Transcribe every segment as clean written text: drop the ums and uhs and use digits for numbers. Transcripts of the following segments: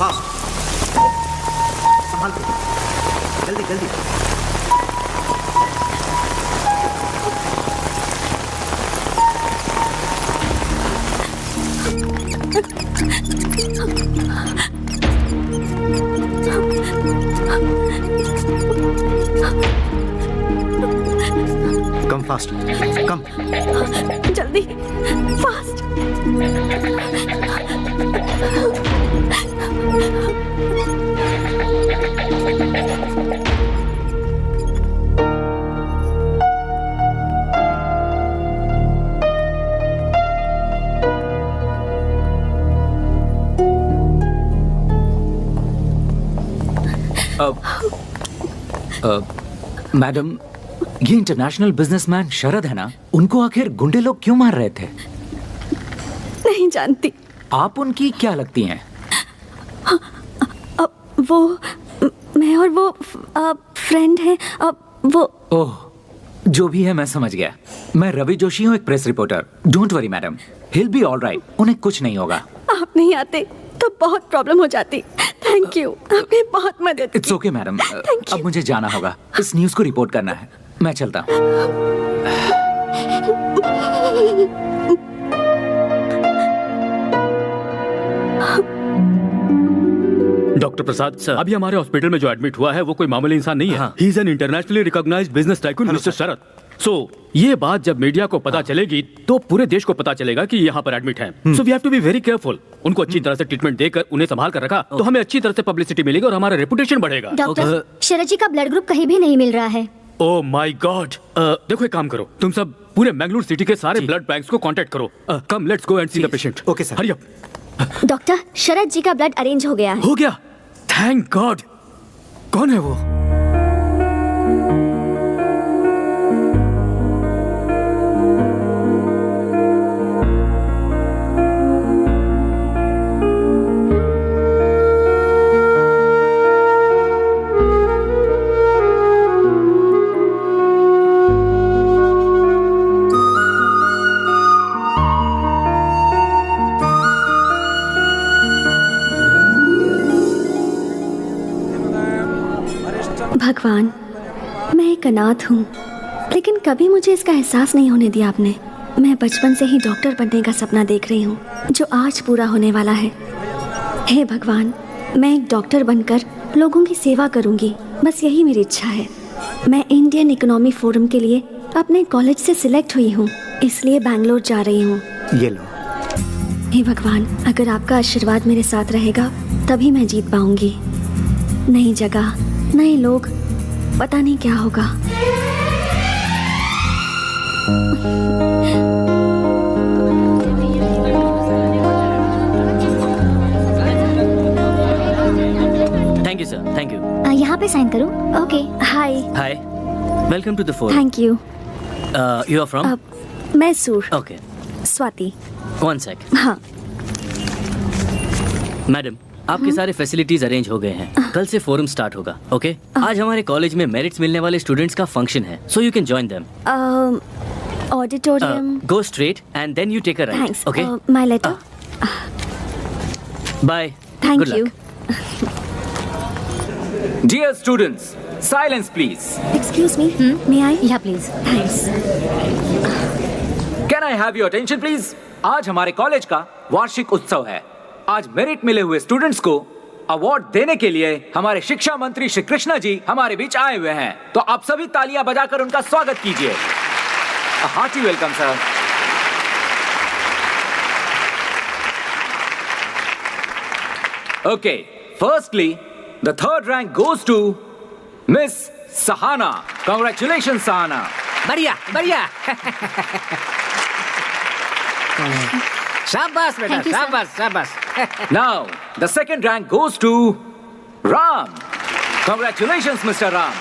Fast, संभाल के, जल्दी जल्दी। कम फास्ट, कम जल्दी, फास्ट। मैडम, ये इंटरनेशनल बिजनेसमैन शरद है ना, उनको आखिर गुंडे लोग क्यों मार रहे थे? नहीं जानती। आप उनकी क्या लगती हैं? वो मैं और वो फ्रेंड हैं। वो ओह, जो भी है मैं समझ गया। मैं रवि जोशी हूँ, एक press reporter. Don't worry madam, hill be all right. उन्हें कुछ नहीं होगा। आप नहीं आते तो बहुत प्रॉब्लम हो जाती। थैंक यू, आपने बहुत मदद की। इट्स ओके मैडम, अब मुझे जाना होगा। इस न्यूज़ को रिपोर्ट करना है। मैं चलता हूँ। डॉक्टर प्रसाद सर, अभी हमारे हॉस्पिटल में जो एडमिट हुआ है वो कोई मामूली इंसान नहीं है। He is an internationally recognised business tycoon mister Sharad. So ये बात जब मीडिया को पता चलेगी तो पूरे देश को पता चलेगा कि यहाँ पर एडमिट हैं। So we have to be very careful. उनको अच्छी तरह से ट्रीटमेंट देकर उन्हें संभाल कर रखा तो हमें अच्छी तरह से पब्लिसिटी मिलेगी और हमारा रेपुटेशन बढ़ेगा। डॉक्टर, शरद जी का ब्लड ग्रुप कहीं भी नहीं मिल रहा है। ओह माय गॉड। देखो एक काम करो, तुम सब पूरे मैंगलोर सिटी के सारे ब्लड बैंक्स को कांटेक्ट करो। Come let's go and see the patient. Okay sir. Hurry up. Doctor, Sharad ji का ब्लड अरेंज हो गया है। हो गया? Thank God. कौन है वो? भगवान, मैं एक अनाथ हूँ, लेकिन कभी मुझे इसका एहसास नहीं होने दिया आपने। मैं बचपन से ही डॉक्टर बनने का सपना देख रही हूँ, जो आज पूरा होने वाला है। हे भगवान, मैं एक डॉक्टर बनकर लोगों की सेवा करूँगी, बस यही मेरी इच्छा है। मैं इंडियन इकोनॉमी फोरम के लिए अपने कॉलेज से सिलेक्ट हुई हूँ, इसलिए बैंगलोर जा रही हूँ। ये लो। हे भगवान, अगर आपका आशीर्वाद मेरे साथ रहेगा तभी मैं जीत पाऊंगी। नई जगह, नए लोग, पता नहीं क्या होगा। Thank you sir, thank you. यहाँ पे साइन करूँ? Okay. Hi. Hi, welcome to the forum. Thank you. You are from? Mysore. Okay, Swati. One sec. हाँ। मैडम, आपके सारे फैसिलिटीज अरेंज हो गए हैं। कल से फोरम स्टार्ट होगा। ओके? आज हमारे कॉलेज में मेरिट्स मिलने वाले स्टूडेंट्स का फंक्शन है, so you can join them. Auditorium. Go straight and then you take a right. Thanks. Okay? My letter. Bye. Thank you. Dear students, silence please. Excuse me, may I? Yeah please. Thanks. Can I have your attention please? आज हमारे college का वार्षिक उत्सव है। आज merit मिले हुए students को अवार्ड देने के लिए हमारे शिक्षा मंत्री श्री कृष्णा जी हमारे बीच आए हुए हैं, तो आप सभी तालियां बजाकर उनका स्वागत कीजिए। Hearty welcome sir. Okay, firstly the third rank goes to miss Sahana. Congratulations Sahana. बढ़िया बढ़िया। शाबाश बेटा, Thank you, sir. शाबाश शाबाश। Now, the second rank goes to Ram. Congratulations, Mr. Ram.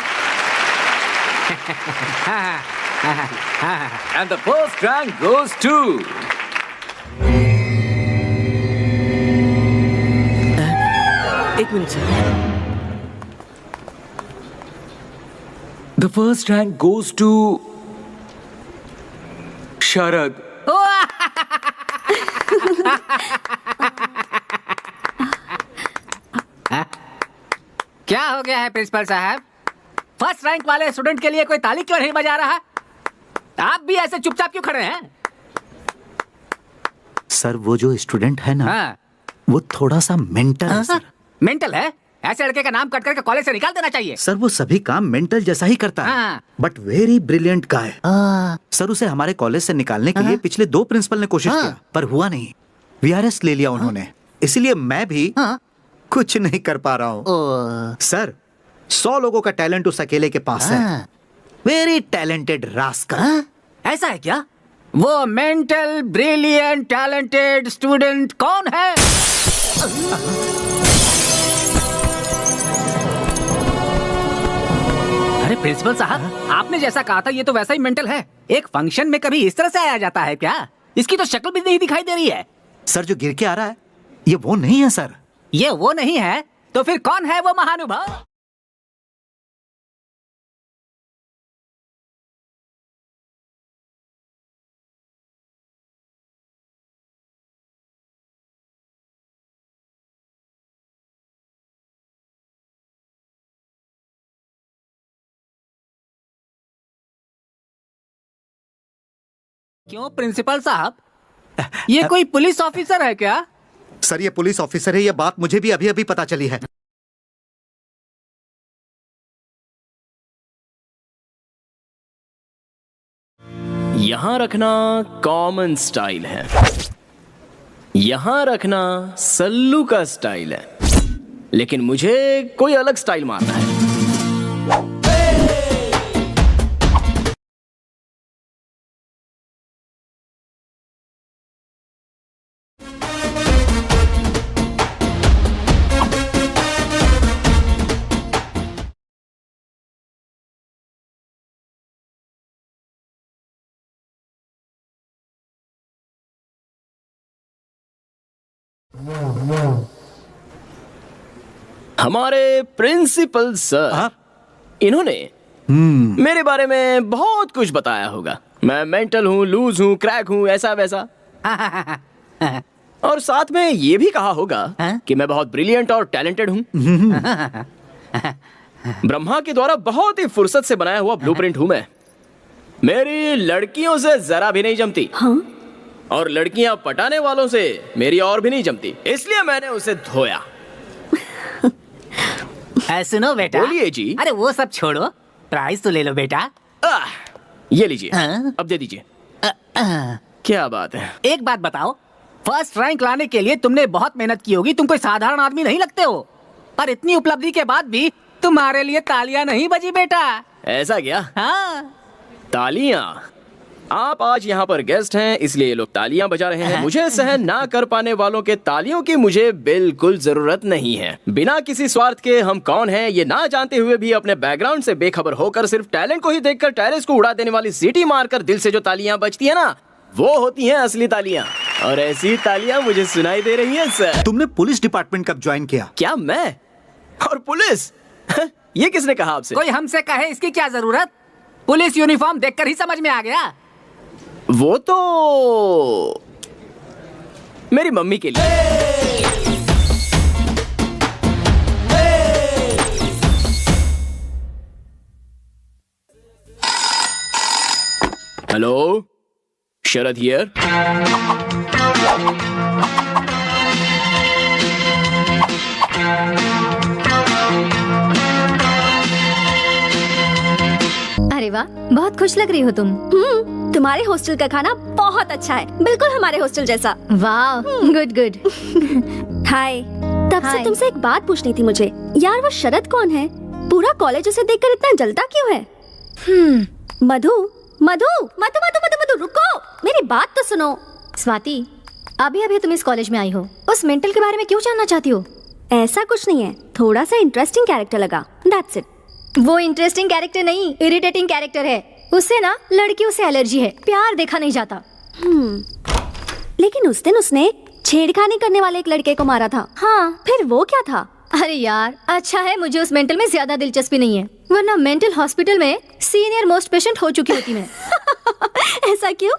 And the first rank goes to... एक minute sir. The first rank goes to... Sharad. हो गया है प्रिंसिपल साहब? फर्स्ट रैंक वाले स्टूडेंट के लिए कोई ताली क्यों नहीं बजा रहा? आप भी ऐसे चुपचाप क्यों खड़े हैं? सर वो जो स्टूडेंट है ना, हाँ। वो थोड़ा सा मेंटल है सर। मेंटल है? ऐसे लड़के का नाम कट करके कॉलेज से निकाल देना चाहिए। सर वो सभी काम मेंटल जैसा ही करता है, हाँ। But very brilliant guy. Sir उसे हमारे कॉलेज से निकालने के लिए पिछले 2 प्रिंसिपल ने कोशिश किया, पर हुआ नहीं। वीआरएस ले लिया उन्होंने, इसीलिए मैं भी कुछ नहीं कर पा रहा हूँ। सर 100 लोगों का टैलेंट उस अकेले के पास है। Very talented rascal. ऐसा है क्या? वो मेंटल ब्रिलियंट टैलेंटेड स्टूडेंट कौन है? अरे प्रिंसिपल साहब, आपने जैसा कहा था ये तो वैसा ही मेंटल है। एक फंक्शन में कभी इस तरह से आया जाता है क्या? इसकी तो शक्ल भी नहीं दिखाई दे रही है। सर जो गिर के आ रहा है ये वो नहीं है सर। ये वो नहीं है तो फिर कौन है वो महानुभाव? क्यों प्रिंसिपल साहब, ये कोई पुलिस ऑफिसर है क्या? सर ये पुलिस ऑफिसर है, ये बात मुझे भी अभी अभी पता चली है। यहां रखना कॉमन स्टाइल है, यहां रखना सल्लू का स्टाइल है, लेकिन मुझे कोई अलग स्टाइल मारना है। हमारे प्रिंसिपल सर, इन्होंने मेरे बारे में बहुत कुछ बताया होगा। मैं मेंटल हूँ, लूज हूँ, क्रैक हूँ, ऐसा वैसा। और साथ में ये भी कहा होगा कि मैं बहुत ब्रिलियंट और टैलेंटेड हूँ। ब्रह्मा के द्वारा बहुत ही फुर्सत से बनाया हुआ ब्लूप्रिंट हूँ मैं। मेरी लड़कियों से जरा भी नहीं जमती। और लड़कियां पटाने वालों से मेरी और भी नहीं जमती, इसलिए मैंने उसे धोया। सुनो बेटा। बोलिए जी। अरे वो सब छोड़ो, प्राइज तो ले लो बेटा। ये लीजिए। अब दे दीजिए। क्या बात है। एक बात बताओ, फर्स्ट रैंक लाने के लिए तुमने बहुत मेहनत की होगी, तुम कोई साधारण आदमी नहीं लगते हो। पर इतनी उपलब्धि के बाद भी तुम्हारे लिए तालियां नहीं बजी बेटा। ऐसा क्या? हाँ। तालियां? आप आज यहाँ पर गेस्ट हैं इसलिए ये लोग तालियां बजा रहे हैं। मुझे सहन ना कर पाने वालों के तालियों की मुझे बिल्कुल जरूरत नहीं है। बिना किसी स्वार्थ के हम कौन हैं ये ना जानते हुए भी अपने बैकग्राउंड से बेखबर होकर सिर्फ टैलेंट को ही देखकर टेरेस को उड़ा देने वाली सीटी मारकर दिल से जो तालियां बजती है ना, वो होती हैं असली तालियां। और ऐसी तालियां मुझे सुनाई दे रही हैं सर। तुमने पुलिस डिपार्टमेंट कब ज्वाइन किया? क्या मैं? और पुलिस? ये किसने कहा आपसे? कोई हमसे कहे इसकी क्या जरूरत? पुलिस यूनिफॉर्म देखकर ही समझ में आ गया। वो तो मेरी मम्मी के लिए। Hello, Sharad here. अरे वाह, बहुत खुश लग रही हो तुम। तुम्हारे हॉस्टल का खाना बहुत अच्छा है, बिल्कुल हमारे हॉस्टल जैसा। वाह, गुड गुड। हाय। तब से हाय। तुमसे एक बात पूछनी थी मुझे। यार वो शरद कौन है? पूरा कॉलेज उसे देखकर इतना जलता क्यों है? मधु मधु मधु मधु मधु मधु रुको, मेरी बात तो सुनो। स्वाति, अभी अभी तुम इस कॉलेज में आई हो, उस मेंटल के बारे में क्यों जानना चाहती हो? ऐसा कुछ नहीं है, थोड़ा सा इंटरेस्टिंग कैरेक्टर लगा, दैट्स इट। वो इंटरेस्टिंग कैरेक्टर नहीं, इरिटेटिंग कैरेक्टर है। उससे ना लड़कियों से एलर्जी है, प्यार देखा नहीं जाता। लेकिन उस दिन उसने छेड़खानी करने वाले एक लड़के को मारा था। हाँ, फिर वो क्या था? अरे यार, अच्छा है मुझे उस मेंटल में ज्यादा दिलचस्पी नहीं है, वरना मेंटल हॉस्पिटल में सीनियर मोस्ट पेशेंट हो चुकी होती मैं। ऐसा क्यों?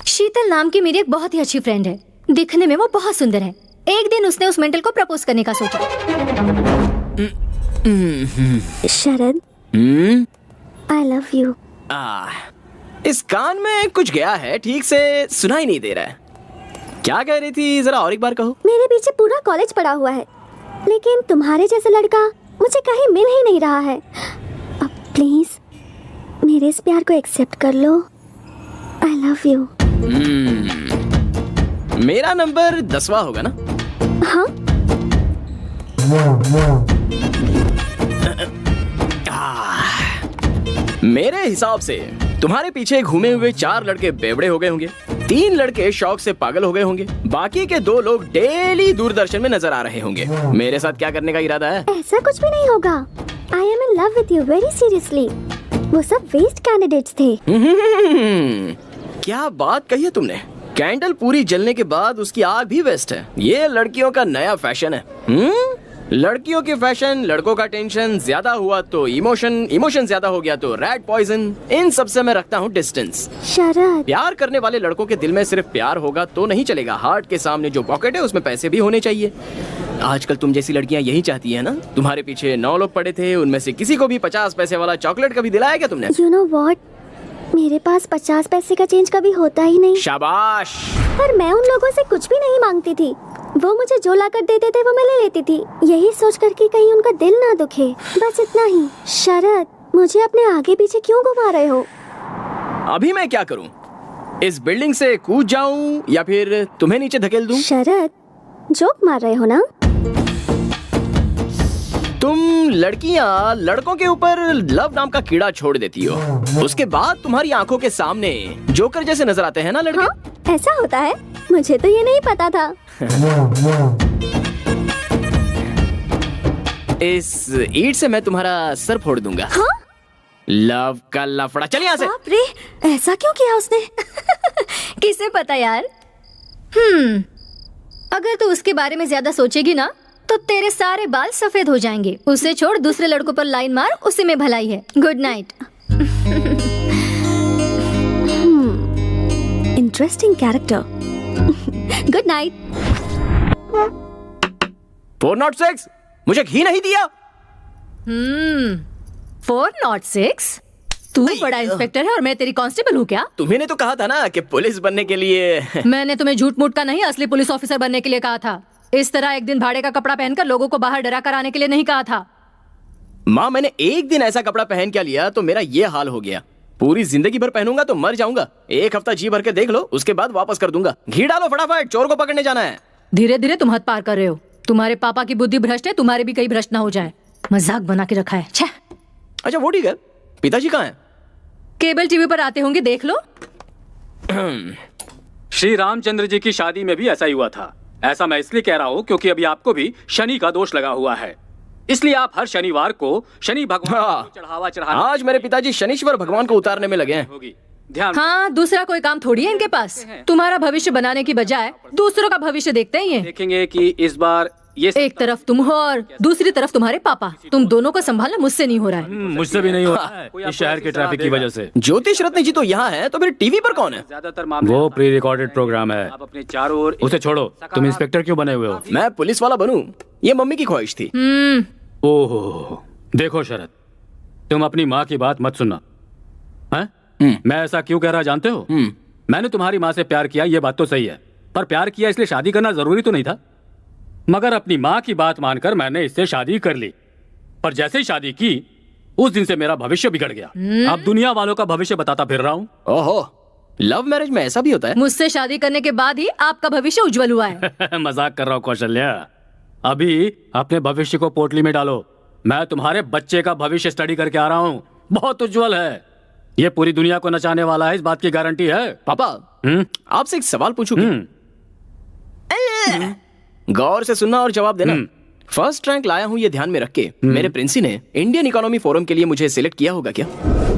शीतल नाम की मेरी एक बहुत ही अच्छी फ्रेंड है, दिखने में वो बहुत सुंदर है। एक दिन उसने उस मेंटल को प्रपोज करने का सोचा। शरद, आई लव यू। इस कान में कुछ गया है, ठीक से सुनाई नहीं दे रहा है। क्या कह रही थी, जरा और एक बार कहो। मेरे पीछे पूरा कॉलेज पड़ा हुआ है, लेकिन तुम्हारे जैसा लड़का मुझे कहीं मिल ही नहीं रहा है। अब प्लीज मेरे इस प्यार को एक्सेप्ट कर लो। I love you. मेरा नंबर 10वां होगा ना? हाँ। मेरे हिसाब से तुम्हारे पीछे घूमे हुए 4 लड़के बेवड़े हो गए होंगे, 3 लड़के शौक से पागल हो गए होंगे, बाकी के 2 लोग डेली दूरदर्शन में नजर आ रहे होंगे। मेरे साथ क्या करने का इरादा है? ऐसा कुछ भी नहीं होगा। I am in love with you very seriously. वो सब वेस्ट कैंडिडेट्स थे। क्या बात कही है तुमने। कैंडल पूरी जलने के बाद उसकी आग भी वेस्ट है। ये लड़कियों का नया फैशन है। लड़कियों की फैशन, लड़कों का टेंशन, ज्यादा हुआ तो इमोशन ज्यादा हो गया तो रेड पॉइजन। इन सब से मैं रखता हूँ डिस्टेंस। शरद, प्यार करने वाले लड़कों के दिल में सिर्फ प्यार होगा तो नहीं चलेगा, हार्ट के सामने जो पॉकेट है उसमें पैसे भी होने चाहिए। आजकल तुम जैसी लड़कियां यही चाहती है ना। तुम्हारे पीछे 9 लोग पड़े थे, उनमें से किसी को भी 50 पैसे वाला चॉकलेट कभी दिलाया क्या तुमने? यू नो व्हाट, मेरे पास 50 पैसे का चेंज कभी होता ही नहीं। शाबाश। पर मैं उन लोगों से कुछ भी नहीं मांगती थी। वो मुझे जो ला कर देते थे वो मैं ले लेती थी, यही सोच कर कि कहीं उनका दिल ना दुखे, बस इतना ही। शरद, मुझे अपने आगे पीछे क्यों घुमा रहे हो? अभी मैं क्या करूं? इस बिल्डिंग से कूद जाऊं या फिर तुम्हें नीचे धकेल दूं? शरद, जोक मार रहे हो ना? तुम लड़कियां लड़कों के ऊपर लव नाम का कीड़ा छोड़ देती हो, उसके बाद तुम्हारी आंखों के सामने जोकर जैसे नजर आते हैं ना लड़के। हाँ, ऐसा होता है? मुझे तो ये नहीं पता था। इस ईंट से मैं तुम्हारा सर फोड़ दूंगा। हाँ? लव का लफड़ा। चल यहाँ से। बाप रे, ऐसा क्यों किया उसने? किसे पता यार। अगर तू उसके बारे में ज्यादा सोचेगी ना तो तेरे सारे बाल सफेद हो जाएंगे। उसे छोड़, दूसरे लड़कों पर लाइन मार, उसी में भलाई है। Good night. Interesting character. Good night. 406, मुझे घी नहीं दिया। 406? तू बड़ा इंस्पेक्टर है और मैं तेरी कांस्टेबल हूँ क्या? तुम्ही तो कहा था ना कि पुलिस बनने के लिए। मैंने तुम्हें झूठ मूठ का नहीं, असली पुलिस ऑफिसर बनने के लिए कहा था। इस तरह एक दिन भाड़े का कपड़ा पहनकर लोगों को बाहर डरा कर आने के लिए नहीं कहा था। माँ, मैंने एक दिन ऐसा कपड़ा पहन क्या लिया तो मेरा ये हाल हो गया। पूरी जिंदगी भर पहनूंगा तो मर जाऊंगा। 1 हफ्ता जी भर के देख लो, उसके बाद वापस कर दूंगा। घी डालो फटाफट, चोर को पकड़ने जाना है। धीरे धीरे तुम हद पार कर रहे हो। तुम्हारे पापा की बुद्धि भ्रष्ट है, तुम्हारे भी कहीं भ्रष्ट ना हो जाए। मजाक बना के रखा है। छे। अच्छा वो ठीक है, पिताजी कहाँ हैं? केबल टीवी पर आते होंगे, देख लो। श्री रामचंद्र जी की शादी में भी ऐसा ही हुआ था। ऐसा मैं इसलिए कह रहा हूँ क्योंकि अभी आपको भी शनि का दोष लगा हुआ है, इसलिए आप हर शनिवार को शनि भगवान को चढ़ावा चढ़ाना। आज मेरे पिताजी शनिश्वर भगवान को उतारने में लगे हैं। ध्यान। हाँ, दूसरा कोई काम थोड़ी है इनके पास। तुम्हारा भविष्य बनाने की बजाय दूसरों का भविष्य देखते हैं ये। देखेंगे कि इस बार ये एक तरफ तुम हो और दूसरी तरफ तुम्हारे पापा। तुम दोनों को संभालना मुझसे नहीं हो रहा है। मुझसे भी नहीं हो रहा है, इस शहर के ट्रैफिक की वजह से। ज्योतिष रत्न जी तो यहाँ है, तो फिर टीवी पर कौन है? ज्यादातर मामले वो प्री रिकॉर्डेड प्रोग्राम है। आप अपने चारों ओर उसे छोड़ो। तुम इंस्पेक्टर क्यों बने हुए हो? मैं पुलिस वाला बनूं, ये मम्मी की ख्वाहिश थी। ओहो, देखो शरद, तुम अपनी माँ की बात मत सुनना। मैं ऐसा क्यों कह रहा जानते हो? मैंने तुम्हारी माँ से प्यार किया, ये बात तो सही है, पर प्यार किया इसलिए शादी करना जरूरी तो नहीं था। मगर अपनी माँ की बात मानकर मैंने इससे शादी कर ली, पर जैसे ही शादी की उस दिन से मेरा भविष्य बिगड़ गया। अब दुनिया वालों का भविष्य बताता फिर रहा हूँ। ओहो, लव मैरिज में ऐसा भी होता है? मुझसे शादी करने के बाद ही आपका भविष्य उज्जवल हुआ है। मजाक कर रहा हूँ कौशल्या। अभी अपने भविष्य को पोटली में डालो। मैं तुम्हारे बच्चे का भविष्य स्टडी करके आ रहा हूँ, बहुत उज्जवल है। ये पूरी दुनिया को नचाने वाला है, इस बात की गारंटी है। पापा, आपसे एक सवाल पूछूं क्या? गौर से सुनना और जवाब देना। फर्स्ट रैंक लाया हूँ ये ध्यान में रख के। मेरे प्रिंसी ने इंडियन इकोनॉमी फोरम के लिए मुझे सिलेक्ट किया होगा क्या?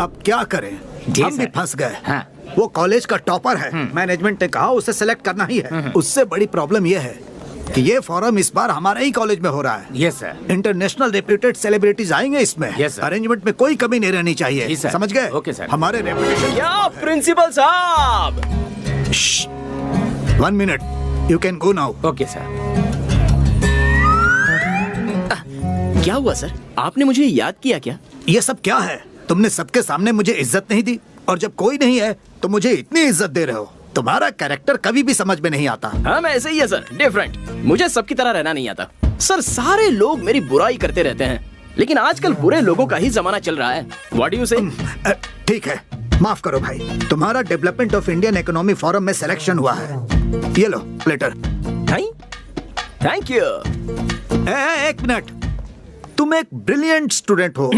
अब क्या करें, हम भी फंस गए। हाँ। वो कॉलेज का टॉपर है, मैनेजमेंट ने कहा उसे सिलेक्ट करना ही है। उससे बड़ी प्रॉब्लम ये है कि ये फोरम इस बार हमारे ही कॉलेज में हो रहा है। Yes sir. International reputed celebrities आएंगे इसमें। Yes sir. अरेंजमेंट में कोई कमी नहीं रहनी चाहिए, समझ गए? Okay sir. हमारे रेपुटेशन। क्या प्रिंसिपल साहब? 1 minute, you can go now. Okay sir. क्या हुआ सर? आपने मुझे याद किया क्या? ये सब क्या है? तुमने सबके सामने मुझे इज्जत नहीं दी और जब कोई नहीं है तो मुझे इतनी इज्जत दे रहे हो। तुम्हारा कैरेक्टर कभी भी समझ में नहीं आता। हाँ, मैं ऐसे ही है सर, डिफरेंट। मुझे सबकी तरह रहना नहीं आता सर। सारे लोग मेरी बुराई करते रहते हैं, लेकिन आजकल बुरे लोगों का ही जमाना चल रहा है। व्हाट डू यू से? ठीक है, माफ करो भाई। तुम्हारा development of Indian economy forum में सिलेक्शन हुआ है। ये लो लेटर। Thank you. एक मिनट, तुम एक ब्रिलियंट स्टूडेंट हो।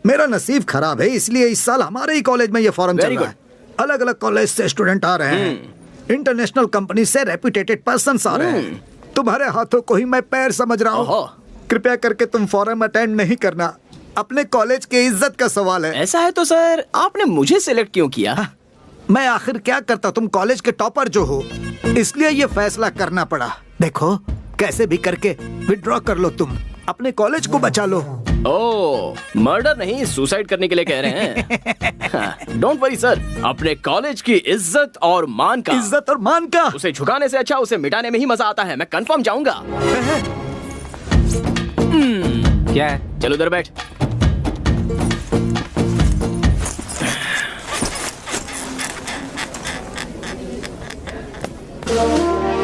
मेरा नसीब खराब है, इसलिए इस साल हमारे ही कॉलेज में ये फॉरम चल रहा है। अलग अलग कॉलेज से स्टूडेंट आ रहे हैं, इंटरनेशनल कंपनी से रेप्यूटेड पर्सन्स आ रहे हैं। तुम्हारे हाथों को ही मैं पैर समझ रहा हूँ। कृपया करके तुम फॉरम अटेंड नहीं करना, अपने कॉलेज की इज्जत का सवाल है। ऐसा है तो सर आपने मुझे सिलेक्ट क्यों किया? मैं आखिर क्या करता, तुम कॉलेज के टॉपर जो हो, इसलिए ये फैसला करना पड़ा। देखो, कैसे भी करके विड्रॉ कर लो, तुम अपने कॉलेज को बचा लो। ओह, मर्डर नहीं, सुसाइड करने के लिए कह रहे हैं। डोंट वरी सर, अपने कॉलेज की इज्जत और मान का उसे झुकाने से अच्छा उसे मिटाने में ही मजा आता है। मैं कंफर्म जाऊंगा। क्या है? चलो उधर बैठ।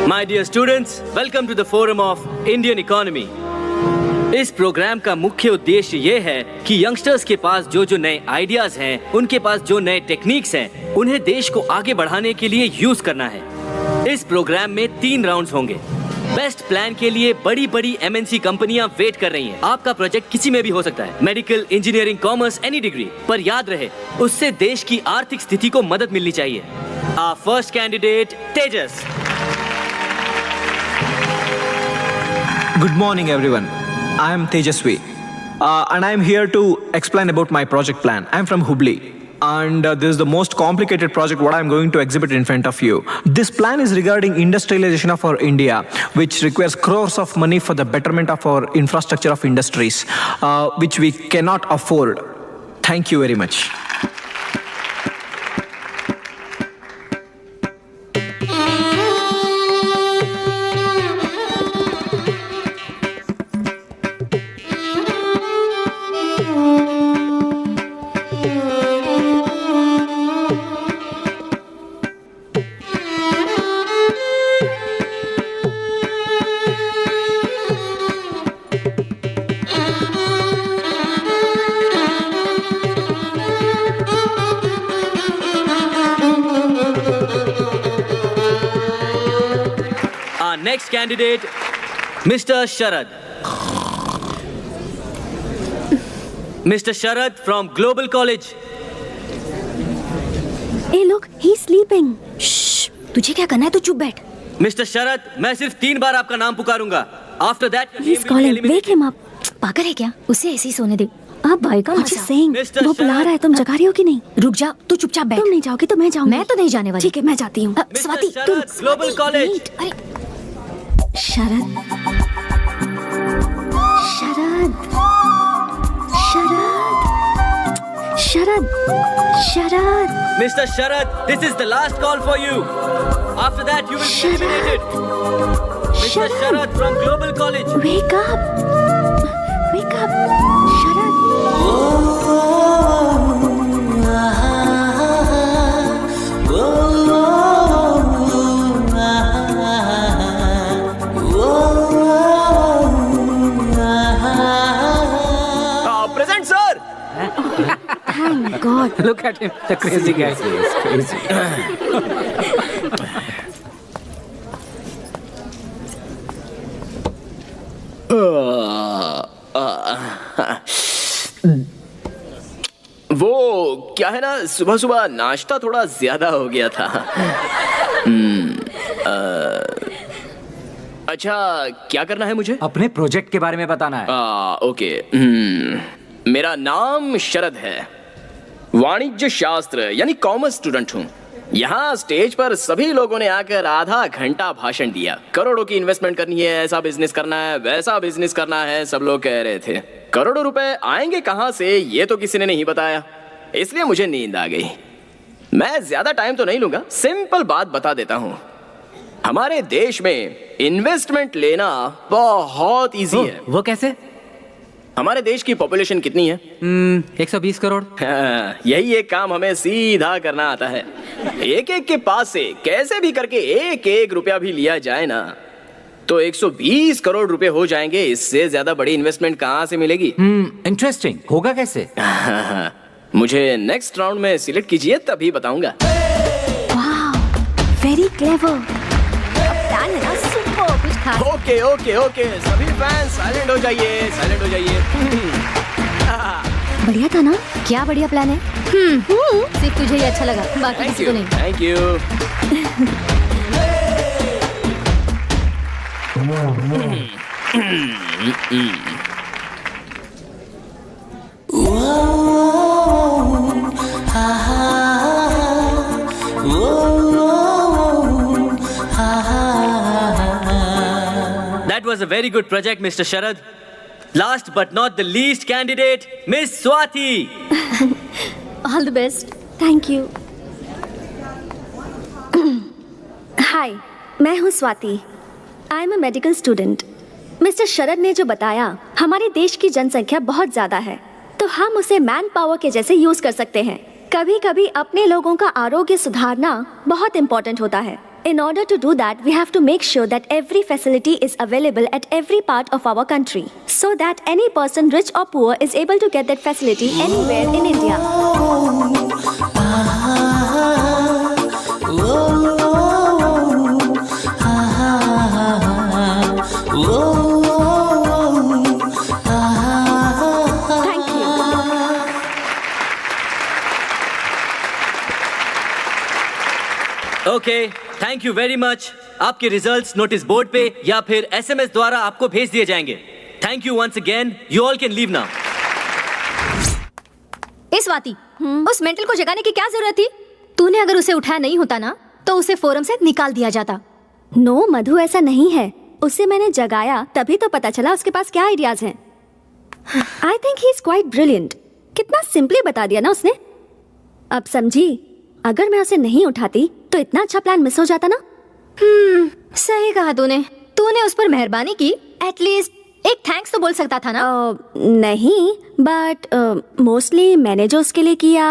My dear students, welcome to the Forum of Indian Economy. इस प्रोग्राम का मुख्य उद्देश्य ये है कि यंगस्टर्स के पास जो जो नए आइडियाज हैं, उनके पास जो नए टेक्निक्स हैं, उन्हें देश को आगे बढ़ाने के लिए यूज करना है। इस प्रोग्राम में 3 राउंड्स होंगे। बेस्ट प्लान के लिए बड़ी बड़ी MNC कंपनियां वेट कर रही हैं। आपका प्रोजेक्ट किसी में भी हो सकता है, medical, engineering, commerce, any degree. पर याद रहे, उससे देश की आर्थिक स्थिति को मदद मिलनी चाहिए। Our first candidate, Tejas. Good morning, everyone. I am Tejaswi, and I am here to explain about my project plan. I am from Hubli, and this is the most complicated project what I am going to exhibit in front of you. This plan is regarding industrialization of our India, which requires crores of money for the betterment of our infrastructure of industries, which we cannot afford. Thank you very much. Next candidate, Mr. Sharad. Mr. Sharad from Global College. Hey, look, he's sleeping. Shh, तुझे क्या करना है? तू चुप बैठ. Mr. Sharad, मैं सिर्फ 3 बार आपका नाम पुकारूंगा. After that, he's calling. Wake him up. पागल है क्या? उसे ऐसे ही सोने दे. आप भाई का मुझे सेइंग, वो बुला रहा है, तुम जगा रही हो कि नहीं? रुक जा, तू चुपचाप बैठ. तुम नहीं जाओगी तो मैं जाऊंगी. मैं तो नहीं जाने वाली. ठीक है, मैं जाती हूँ. स्वाति, तुम. Global college. Sharad, Sharad, Sharad, Sharad, Sharad. Mr. Sharad, this is the last call for you. After that, you will be eliminated. Mr. Sharad from Global College. Wake up, wake up, Sharad. Present, sir. Thank God. Look at him, the crazy guy. Crazy. वो क्या है ना, सुबह सुबह नाश्ता थोड़ा ज्यादा हो गया था। अच्छा, क्या करना है मुझे? अपने प्रोजेक्ट के बारे में बताना है। ओके। मेरा नाम शरद है, वाणिज्य शास्त्र यानी कॉमर्स स्टूडेंट हूँ। यहाँ स्टेज पर सभी लोगों ने आकर आधा घंटा भाषण दिया। करोड़ों की इन्वेस्टमेंट करनी है, ऐसा बिजनेस करना है, वैसा बिजनेस करना है, सब लोग कह रहे थे। करोड़ों रुपए आएंगे कहाँ से, ये तो किसी ने नहीं बताया, इसलिए मुझे नींद आ गई। मैं ज्यादा टाइम तो नहीं लूंगा, सिंपल बात बता देता हूँ। हमारे देश में इन्वेस्टमेंट लेना बहुत इजी है। वो कैसे? हमारे देश की पॉपुलेशन कितनी है? 120 करोड़। यही एक काम हमें सीधा करना आता है। एक एक के पास से कैसे भी करके एक एक रुपया भी लिया जाए ना, तो 120 करोड़ रुपए हो जाएंगे। इससे ज्यादा बड़ी इन्वेस्टमेंट कहाँ से मिलेगी? इंटरेस्टिंग। होगा कैसे? मुझे नेक्स्ट राउंड में सिलेक्ट कीजिए, तभी बताऊंगा। Very clever. प्लान है ना सुपर कुछ खास। ओके ओके ओके, सभी फैंस साइलेंट हो जाइए, साइलेंट हो जाइए। बढ़िया था ना? क्या बढ़िया प्लान है। सिर्फ तुझे ही अच्छा लगा, बाकी किसी को नहीं। Thank you. That was a very good project, Mr. Sharad. Last but not the least candidate, Miss Swati. All the best. Thank you. Hi, मैं हूँ Swati. I am a medical student. Mister Sharad ने जो बताया, हमारे देश की जनसंख्या बहुत ज़्यादा है, तो हम उसे मैन पावर के जैसे यूज़ कर सकते हैं। कभी कभी अपने लोगों का आरोग्य सुधारना बहुत इम्पोर्टेंट होता है। In order to do that, we have to make sure that every facility is available at every part of our country, so that any person, rich or poor, is able to get that facility anywhere in India. Thank you. Okay, thank you very much. आपके results notice board पे या फिर SMS द्वारा आपको भेज दिए जाएंगे। Thank you once again. You all can leave now. Swati, उस मेंटल को जगाने की क्या जरूरत थी? तूने अगर उसे उठाया नहीं होता ना, तो उसे फोरम से निकाल दिया जाता। नो मधु, ऐसा नहीं है। उसे मैंने जगाया तभी तो पता चला उसके पास क्या आइडियाज हैं। I think he is quite brilliant. कितना सिंपली बता दिया ना उसने। अब समझी, अगर मैं उसे नहीं उठाती तो इतना अच्छा प्लान मिस हो जाता ना। सही कहा तूने। तूने उस पर मेहरबानी की, एटलीस्ट एक थैंक्स तो बोल सकता था ना। नहीं, बट मोस्टली मैंने जो उसके लिए किया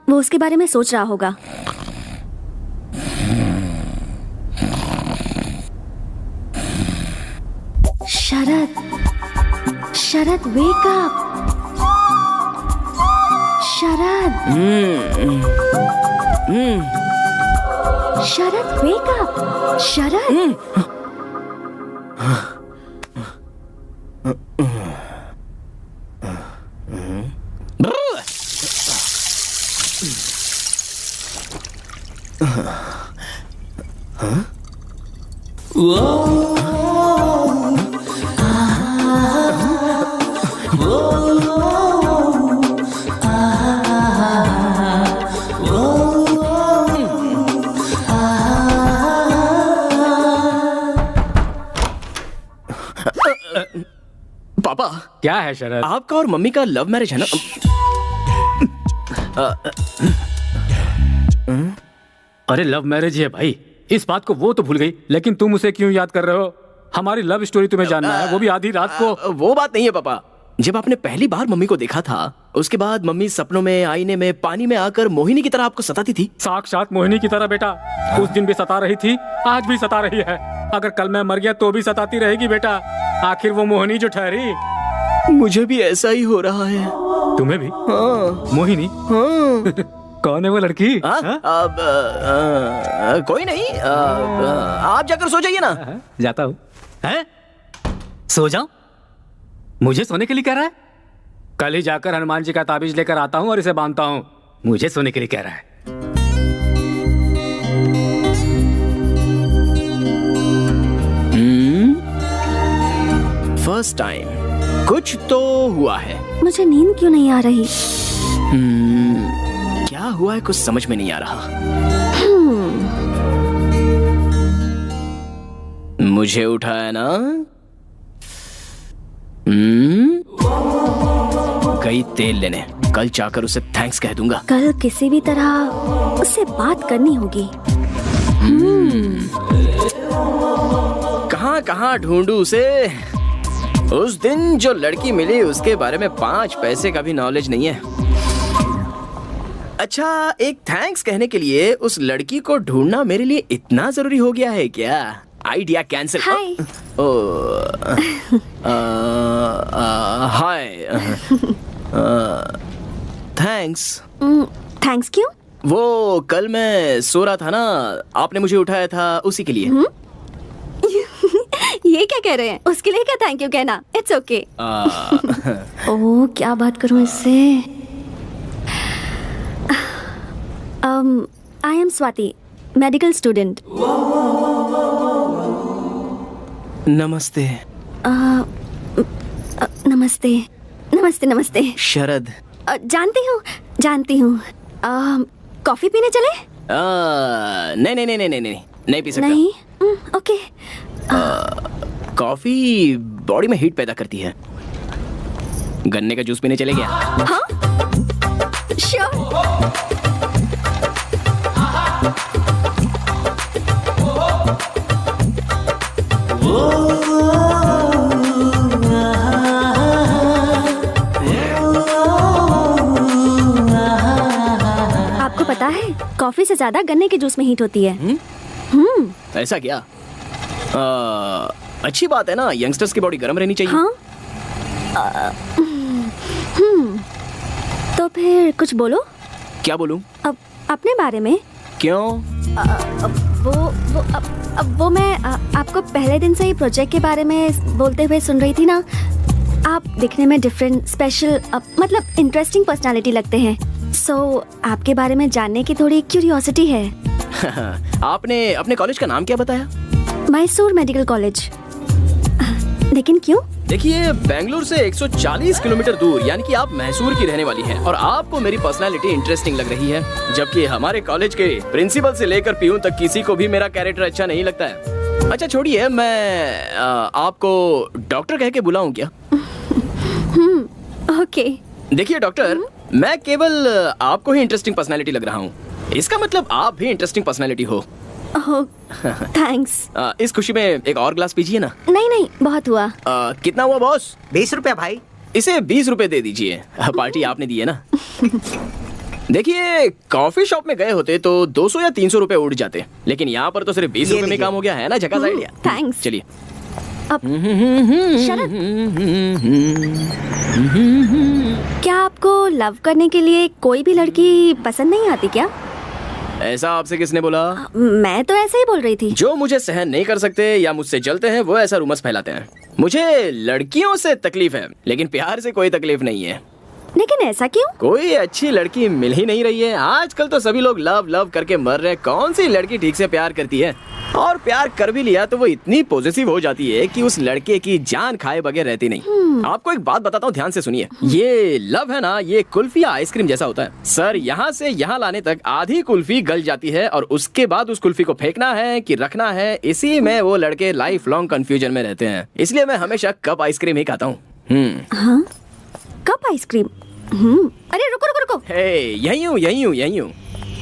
वो उसके बारे में सोच रहा होगा। शरद, शरद वेक अप। शरद, शरद वेक अप। शरद, पापा, क्या है शरद? आपका और मम्मी का लव मैरिज है ना? अरे लव मैरिज है भाई, इस बात को वो तो भूल गई, लेकिन तुम उसे क्यों याद कर रहे हो? हमारी लव स्टोरी तुम्हें जानना है, वो भी आधी रात को। वो बात नहीं है पापा। जब आपने पहली बार मम्मी को देखा था, उसके बाद मम्मी सपनों में, आईने में, पानी में आकर मोहिनी की तरह आपको सताती थी। साक्षात मोहिनी की तरह बेटा। उस दिन भी सता रही थी, आज भी सता रही है। अगर कल मैं मर गया तो भी सताती रहेगी बेटा। आखिर वो मोहिनी जो ठहरी। मुझे भी ऐसा ही हो रहा है। तुम्हें भी? हाँ। मोहिनी? हाँ। कौन है वो लड़की? कोई नहीं। आप जाकर सो जाइए ना। जाता हूँ। सो जाऊं? मुझे सोने के लिए कह रहा है? कल ही जाकर हनुमान जी का ताबीज लेकर आता हूँ और इसे बांधता हूँ। मुझे सोने के लिए कह रहा है। फर्स्ट टाइम कुछ तो हुआ है। मुझे नींद क्यों नहीं आ रही? क्या हुआ है कुछ समझ में नहीं आ रहा। मुझे उठाया ना? गई तेल लेने। कल जाकर उसे थैंक्स कह दूंगा। कल किसी भी तरह उससे बात करनी होगी। कहाँ कहाँ ढूंढूं उसे? उस दिन जो लड़की मिली उसके बारे में 5 पैसे का भी नॉलेज नहीं है। अच्छा, एक थैंक्स कहने के लिए उस लड़की को ढूंढना मेरे लिए इतना जरूरी हो गया है क्या? Idea cancel. Hi. Hi. Thanks. Thanks क्यों? वो कल मैं सो रहा था ना, आपने मुझे उठाया था, उसी के लिए। ये क्या कह रहे हैं? उसके लिए क्या थैंक यू कहना? It's okay. ओह, क्या बात करूं इससे? I am Swati, medical student. नमस्ते। नमस्ते नमस्ते नमस्ते। शरद। जानती हूँ। कॉफी पीने चले? नहीं पी सकता। नहीं? ओके। कॉफी बॉडी में हीट पैदा करती है। गन्ने का जूस पीने चले गया? हाँ? श्योर। आपको पता है कॉफी से ज्यादा गन्ने के जूस में हीट होती है। ऐसा क्या? अच्छी बात है ना, यंगस्टर्स की बॉडी गर्म रहनी चाहिए। हाँ? तो फिर कुछ बोलो। क्या बोलूं? अब अपने बारे में। क्यों? वो मैं आपको पहले दिन से ही प्रोजेक्ट के बारे में बोलते हुए सुन रही थी ना। आप दिखने में डिफरेंट, स्पेशल, मतलब इंटरेस्टिंग पर्सनालिटी लगते हैं। सो आपके बारे में जानने की थोड़ी क्यूरियोसिटी है। आपने अपने कॉलेज का नाम क्या बताया? Mysore medical college. लेकिन क्यों? देखिए, बेंगलुरु से 140 किलोमीटर दूर, यानी कि आप मैसूर की रहने वाली हैं, और आपको मेरी पर्सनालिटी इंटरेस्टिंग लग रही है, जबकि हमारे कॉलेज के प्रिंसिपल से लेकर पीयून तक किसी को भी मेरा कैरेक्टर अच्छा नहीं लगता है। अच्छा छोड़िए, मैं आपको डॉक्टर कह के बुलाऊं क्या? ओके। देखिए डॉक्टर, मैं केवल आपको ही इंटरेस्टिंग पर्सनालिटी लग रहा हूँ, इसका मतलब आप भी इंटरेस्टिंग पर्सनालिटी हो। थैंक्स। इस खुशी में एक और ग्लास पीजिए ना। नहीं, बहुत हुआ। कितना हुआ बॉस? 20 रुपया भाई। इसे 20 रुपए दे दीजिए, पार्टी आपने दी है ना। देखिए, कॉफी शॉप में गए होते तो 200 या 300 रुपए उड़ जाते, लेकिन यहाँ पर तो सिर्फ 20 रुपए में काम हो गया है ना। झकास आइडिया। थैंक्स। चलिए। शरद, क्या आपको लव करने के लिए कोई भी लड़की पसंद नहीं आती क्या? ऐसा आपसे किसने बोला? मैं तो ऐसे ही बोल रही थी। जो मुझे सहन नहीं कर सकते या मुझसे जलते हैं वो ऐसा रूमर्स फैलाते हैं। मुझे लड़कियों से तकलीफ है, लेकिन प्यार से कोई तकलीफ नहीं है। लेकिन ऐसा क्यों? कोई अच्छी लड़की मिल ही नहीं रही है। आजकल तो सभी लोग लव करके मर रहे हैं। कौन सी लड़की ठीक से प्यार करती है? और प्यार कर भी लिया तो वो इतनी पॉजिटिव हो जाती है कि उस लड़के की जान खाए बगैर रहती नहीं। आपको एक बात बताता हूँ, ध्यान से सुनिए। ये लव है ना, ये कुल्फी या आइसक्रीम जैसा होता है। सर, यहाँ से यहाँ लाने तक आधी कुल्फी गल जाती है और उसके बाद उस कुल्फी को फेंकना है कि रखना है, इसी में वो लड़के लाइफ लॉन्ग कंफ्यूजन में रहते हैं। इसलिए मैं हमेशा कप आइसक्रीम ही खाता हूँ। हाँ? Cup ice cream? अरे रुको। यही हूँ।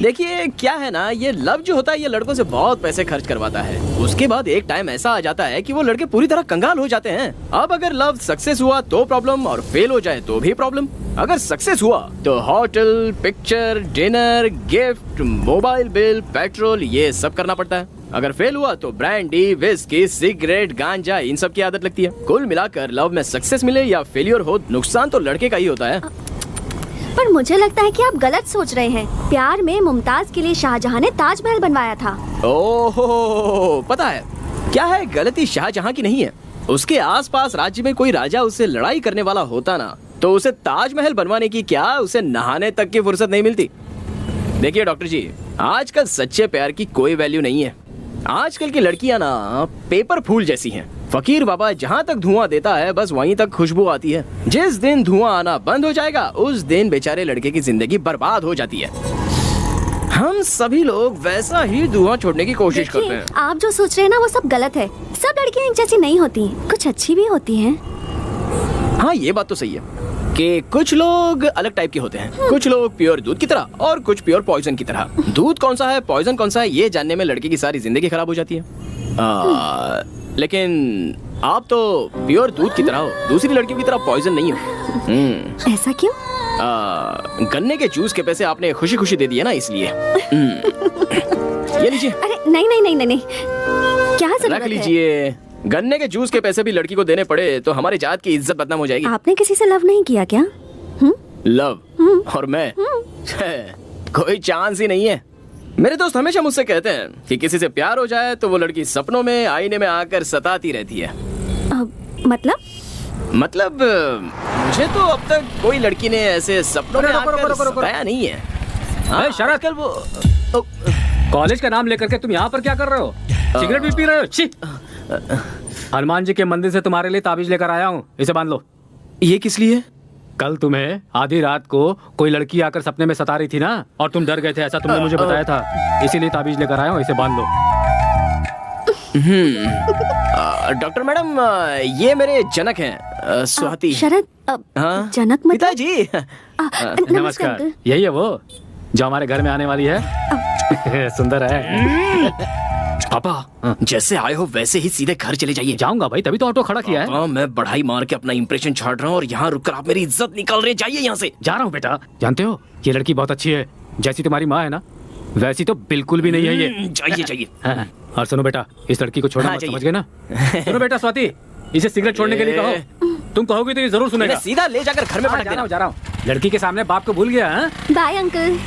देखिए क्या है ना, ये लव जो होता है ये लड़कों से बहुत पैसे खर्च करवाता है। उसके बाद एक टाइम ऐसा आ जाता है कि वो लड़के पूरी तरह कंगाल हो जाते हैं। अब अगर लव सक्सेस हुआ तो प्रॉब्लम, और फेल हो जाए तो भी प्रॉब्लम। अगर सक्सेस हुआ तो hotel, picture, dinner, gift, mobile bill, petrol, ये सब करना पड़ता है। अगर फेल हुआ तो ब्रांडी, विस्की, सिगरेट, गांजा, इन सब की आदत लगती है। कुल मिलाकर लव में सक्सेस मिले या फेलियर हो, नुकसान तो लड़के का ही होता है। पर मुझे लगता है कि आप गलत सोच रहे हैं। प्यार में मुमताज के लिए शाहजहां ने ताजमहल बनवाया था। ओहो, पता है क्या है, गलती शाहजहां की नहीं है। उसके आसपास राज्य में कोई राजा उससे लड़ाई करने वाला होता ना, तो उसे ताजमहल बनवाने की क्या, उसे नहाने तक की फुर्सत नहीं मिलती। देखिए डॉक्टर जी, आजकल सच्चे प्यार की कोई वैल्यू नहीं है। आजकल की लड़कियां ना पेपर फूल जैसी हैं। फकीर बाबा जहाँ तक धुआं देता है बस वहीं तक खुशबू आती है। जिस दिन धुआं आना बंद हो जाएगा उस दिन बेचारे लड़के की जिंदगी बर्बाद हो जाती है। हम सभी लोग वैसा ही धुआं छोड़ने की कोशिश करते हैं। आप जो सोच रहे हैं ना वो सब गलत है। सब लड़कियां एक जैसी नहीं होती, कुछ अच्छी भी होती हैं। हाँ, ये बात तो सही है कि कुछ लोग अलग टाइप के होते हैं। कुछ लोग प्योर दूध की तरह और कुछ प्योर पॉइजन की तरह। दूध कौन सा है, पॉइजन कौन सा है, ये जानने में लड़के की सारी जिंदगी खराब हो जाती है। लेकिन आप तो प्योर दूध की तरह हो, दूसरी लड़कियों की तरह पॉइजन नहीं हो। ऐसा क्यों? गन्ने के जूस के पैसे आपने खुशी खुशी दे दिए ना, इसलिए। ये लीजिए। अरे नहीं नहीं नहीं नहीं नहीं, क्या जरूरत रख है? लीजिए। गन्ने के जूस के पैसे भी लड़की को देने पड़े तो हमारी जात की इज्जत बदनाम हो जाएगी। आपने किसी से लव नहीं किया क्या? लव और मैं कोई चांस ही नहीं है। मेरे दोस्त हमेशा मुझसे कहते हैं कि किसी से प्यार हो जाए तो वो लड़की सपनों में आईने में आकर सताती रहती है। मतलब मुझे तो अब तक कोई लड़की ने ऐसे सपनों में आकर सताया नहीं है। शरद, कल वो कॉलेज का नाम लेकर के तुम यहाँ पर क्या कर रहे हो? सिगरेट भी पी रहे हो? छी! हनुमान जी के मंदिर से तुम्हारे लिए ताबीज लेकर आया हूँ, इसे बांध लो। ये किस लिए? कल तुम्हें आधी रात को कोई लड़की आकर सपने में सता रही थी ना, और तुम डर गए थे, ऐसा तुमने मुझे बताया था, इसीलिए ताबीज लेकर आया हूँ, इसे बांध लो। डॉक्टर मैडम, ये मेरे जनक हैं, स्वाति। शरद, जनक मतलब? पिताजी। नमस्कार। यही है वो जो हमारे घर में आने वाली है। सुंदर है। पापा, जैसे आए हो वैसे ही सीधे घर चले जाइए। जाऊंगा भाई, तभी तो ऑटो खड़ा किया है। मैं बढ़ाई मार के अपना इंप्रेशन छाड़ रहा हूँ और यहाँ रुककर आप मेरी इज्जत निकाल रहे। जाइए यहाँ से। जा रहा हूँ बेटा। जानते हो ये लड़की बहुत अच्छी है, जैसी तुम्हारी माँ है ना वैसी तो बिल्कुल भी नहीं है ये। जाइए जाइए। और सुनो बेटा, इस लड़की को छोड़ना मत, समझ गए ना? सुनो बेटा स्वाति, इसे सिगरेट छोड़ने के लिए कहो। तुम कहोगे तो ये जरूर सुनेगा। सीधा ले जाकर घर में पटक देना। जा रहा हूँ। लड़की के सामने बाप को भूल गया। Bye uncle.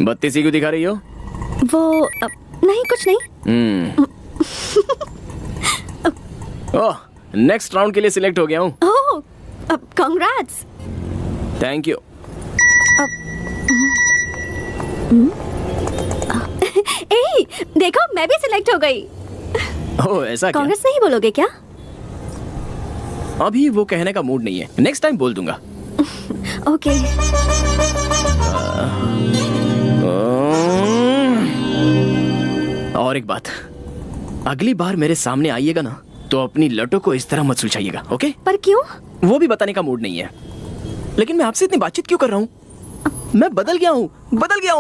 बत्तीसी क्यों दिखा रही हो? वो नहीं, कुछ नहीं। ओह, नेक्स्ट राउंड के लिए सिलेक्ट हो गया हूँ। ओह, कांग्रेट्स। Thank you. ए, देखो मैं भी सिलेक्ट हो गई। ओह, ऐसा क्या? कांग्रेस नहीं बोलोगे क्या? अभी वो कहने का मूड नहीं है, नेक्स्ट टाइम बोल दूंगा। ओके। और एक बात, अगली बार मेरे सामने आइएगा ना तो अपनी लटों को इस तरह मत सुलझाइएगा, ओके? पर क्यों? वो भी बताने का मूड नहीं है। लेकिन मैं आपसे इतनी बातचीत क्यों कर रहा हूँ? मैं बदल गया हूँ,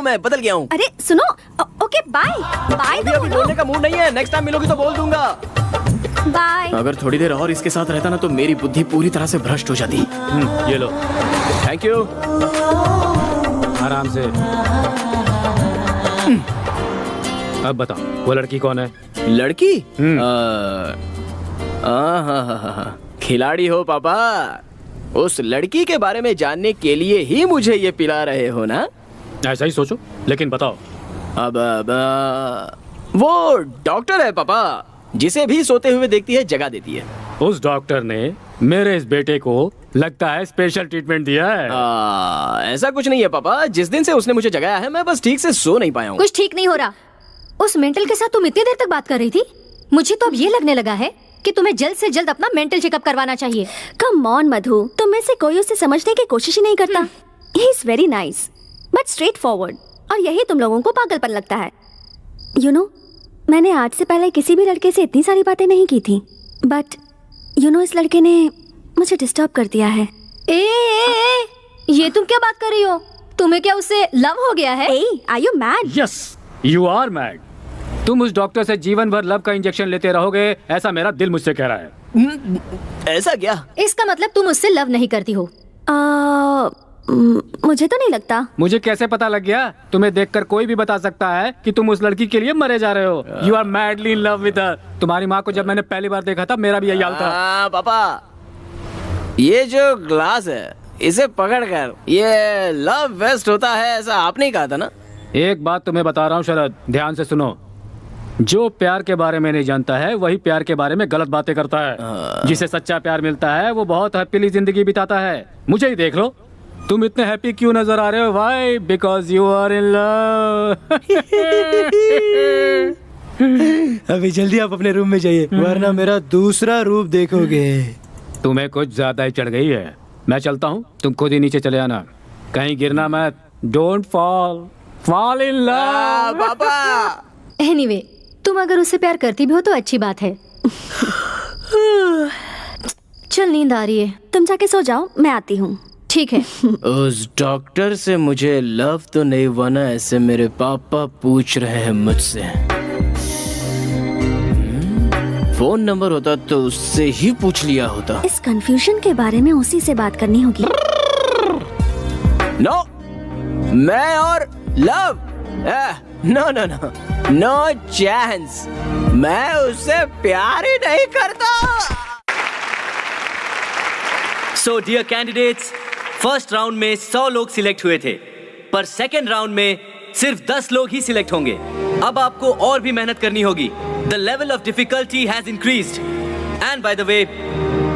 मैं बदल गया हूँ। अरे सुनो, ओके बाय बाय। अभी बोलने का मूड नहीं है, नेक्स्ट टाइम मिलोगी तो बोल दूंगा। बाय। अगर थोड़ी देर और इसके साथ रहता ना तो मेरी बुद्धि पूरी तरह से भ्रष्ट हो जाती। ये लो। Thank you. आराम से। अब बताओ वो लड़की कौन है? लड़की? खिलाड़ी हो पापा। उस लड़की के बारे में जानने के लिए ही मुझे ये पिला रहे हो ना? ऐसा ही सोचो, लेकिन बताओ। अब वो डॉक्टर है पापा, जिसे भी सोते हुए देखती है जगा देती है। उस डॉक्टर ने मेरे इस बेटे को लगता है स्पेशल ट्रीटमेंट दिया है। ऐसा कुछ नहीं है पापा, जिस दिन से उसने मुझे जगाया है मैं बस ठीक से सो नहीं पाया हूँ। कुछ ठीक नहीं हो रहा। उस मेंटल के साथ तुम इतनी देर तक बात कर रही थी, मुझे तो अब ये लगने लगा है कि तुम्हें जल्द से जल्द अपना मेंटल चेकअप करवाना चाहिए। कम ऑन मधु, तुम में से कोई उसे समझने की कोशिश ही नहीं करता। He is very nice but straight forward, और यही तुम लोगों को पागलपन लगता है। यू नो, मैंने आज से पहले किसी भी लड़के से इतनी सारी बातें नहीं की थी, बट यू नो इस लड़के ने मुझे डिस्टर्ब कर दिया है। ये तुम क्या बात कर रही हो? तुम्हें क्या उससे लव हो गया है? Are you mad? Yes, you are mad. तुम उस डॉक्टर से जीवन भर लव का इंजेक्शन लेते रहोगे, ऐसा मेरा दिल मुझसे कह रहा है। ऐसा क्या? इसका मतलब तुम उससे लव नहीं करती हो? मुझे तो नहीं लगता। मुझे कैसे पता लग गया? तुम्हें देखकर कोई भी बता सकता है कि तुम उस लड़की के लिए मरे जा रहे हो। You are madly in love with her. तुम्हारी माँ को जब मैंने पहली बार देखा था मेरा भी यही हाल था। पापा, ये जो ग्लास है इसे पकड़कर ये लव वेस्ट होता है, ऐसा आपने ही कहा था ना? एक बात तुम्हें बता रहा हूँ शरद, ध्यान से सुनो। जो प्यार के बारे में नहीं जानता है वही प्यार के बारे में गलत बातें करता है। जिसे सच्चा प्यार मिलता है वो बहुत हैप्पीली जिंदगी बिताता है। मुझे ही देख लो, तुम इतने हैप्पी क्यों नजर आ रहे हो? Why? Because you are in love. अभी जल्दी आप अपने रूम में जाइए, वरना मेरा दूसरा रूप देखोगे। तुम्हें कुछ ज्यादा ही चढ़ गई है। मैं चलता हूँ, तुम खुद ही नीचे चले आना, कहीं गिरना मत। Don't fall in love. पापा एनीवे, तुम अगर उससे प्यार करती भी हो तो अच्छी बात है। चल, नींद आ रही है, तुम जाके सो जाओ, मैं आती हूँ। ठीक है। उस डॉक्टर से मुझे लव तो नहीं हुआ ना, ऐसे मेरे पापा पूछ रहे हैं मुझसे। फोन नंबर होता तो उससे ही पूछ लिया होता। इस कंफ्यूजन के बारे में उसी से बात करनी होगी। नो, मैं और love, no no no, no chance. मैं उससे प्यार ही नहीं करता। So dear candidates, first round में 100 लोग सिलेक्ट हुए थे, पर सेकेंड राउंड में सिर्फ 10 लोग ही सिलेक्ट होंगे। अब आपको और भी मेहनत करनी होगी। The level of difficulty has increased. And by the way,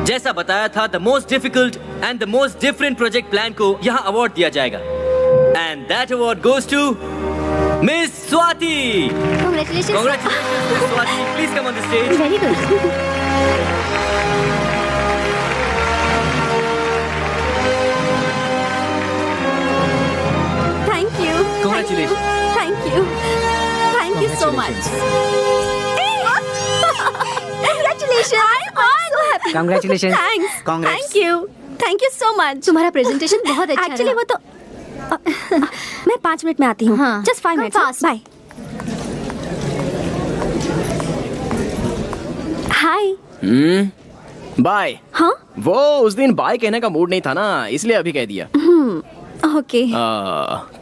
जैसा बताया था, the most difficult and the most different project plan को यहाँ अवार्ड दिया जाएगा। And that award goes to miss Swati. Congratulations. Congratulations, Miss Swati. Please come on the stage. Very good. Thank you. Congratulations. Thank you. Thank you so much. Congratulations. I'm so happy. Congratulations. Thanks. Congrats. Thank you. Thank you so much. तुम्हारा presentation बहुत अच्छा actually वो तो मैं 5 minute में आती हूँ। हाँ। Just 5 minute. fast. बाय। हाय। बाय। हाँ। वो उस दिन बाय कहने का मूड नहीं था ना, इसलिए अभी कह दिया। ओके।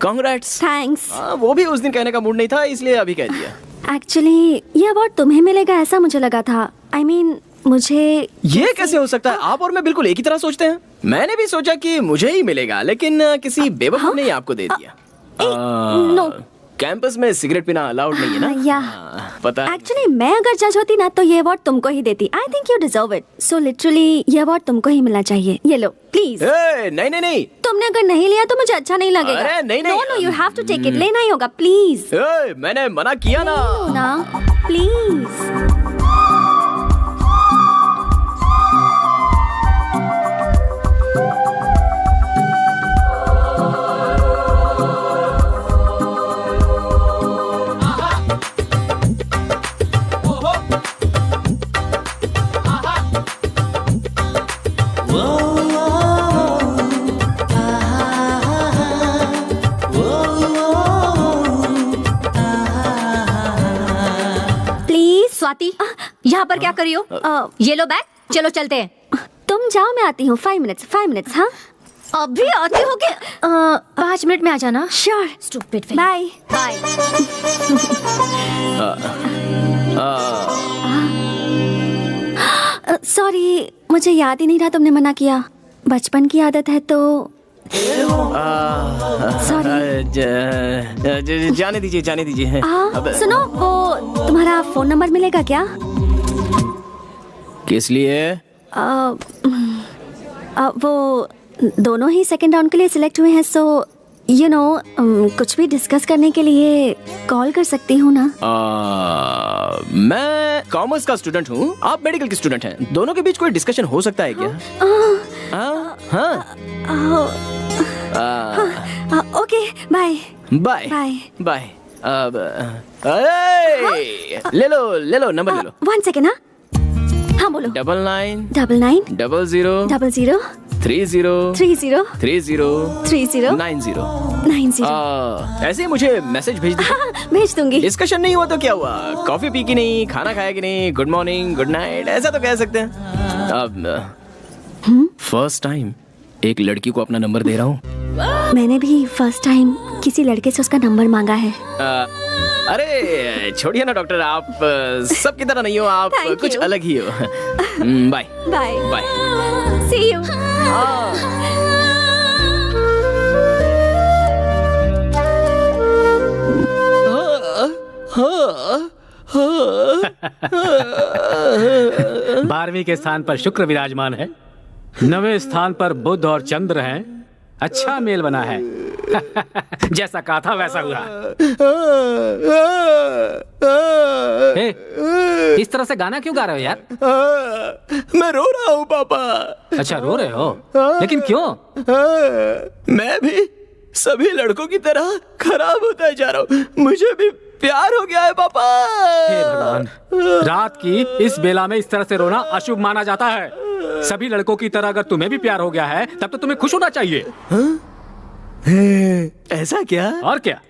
कांग्रेट्स। थैंक्स। वो भी उस दिन कहने का मूड नहीं था, इसलिए अभी कह दिया। एक्चुअली ये अवार्ड तुम्हें मिलेगा ऐसा मुझे लगा था। I mean, मुझे ये कैसे हो सकता है? आप और मैं बिल्कुल एक ही तरह सोचते हैं। मैंने भी सोचा कि मुझे ही मिलेगा, लेकिन किसी बेवकूफ ने आपको दे दिया। नो। कैंपस में सिगरेट पीना अलाउड नहीं है ना? या पता है। एक्चुअली मैं अगर जज होती ना तो ये अवार्ड तुमको ही देती। I think you deserve it. So literally ये अवार्ड तुमको ही मिलना चाहिए। ये लो प्लीज। नहीं नहीं नहीं, तुमने अगर नहीं लिया तो मुझे अच्छा नहीं लगेगा। अरे नहीं नहीं, no no, you have to take it. लेना ही होगा प्लीज। मैंने मना किया ना। ना प्लीज। स्वाति, यहाँ पर क्या कर रही हो? ये लो बैग, चलो चलते हैं। तुम जाओ, मैं आती हूँ। 5 मिनट्स। हाँ अभी आती हो के 5 मिनट में आ जाना। Sure. Stupid. Bye bye. Sorry, मुझे याद ही नहीं रहा तुमने मना किया। बचपन की आदत है तो सॉरी। जाने दीजिए। सुनो, वो तुम्हारा फोन नंबर मिलेगा क्या? किस लिए? वो दोनों ही सेकंड राउंड के लिए सिलेक्ट हुए हैं, सो यू नो कुछ भी डिस्कस करने के लिए कॉल कर सकती हूँ ना? मैं कॉमर्स का स्टूडेंट हूँ, आप मेडिकल की स्टूडेंट हैं। दोनों के बीच कोई डिस्कशन हो सकता है क्या? Okay, bye bye bye bye. ले लो नंबर ले लो। 1 सेकेंड। हाँ बोलो। 99 99 00 00 30 30 30 30 90। 90। ऐसे ही मुझे मैसेज भेज दीजिए। हाँ, भेज दूंगी। डिस्कशन नहीं हुआ तो क्या हुआ? कॉफी पी की नहीं, खाना खाया कि नहीं, गुड मॉर्निंग गुड नाइट ऐसा तो कह सकते हैं। अब फर्स्ट टाइम एक लड़की को अपना नंबर दे रहा हूँ। मैंने भी फर्स्ट टाइम किसी लड़के से उसका नंबर मांगा है। अरे छोड़िए ना डॉक्टर, आप सबकी तरह नहीं हो, आप Thank कुछ you. अलग ही हो। Bye bye bye. See you. बारहवीं के स्थान पर शुक्र विराजमान है, 9वें स्थान पर बुध और चंद्र हैं। अच्छा मेल बना है। जैसा कहा था वैसा हुआ। इस तरह से गाना क्यों गा रहे हो यार? मैं रो रहा हूँ पापा। अच्छा रो रहे हो, लेकिन क्यों? मैं भी सभी लड़कों की तरह खराब होता जा रहा हूँ, मुझे भी प्यार हो गया है पापा। हे भगवान, रात की इस बेला में इस तरह से रोना अशुभ माना जाता है। सभी लड़कों की तरह अगर तुम्हें भी प्यार हो गया है तब तो तुम्हें खुश होना चाहिए। ऐसा क्या? और क्या?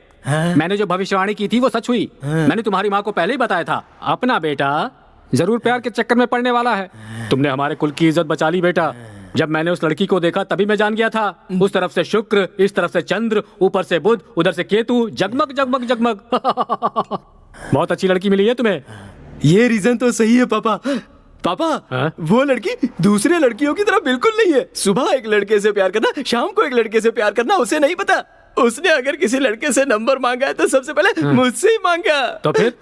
मैंने जो भविष्यवाणी की थी वो सच हुई। मैंने तुम्हारी माँ को पहले ही बताया था, अपना बेटा जरूर प्यार के चक्कर में पड़ने वाला है। तुमने हमारे कुल की इज्जत बचा ली बेटा। जब मैंने उस लड़की को देखा तभी मैं जान गया था। उस तरफ से शुक्र, इस तरफ से चंद्र, ऊपर से बुध, उधर से केतु, जगमग जगमग जगमग। बहुत अच्छी लड़की मिली है तुम्हें। ये रीजन तो सही है पापा। पापा, वो लड़की दूसरे लड़कियों की तरह बिल्कुल नहीं है। सुबह एक लड़के से प्यार करना, शाम को एक लड़के से प्यार करना उसे नहीं पता। उसने अगर किसी लड़के से नंबर मांगा है तो सबसे पहले मुझसे ही मांगा। तो फिर?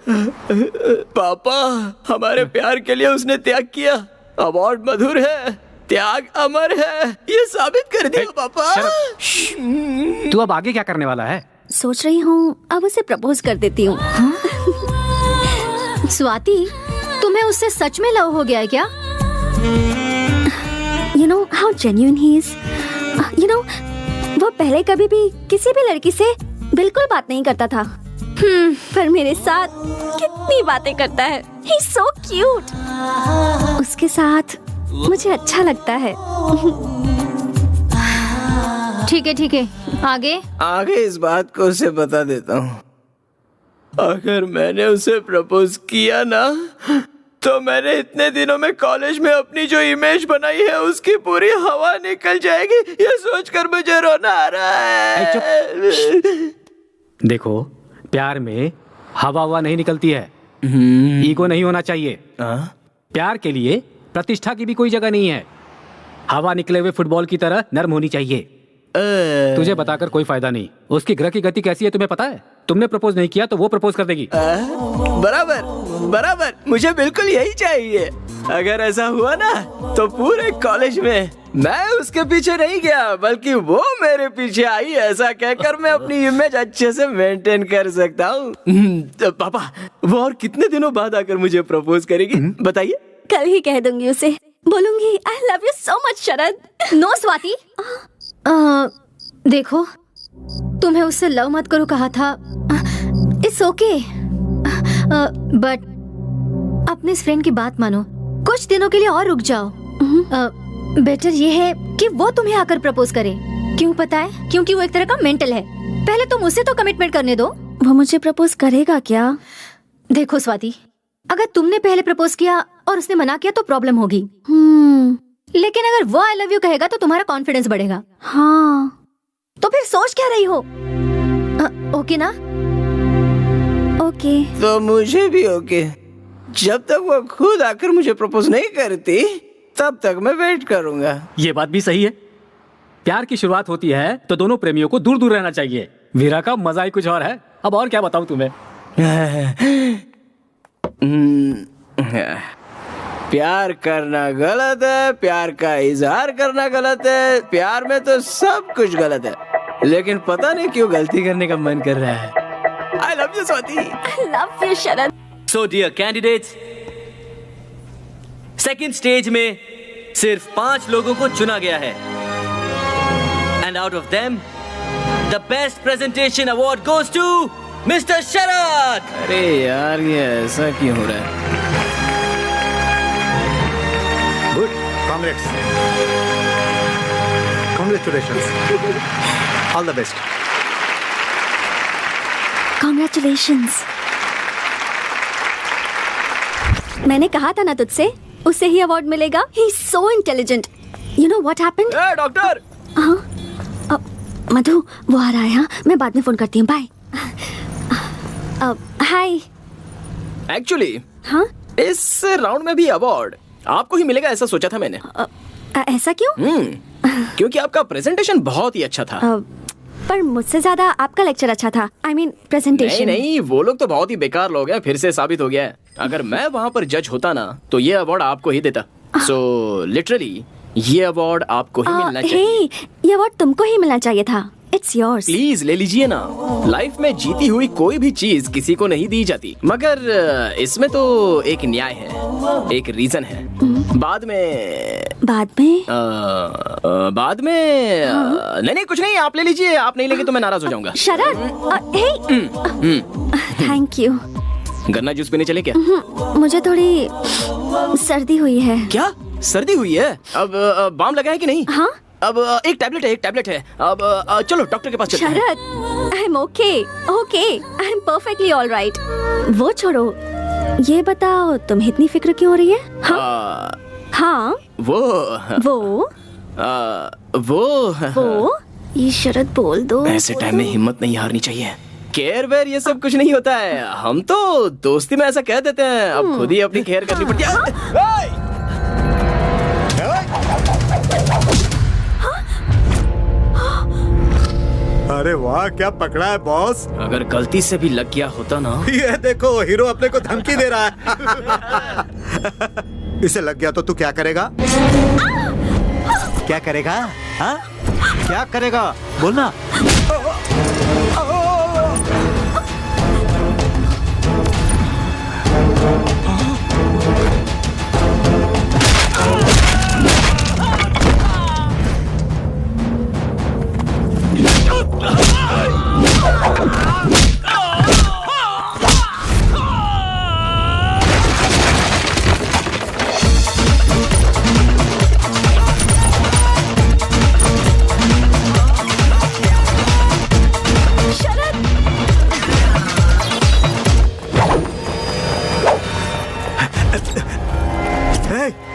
पापा, हमारे प्यार के लिए उसने त्याग किया। अवार्ड मधुर है, त्याग अमर है, ये साबित कर दिया पापा। तू अब आगे क्या करने वाला है? सोच रही हूँ अब उसे प्रपोज कर देती हूँ। स्वाति, तुम्हें उससे सच में लव हो गया है क्या? You know how genuine he is. You know, वो पहले कभी भी किसी भी लड़की से बिल्कुल बात नहीं करता था। पर मेरे साथ कितनी बातें करता है। He's so cute. उसके साथ मुझे अच्छा लगता है। ठीक है, आगे? आगे इस बात को उसे बता देता हूँ। अगर मैंने उसे प्रपोज किया ना, तो मैंने इतने दिनों में कॉलेज में अपनी जो इमेज बनाई है उसकी पूरी हवा निकल जाएगी। ये सोचकर मुझे रोना आ रहा है। देखो, प्यार में हवा नहीं निकलती है। ईगो नहीं होना चाहिए। प्यार के लिए प्रतिष्ठा की भी कोई जगह नहीं है। हवा निकले हुए फुटबॉल की तरह नर्म होनी चाहिए। तुझे बताकर कोई फायदा नहीं। उसकी ग्रह की गति कैसी है तुम्हें पता है? तुमने प्रपोज नहीं किया तो वो प्रपोज कर देगी। बराबर, मुझे बिल्कुल यही चाहिए। अगर ऐसा हुआ ना तो पूरे कॉलेज में मैं उसके पीछे नहीं गया बल्कि वो मेरे पीछे आई। ऐसा कहकर मैं अपनी इमेज अच्छे से मेंटेन कर सकता हूँ। पापा, वो और कितने दिनों बाद आकर मुझे प्रपोज करेगी बताइए? कल ही कह दूंगी उसे। बोलूंगी I love you so much Sharad. No Swati, देखो, तुम्हें उससे लव मत करो कहा था। इट्स ओके, बट अपने इस फ्रेंड की बात मानो। कुछ दिनों के लिए और रुक जाओ। बेटर ये है कि वो तुम्हें आकर प्रपोज करे। क्यों पता है? क्योंकि वो एक तरह का मेंटल है। पहले तुम उसे तो कमिटमेंट करने दो। वो मुझे प्रपोज करेगा क्या? देखो स्वाति, अगर तुमने पहले प्रपोज किया और उसने मना किया तो प्रॉब्लम होगी। लेकिन अगर वो आई लव यू कहेगा तो तुम्हारा कॉन्फिडेंस बढ़ेगा। हाँ, तो फिर सोच क्या रही हो? ओके ना? ओके। तो मुझे भी ओके। जब तक वो खुद आकर मुझे प्रपोज नहीं करती तब तक मैं वेट करूंगा। ये बात भी सही है। प्यार की शुरुआत होती है तो दोनों प्रेमियों को दूर दूर रहना चाहिए। वीरा का मजा ही कुछ और है। अब और क्या बताऊं तुम्हें? प्यार करना गलत है, प्यार का इजहार करना गलत है, प्यार में तो सब कुछ गलत है, लेकिन पता नहीं क्यों गलती करने का मन कर रहा है। I love you, Swati. I love you, Sharad. So dear candidates, second stage में सिर्फ 5 लोगों को चुना गया है, and out of them, the best presentation award goes to Mr. शरद। अरे यार, ये ऐसा क्यों हो रहा है? Good, congrats. Congratulations. All the best. Congratulations. मैंने कहा था ना तुझसे, उसे ही अवार्ड मिलेगा। He's so intelligent. You know what happened? Doctor. हाँ, मधु, वो आ रहा है। हाँ, मैं बाद में फोन करती हूँ। बाय। हाय। एक्चुअली, हाँ, इस राउंड में भी अवार्ड आपको ही मिलेगा ऐसा सोचा था मैंने। ऐसा क्यों? क्योंकि आपका प्रेजेंटेशन बहुत ही अच्छा था। पर मुझसे ज्यादा आपका लेक्चर अच्छा था। I mean, presentation. नहीं, वो लोग तो बहुत ही बेकार लोग हैं। फिर से साबित हो गया है। अगर मैं वहाँ पर जज होता ना तो ये अवार्ड आपको ही देता। सो लिटरली ये अवार्ड आपको ही मिलना चाहिए। ये अवार्ड तुमको ही मिलना चाहिए था। It's yours. प्लीज ले लीजिए ना। लाइफ में जीती हुई कोई भी चीज किसी को नहीं दी जाती, मगर इसमें तो एक न्याय है, एक रीजन है। बाद में नहीं कुछ नहीं, आप ले लीजिए। आप नहीं लेंगे तो मैं नाराज हो जाऊंगा। शरद, थैंक यू। गन्ना जूस पीने चले क्या? मुझे थोड़ी सर्दी हुई है। क्या? सर्दी हुई है। अब बाम लगा है कि नहीं? हाँ। अब एक टैबलेट है। अब चलो डॉक्टर के पास चलते हैं। Sharad, I am okay, I am perfectly all right. वो छोड़ो, ये बताओ तुम्हें इतनी फिक्र क्यों हो रही है? हाँ, वो ये शरद बोल दो। ऐसे टाइम में हिम्मत नहीं हारनी चाहिए। केयर वेयर ये सब कुछ नहीं होता है, हम तो दोस्ती में ऐसा कह देते हैं। अब खुद ही अपनी केयर करनी पड़ती है। अरे वाह, क्या पकड़ा है बॉस। अगर गलती से भी लग गया होता ना। ये देखो, हीरो अपने को धमकी दे रहा है। इसे लग गया तो तू क्या करेगा? क्या करेगा? हाँ? क्या करेगा? बोलना।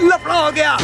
लफड़ा हो गया।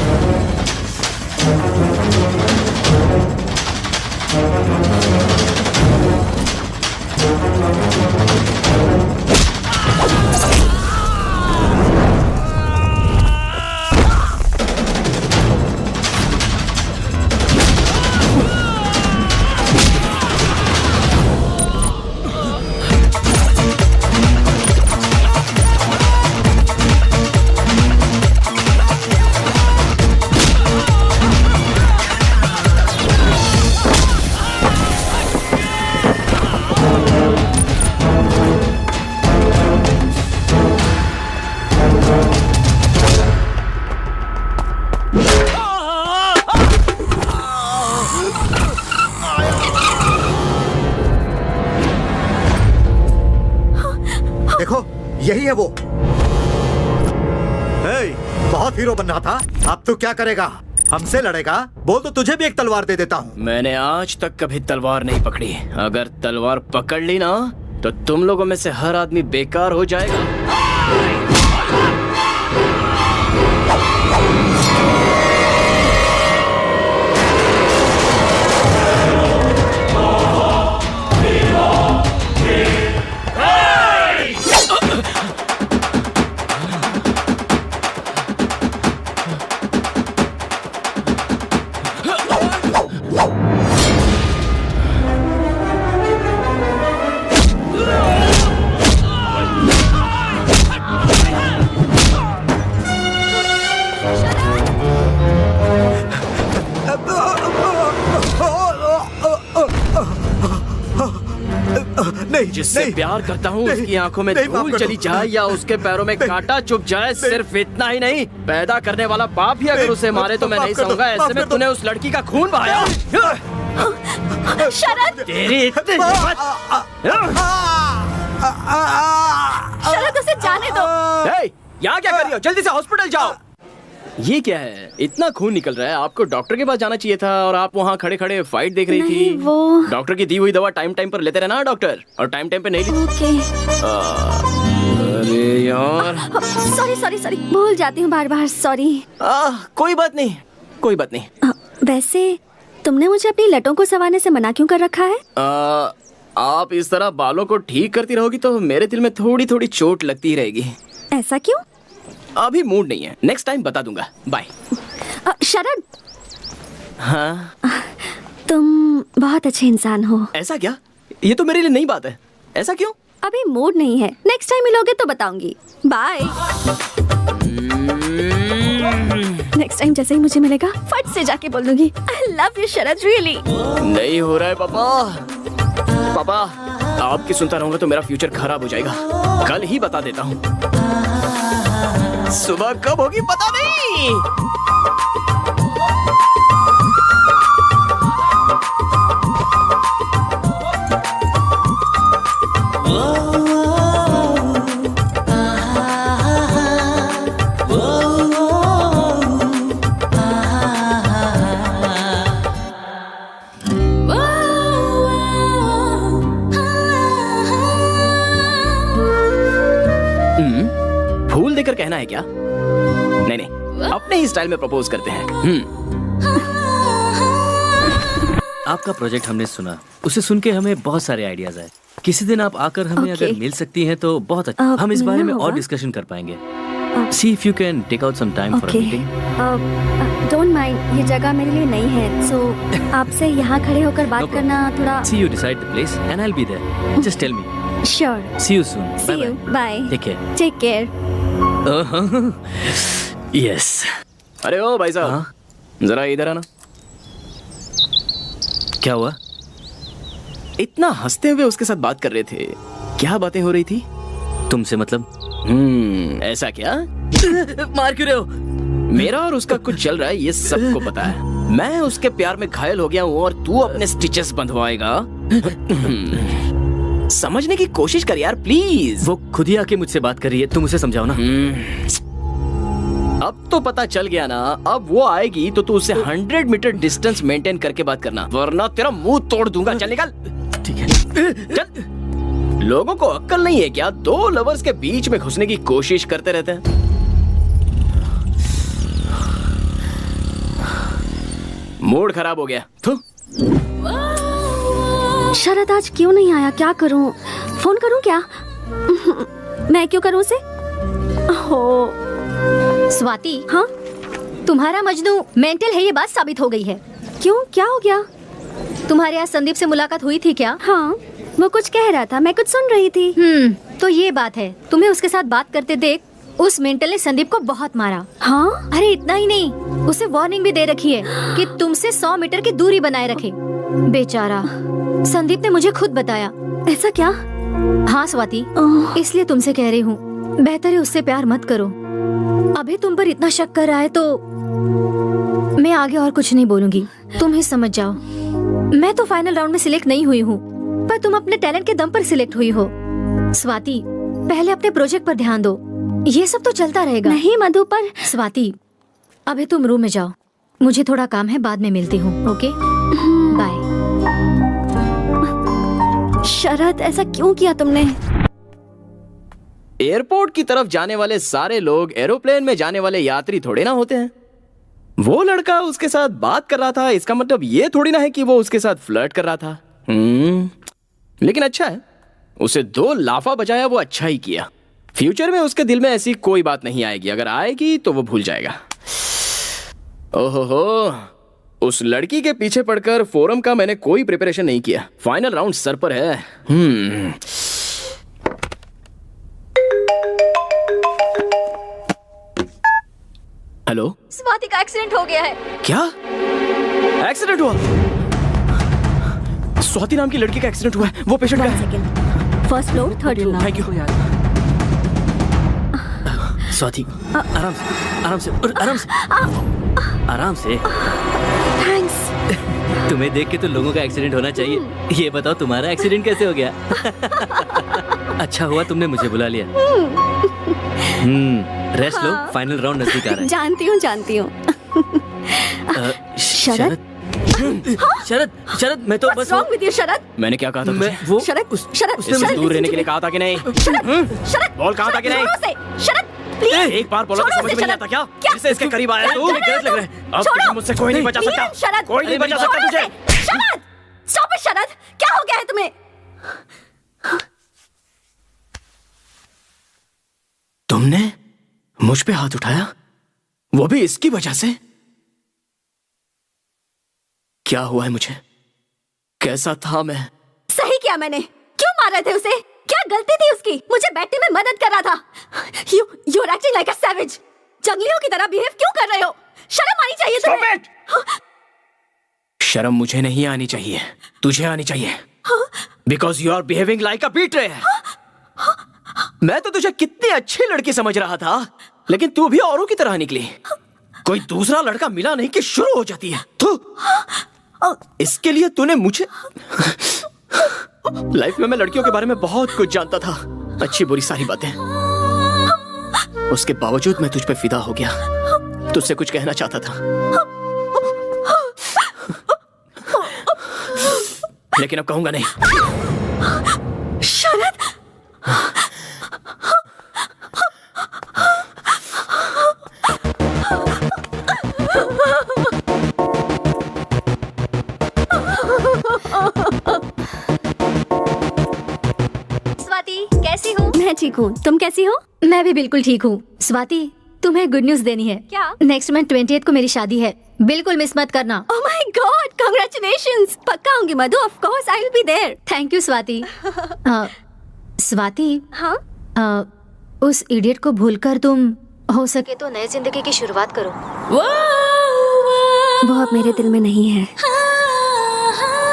देखो, यही है वो। बहुत हीरो बनना था, अब तू क्या करेगा? हमसे लड़ेगा? बोल तो तुझे भी एक तलवार दे देता हूँ। मैंने आज तक कभी तलवार नहीं पकड़ी। अगर तलवार पकड़ ली ना तो तुम लोगों में से हर आदमी बेकार हो जाएगा। जिससे प्यार करता हूँ उसकी आंखों में धूल चली जाए या उसके पैरों में कांटा चुभ जाए, सिर्फ इतना ही नहीं, पैदा करने वाला बाप ही अगर उसे मारे तो मैं नहीं सहूंगा। ऐसे में तूने उस लड़की का खून बहाया। शरद, तेरी इतनी शरद, उसे जाने दो। यहाँ क्या कर रही हो? जल्दी से हॉस्पिटल जाओ। ये क्या है? इतना खून निकल रहा है, आपको डॉक्टर के पास जाना चाहिए था और आप वहाँ खड़े खड़े फाइट देख रही थी। वो डॉक्टर की दी हुई दवा टाइम टाइम पर लेते रहना डॉक्टर, और टाइम टाइम पे नहीं ली। ओके। अरे यार, सॉरी, भूल जाती हूँ बार बार, सॉरी। कोई बात नहीं। वैसे तुमने मुझे अपनी लटों को संवारने से मना क्यों कर रखा है? आप इस तरह बालों को ठीक करती रहोगी तो मेरे दिल में थोड़ी थोड़ी चोट लगती रहेगी। ऐसा क्यों? अभी मूड नहीं है, नेक्स्ट टाइम बता दूंगा। बाय। शरद। हाँ? तुम बहुत अच्छे इंसान हो। ऐसा क्या? ये तो मेरे लिए नई बात है। ऐसा क्यों? अभी मूड नहीं है, नेक्स्ट टाइम मिलोगे तो बताऊंगी। बाय। नेक्स्ट टाइम जैसे ही मुझे मिलेगा फट से जाके बोल दूंगी आई लव यू शरद, रियली। नहीं हो रहा है पापा, आपकी सुनता रहूंगा तो मेरा फ्यूचर खराब हो जाएगा। कल ही बता देता हूँ। सुबह कब होगी पता नहीं। लेकर कहना है क्या? नहीं नहीं, अपने ही स्टाइल में प्रपोज करते हैं। आपका प्रोजेक्ट हमने सुना, उसे सुन के हमें बहुत सारे आइडियाज आए। किसी दिन आप आकर हमें अगर मिल सकती हैं तो बहुत अच्छा। हम इस बारे में और डिस्कशन कर पाएंगे। See if you can take out some time for a meeting. Don't mind, ये जगह मेरे लिए नई है, so आपसे यहाँ खड़े होकर बात करना थोड़ा। See you decide the place and I'll be there. Just tell me. Sure. See you soon. See you. Bye. Take care. Take care. Yes. अरे ओ भाई साहब, जरा इधर आना। क्या हुआ? इतना हंसते हुए उसके साथ बात कर रहे थे, क्या बातें हो रही थी? तुमसे मतलब? ऐसा क्या? मार क्यों रहे हो? मेरा और उसका कुछ चल रहा है, ये सबको पता है। मैं उसके प्यार में घायल हो गया हूँ और तू अपने स्टिचेस बंधवाएगा? समझने की कोशिश कर यार प्लीज। वो खुद ही आके मुझसे बात कर रही है, तुम उसे समझाओ ना। अब तो पता चल गया ना। अब वो आएगी तो तू उससे 100 मीटर डिस्टेंस मेंटेन करके बात करना, वरना तेरा मुंह तोड़ दूंगा। चल निकल। ठीक है, चल। लोगों को अक्ल नहीं है क्या? दो लवर्स के बीच में घुसने की कोशिश करते रहते हैं। मूड खराब हो गया। शरद आज क्यों नहीं आया? क्या करूं? फोन करूं क्या? मैं क्यों करूं उसे? हो स्वाति, हाँ तुम्हारा मजनू मेंटल है, ये बात साबित हो गई है। क्यों, क्या हो गया? तुम्हारे यहाँ संदीप से मुलाकात हुई थी क्या? हाँ, वो कुछ कह रहा था, मैं कुछ सुन रही थी। तो ये बात है, तुम्हें उसके साथ बात करते देख उस मेंटल ने संदीप को बहुत मारा। हाँ? अरे इतना ही नहीं, उसे वार्निंग भी दे रखी है कि तुमसे 100 मीटर की दूरी बनाए रखे। बेचारा संदीप ने मुझे खुद बताया। ऐसा क्या? हाँ स्वाति, इसलिए तुमसे कह रही हूँ, बेहतर है उससे प्यार मत करो। अभी तुम पर इतना शक कर रहा है तो मैं आगे और कुछ नहीं बोलूंगी, तुम ही समझ जाओ। मैं तो फाइनल राउंड में सिलेक्ट नहीं हुई हूँ, पर तुम अपने टैलेंट के दम पर सिलेक्ट हुई हो। स्वाति, पहले अपने प्रोजेक्ट पर ध्यान दो, ये सब तो चलता रहेगा। नहीं मधु, पर स्वाति अभी तुम रूम में जाओ, मुझे थोड़ा काम है, बाद में मिलती हूँ। Okay bye. शरद, ऐसा क्यों किया तुमने? एयरपोर्ट की तरफ जाने वाले सारे लोग एरोप्लेन में जाने वाले यात्री थोड़े ना होते हैं। वो लड़का उसके साथ बात कर रहा था, इसका मतलब ये थोड़ी ना है कि वो उसके साथ फ्लर्ट कर रहा था। लेकिन अच्छा है, उसे 2 लाफा बजाया, वो अच्छा ही किया। फ्यूचर में उसके दिल में ऐसी कोई बात नहीं आएगी, अगर आएगी तो वो भूल जाएगा। ओहो, उस लड़की के पीछे पड़कर फोरम का मैंने कोई प्रिपरेशन नहीं किया। फाइनल राउंड सर पर है। हेलो, स्वाति का एक्सीडेंट हो गया है। क्या एक्सीडेंट हुआ? स्वाति नाम की लड़की का एक्सीडेंट हुआ है। वो पेशेंट का है। First floor, 3rd floor. Thank you. Swati आराम से, आराम से, आराम से, आराम से। थैंक्स। तुम्हें देख के तो लोगों का एक्सीडेंट होना चाहिए। ये बताओ तुम्हारा एक्सीडेंट कैसे हो गया? अच्छा हुआ तुमने मुझे बुला लिया। रेस्ट लो, फाइनल राउंड नजदीक आ रहा है। जानती हूँ, जानती हूँ। शरद, शरद, शरद, मैं तो बस wrong with you, शरद? मैंने क्या कहा था तुझे? वो शरद, शरद, इससे शरद, दूर रहने के लिए कहा था कि नहीं? शरद, बोल, कहा था कि नहीं? छोड़ो उसे, शरद, प्लीज। एक बार बोला तो समझ में नहीं आता क्या? इससे इसके करीब आया तू? गलत लग रहा है। अब तुझे मुझसे कोई नहीं बचा सकता। शरद, कोई नहीं बचा सकता तुझे। शरद, स्टॉप इट शरद, क्या हो गया है तुम्हें? तुमने मुझ पे हाथ उठाया, वो भी इसकी वजह से? क्या हुआ है मुझे? कैसा था मैं? सही किया मैंने। क्यों मार रहे थे उसे? क्या गलती थी उसकी? मुझे बैठने में मदद कर रहा था। You're acting like a savage. जंगलियों की तरह बिहेव क्यों कर रहे हो? शर्म आनी चाहिए तुम्हें। शर्म मुझे नहीं आनी चाहिए, तुझे आनी चाहिए। Because you are behaving like a betrayer. मैं तो तुझे कितनी अच्छी लड़की समझ रहा था, लेकिन तू भी औरों की तरह निकली। कोई दूसरा लड़का मिला नहीं कि शुरू हो जाती है। इसके लिए तूने मुझे लाइफ में मैं लड़कियों के बारे में बहुत कुछ जानता था, अच्छी बुरी सारी बातें। उसके बावजूद मैं तुझ पे फिदा हो गया, तुझसे कुछ कहना चाहता था, लेकिन अब कहूंगा नहीं। शरद, मैं ठीक हूँ, तुम कैसी हो? मैं भी बिल्कुल ठीक हूँ। स्वाति, तुम्हें गुड न्यूज देनी है। क्या? नेक्स्ट मंथ 28 को मेरी शादी है, बिल्कुल मिस मत करना। Oh my God, congratulations. पक्का आऊंगी Madhu, of course I will be there. Thank you Swati. Swati, हाँ? उस इडियट को भूलकर तुम हो सके तो नई जिंदगी की शुरुआत करो। वो अब मेरे दिल में नहीं है,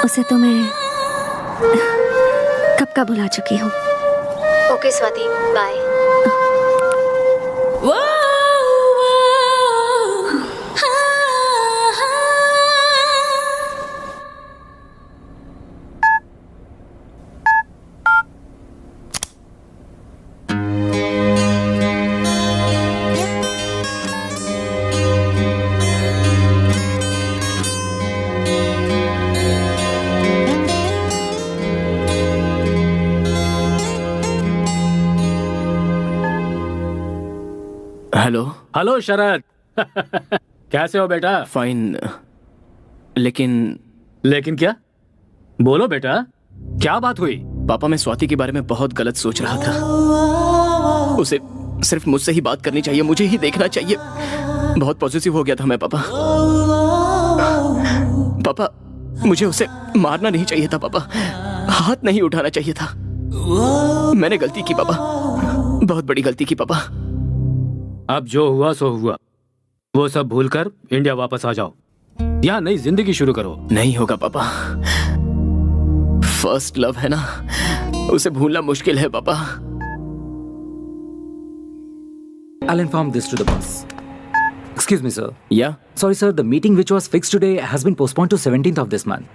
उसे तो मैं कब का भुला चुकी हूँ। Okay Swati, bye. Hello. Hello Sharad. कैसे हो बेटा? फाइन, लेकिन क्या? बोलो बेटा, क्या बात हुई? पापा, मैं स्वाति के बारे में बहुत गलत सोच रहा था। उसे सिर्फ मुझसे ही बात करनी चाहिए, मुझे ही देखना चाहिए। बहुत पॉजिटिव हो गया था मैं पापा। पापा, मुझे उसे मारना नहीं चाहिए था पापा, हाथ नहीं उठाना चाहिए था। मैंने गलती की पापा, बहुत बड़ी गलती की पापा। अब जो हुआ सो हुआ, वो सब भूलकर इंडिया वापस आ जाओ, यहाँ नई जिंदगी शुरू करो। नहीं होगा पापा, फर्स्ट लव है ना, उसे भूलना मुश्किल है पापा। I'll inform this to the boss. Excuse me, sir. Yeah? Sorry, sir. The meeting which was fixed today has been postponed to 17th of this month.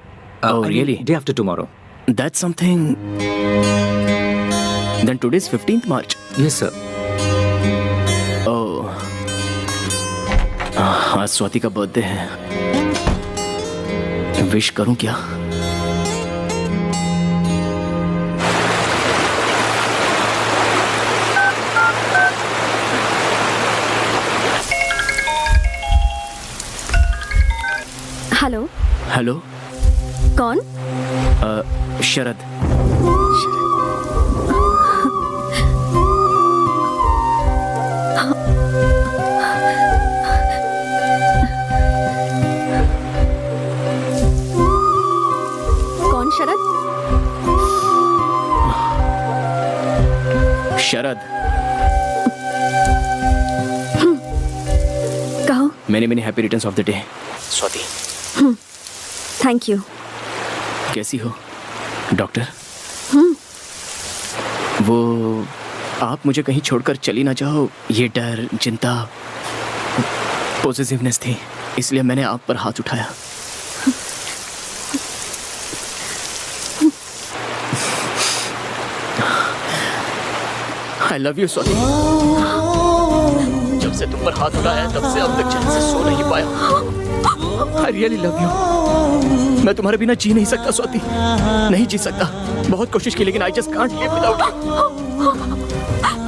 Oh, I mean, really? Day after tomorrow. That's something. Then today's 15th March. Yes, sir. Oh. आज स्वाति का birthday है, wish करूं क्या? Hello. Hello. कौन? शरद। कौन शरद? शरद। कहो। मैंने happy returns of the day Swati. Thank you. कैसी हो डॉक्टर? वो आप मुझे कहीं छोड़कर चली ना जाओ, ये डर, चिंता, पॉजिटिवनेस थी, इसलिए मैंने आप पर हाथ उठाया। I love you Swati. जब से तुम पर हाथ उठाया तब से अब तक चैन से सो नहीं पाया। I really love you। मैं तुम्हारे बिना जी नहीं सकता स्वाति, नहीं जी सकता। बहुत कोशिश की लेकिन I just can't live without you।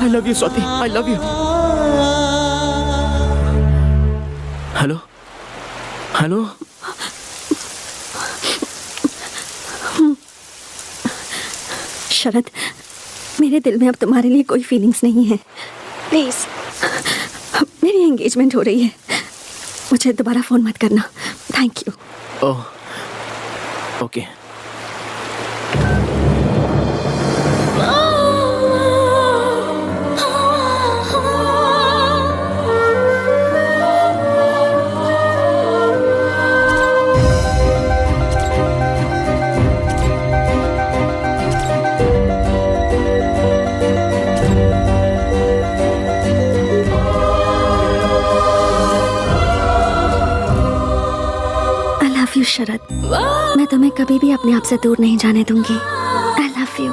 I love you Swati, I love you। Hello, hello. Sharad, मेरे दिल में अब तुम्हारे लिए कोई फीलिंग्स नहीं है। प्लीज, मेरी एंगेजमेंट हो रही है, मुझे दोबारा फोन मत करना। Thank you. Oh, okay. Sharad, मैं तुम्हें कभी भी अपने आप से दूर नहीं जाने दूंगी। I love you।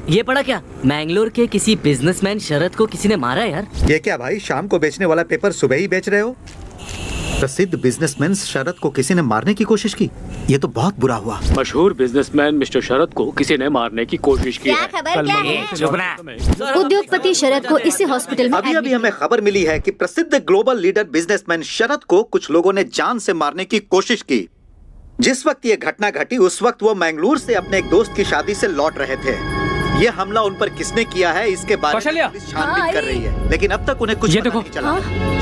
ये पढ़ा क्या? मैंगलोर के किसी बिजनेसमैन शरद को किसी ने मारा यार। ये क्या भाई, शाम को बेचने वाला पेपर सुबह ही बेच रहे हो? प्रसिद्ध बिजनेसमैन शरद को किसी ने मारने की कोशिश की। ये तो बहुत बुरा हुआ। मशहूर बिजनेसमैन मिस्टर शरद को किसी ने मारने की कोशिश की है। उद्योगपति शरद को इसी हॉस्पिटल में अभी हमें खबर मिली है कि प्रसिद्ध ग्लोबल लीडर बिजनेसमैन शरद को कुछ लोगों ने जान से मारने की कोशिश की। जिस वक्त ये घटना घटी उस वक्त वो मैंगलोर से अपने एक दोस्त की शादी से लौट रहे थे। ये हमला उन पर किसने किया है इसके बारे में पुलिस छानबीन कर रही है, लेकिन अब तक उन्हें कुछ पता नहीं चला।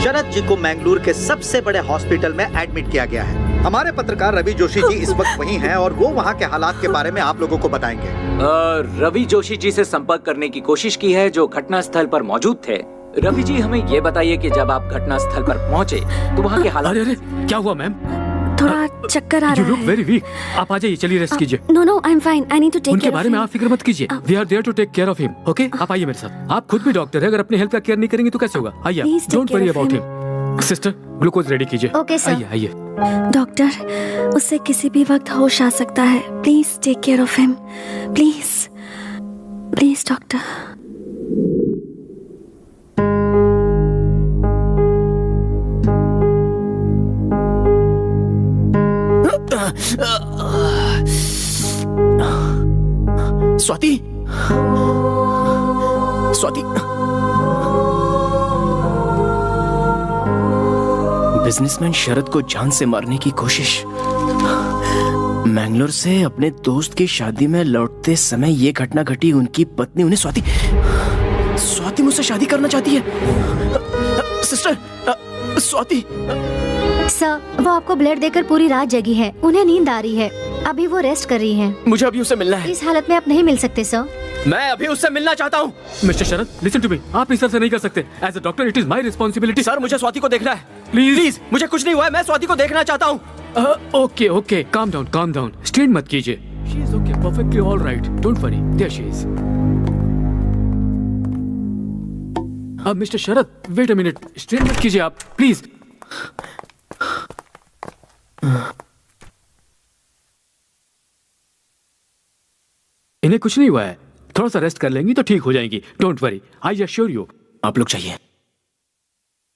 शरद जी को मैंगलोर के सबसे बड़े हॉस्पिटल में एडमिट किया गया है। हमारे पत्रकार रवि जोशी जी इस वक्त वहीं हैं और वो वहाँ के हालात के बारे में आप लोगों को बताएंगे। रवि जोशी जी से संपर्क करने की कोशिश की है जो घटना स्थल पर मौजूद थे। रवि जी हमें ये बताइए कि जब आप घटना स्थल पर पहुँचे तो वहाँ के हालात। अरे क्या हुआ मैम? थोड़ा चक्कर आ रहा है। You look very weak. आप आ जाइए, चलिए रेस्ट कीजिए। No, I'm fine. I need to take उनके care of बारे में him. आप फिक्र मत कीजिए। We are there to take care of him. Okay? आप आइए मेरे साथ। आप खुद भी डॉक्टर है, अगर अपनी हेल्थ का केयर नहीं करेंगे तो कैसे होगा? आइए। Please take Don't care worry of about him. him. Sister, glucose ready कीजिए। Okay, sir. आइए। डॉक्टर, उससे किसी भी वक्त होश आ सकता है। Please take care of him. Please doctor. Swati, Swati, businessman Sharad को जान से मारने की कोशिश। मैंगलोर से अपने दोस्त की शादी में लौटते समय ये घटना घटी। उनकी पत्नी उन्हें स्वाति मुझसे शादी करना चाहती है। सिस्टर, स्वाति। सर, वो आपको ब्लड देकर पूरी रात जगी है। उन्हें नींद आ रही है। अभी वो रेस्ट कर रही हैं। मुझे अभी उससे मिलना है। इस हालत में आप नहीं मिल सकते सर। मैं अभी उससे मिलना चाहता हूँ। Mister Sharad, listen to me. आप इस तरह से नहीं कर सकते। As a doctor it is my responsibility. Sir, मुझे स्वाति को देखना है। प्लीज, मुझे कुछ नहीं हुआ है। मैं स्वाति को देखना चाहता हूँ। Okay, calm down. स्ट्रेन मत कीजिए। She is okay, perfectly all right. Don't worry, there she is. अब mister Sharad, wait a minute. Strain मत कीजिए आप, प्लीज। इन्हें कुछ नहीं हुआ है। थोड़ा सा रेस्ट कर लेंगी तो ठीक हो जाएंगी। Don't worry, I assure you. आप लोग चाहिए।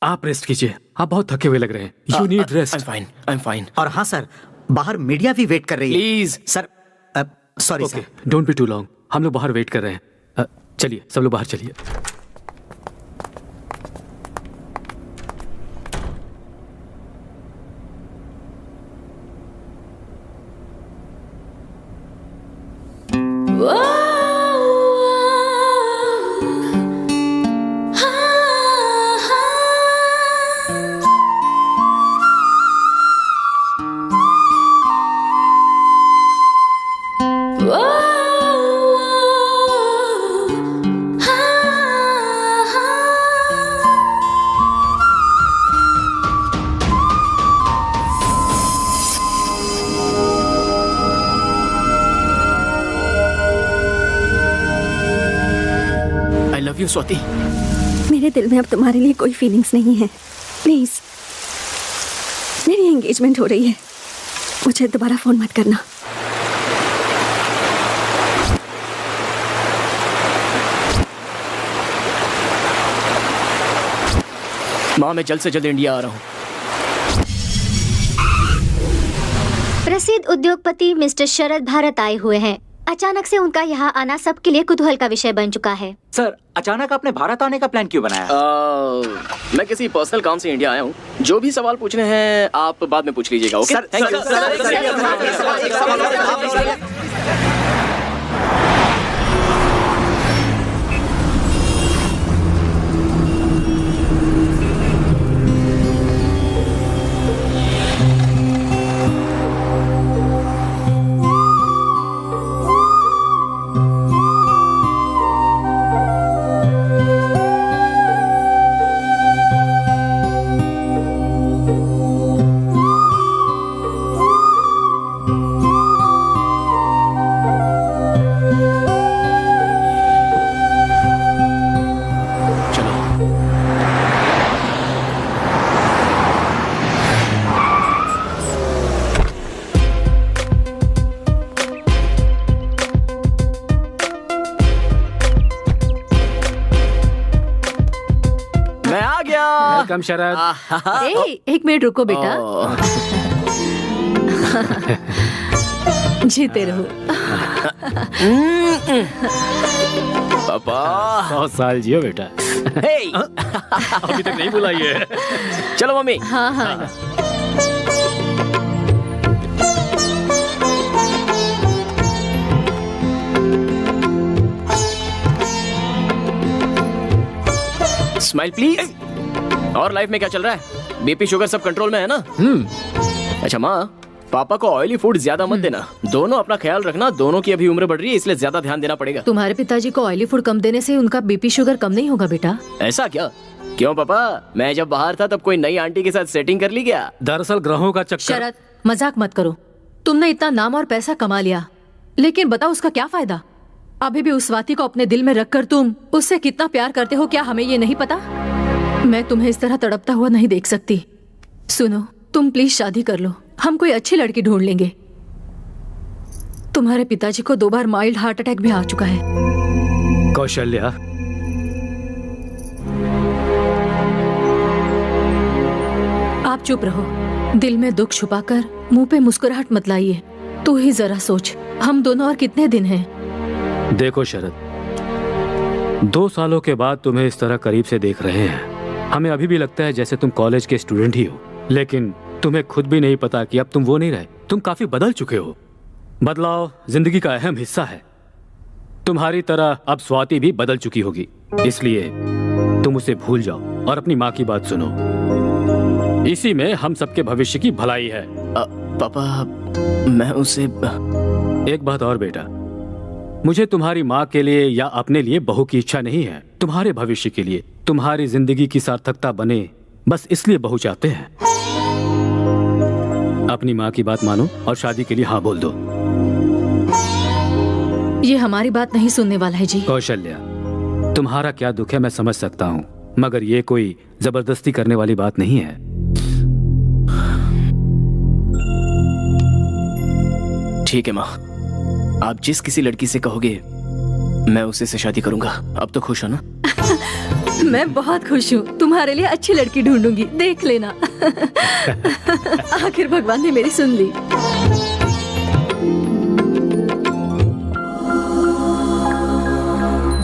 आप रेस्ट कीजिए। आप बहुत थके हुए लग रहे हैं। You need rest. I am fine. और हाँ सर, बाहर मीडिया भी वेट कर रही है। Please sir, sorry sir. Don't be too long. हम लोग बाहर वेट कर रहे हैं। चलिए, सब लोग बाहर चलिए। स्वाति, मेरे दिल में अब तुम्हारे लिए कोई फीलिंग्स नहीं है। प्लीज, मेरी एंगेजमेंट हो रही है। मुझे दोबारा फोन मत करना। माँ, मैं जल्द से जल्द इंडिया आ रहा हूँ। प्रसिद्ध उद्योगपति मिस्टर शरद भारत आए हुए हैं। अचानक से उनका यहाँ आना सबके लिए कुतूहल का विषय बन चुका है। सर, अचानक आपने भारत आने का प्लान क्यों बनाया? मैं किसी पर्सनल काम से इंडिया आया हूँ। जो भी सवाल पूछने हैं आप बाद में पूछ लीजिएगा। ओके? Thank you. वेलकम शरद। एक मिनट रुको बेटा। जीते रहो। पापा 100 साल जियो बेटा। अभी तक नहीं बुलाई है। चलो मम्मी। हाँ हाँ। Smile please. और लाइफ में क्या चल रहा है? बीपी शुगर सब कंट्रोल में है ना? अच्छा माँ, पापा को ऑयली फूड ज्यादा मत देना। दोनों अपना ख्याल रखना। दोनों की अभी उम्र बढ़ रही है, इसलिए ज्यादा ध्यान देना पड़ेगा। तुम्हारे पिताजी को ऑयली फूड कम देने से उनका बीपी शुगर कम नहीं होगा बेटा। ऐसा क्या? क्यों पापा, मैं जब बाहर था तब कोई नई आंटी के साथ सेटिंग कर ली क्या? दरअसल ग्रहों का चक्कर। शरद, मजाक मत करो। तुमने इतना नाम और पैसा कमा लिया, लेकिन बताओ उसका क्या फायदा? अभी भी उस स्वाति को अपने दिल में रखकर तुम उससे कितना प्यार करते हो, क्या हमें ये नहीं पता? मैं तुम्हें इस तरह तड़पता हुआ नहीं देख सकती। सुनो, तुम प्लीज शादी कर लो। हम कोई अच्छी लड़की ढूंढ लेंगे। तुम्हारे पिताजी को 2 बार माइल्ड हार्ट अटैक भी आ चुका है। कौशल्या, आप चुप रहो। दिल में दुख छुपाकर मुंह पे मुस्कुराहट मत लाइए। तू ही जरा सोच, हम दोनों और कितने दिन हैं? देखो शरद, 2 सालों के बाद तुम्हें इस तरह करीब से देख रहे हैं। हमें अभी भी लगता है जैसे तुम कॉलेज के स्टूडेंट ही हो, लेकिन तुम्हें खुद भी नहीं पता कि अब तुम वो नहीं रहे। तुम काफी बदल चुके हो। बदलाव जिंदगी का अहम हिस्सा है। तुम्हारी तरह अब स्वाति भी बदल चुकी होगी, इसलिए तुम उसे भूल जाओ और अपनी माँ की बात सुनो। इसी में हम सबके भविष्य की भलाई है। पापा, मैं उसे एक बात और बेटा, मुझे तुम्हारी माँ के लिए या अपने लिए बहू की इच्छा नहीं है। तुम्हारे भविष्य के लिए, तुम्हारी जिंदगी की सार्थकता बने, बस इसलिए बहू चाहते हैं। अपनी माँ की बात मानो और शादी के लिए हाँ बोल दो। ये हमारी बात नहीं सुनने वाला है जी। कौशल्या, तुम्हारा क्या दुख है मैं समझ सकता हूँ, मगर ये कोई जबरदस्ती करने वाली बात नहीं है। ठीक है माँ, आप जिस किसी लड़की से कहोगे मैं उसी से शादी करूंगा। अब तो खुश हो ना? मैं बहुत खुश हूँ। तुम्हारे लिए अच्छी लड़की ढूंढूंगी, देख लेना। आखिर भगवान ने मेरी सुन ली।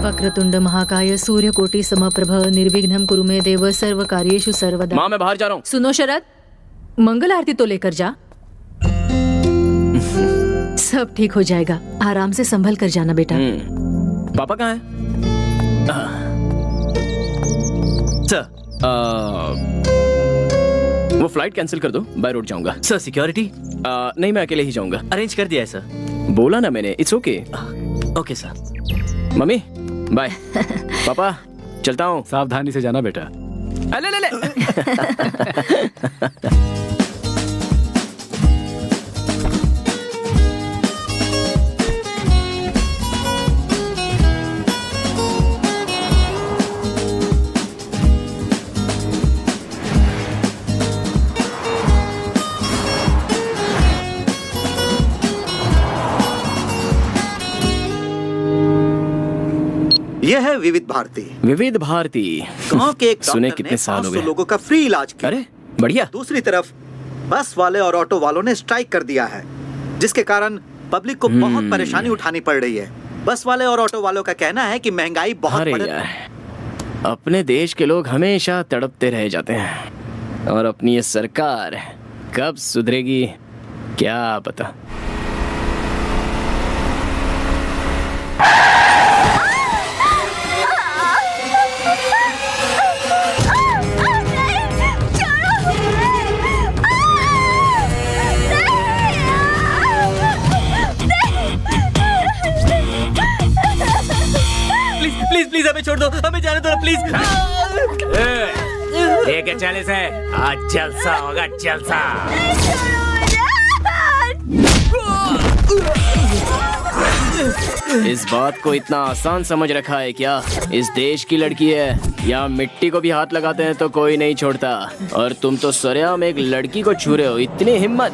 वक्रतुंड महाकाय सूर्यकोटि समप्रभ निर्विघ्नं कुरु मे देव सर्व कार्येषु सर्वदा। माँ, मैं बाहर जा रहा हूँ। सुनो शरद, मंगल आरती तो लेकर जा। सब ठीक हो जाएगा, आराम से संभल कर जाना बेटा। पापा कहाँ हैं? सर, वो फ्लाइट कैंसिल कर दो, बाय रोड जाऊंगा। Sir, security? नहीं, मैं अकेले ही जाऊंगा। अरेंज कर दिया है सर। बोला ना मैंने, it's okay. Okay sir. Mummy bye. Papa चलता हूँ। सावधानी से जाना बेटा। ले। यह है विविध भारती। विविध भारती गांव के एक सुने डॉक्टर कितने ने साल हो 500 गए। लोगों का फ्री इलाज किया। अरे बढ़िया। दूसरी तरफ बस वाले और ऑटो वालों ने स्ट्राइक कर दिया है, जिसके कारण पब्लिक को बहुत परेशानी उठानी पड़ रही है। बस वाले और ऑटो वालों का कहना है कि महंगाई बहुत अरे बढ़ यार, अपने देश के लोग हमेशा तड़पते रह जाते हैं और अपनी ये सरकार कब सुधरेगी क्या पता। प्लीज हमें छोड़ दो, हमें जाने दो प्लीज। लेके चले से, आज जलसा होगा जलसा। इस बात को इतना आसान समझ रखा है क्या? इस देश की लड़की है, या मिट्टी को भी हाथ लगाते हैं तो कोई नहीं छोड़ता, और तुम तो सरेआम एक लड़की को छू रहे हो। इतनी हिम्मत!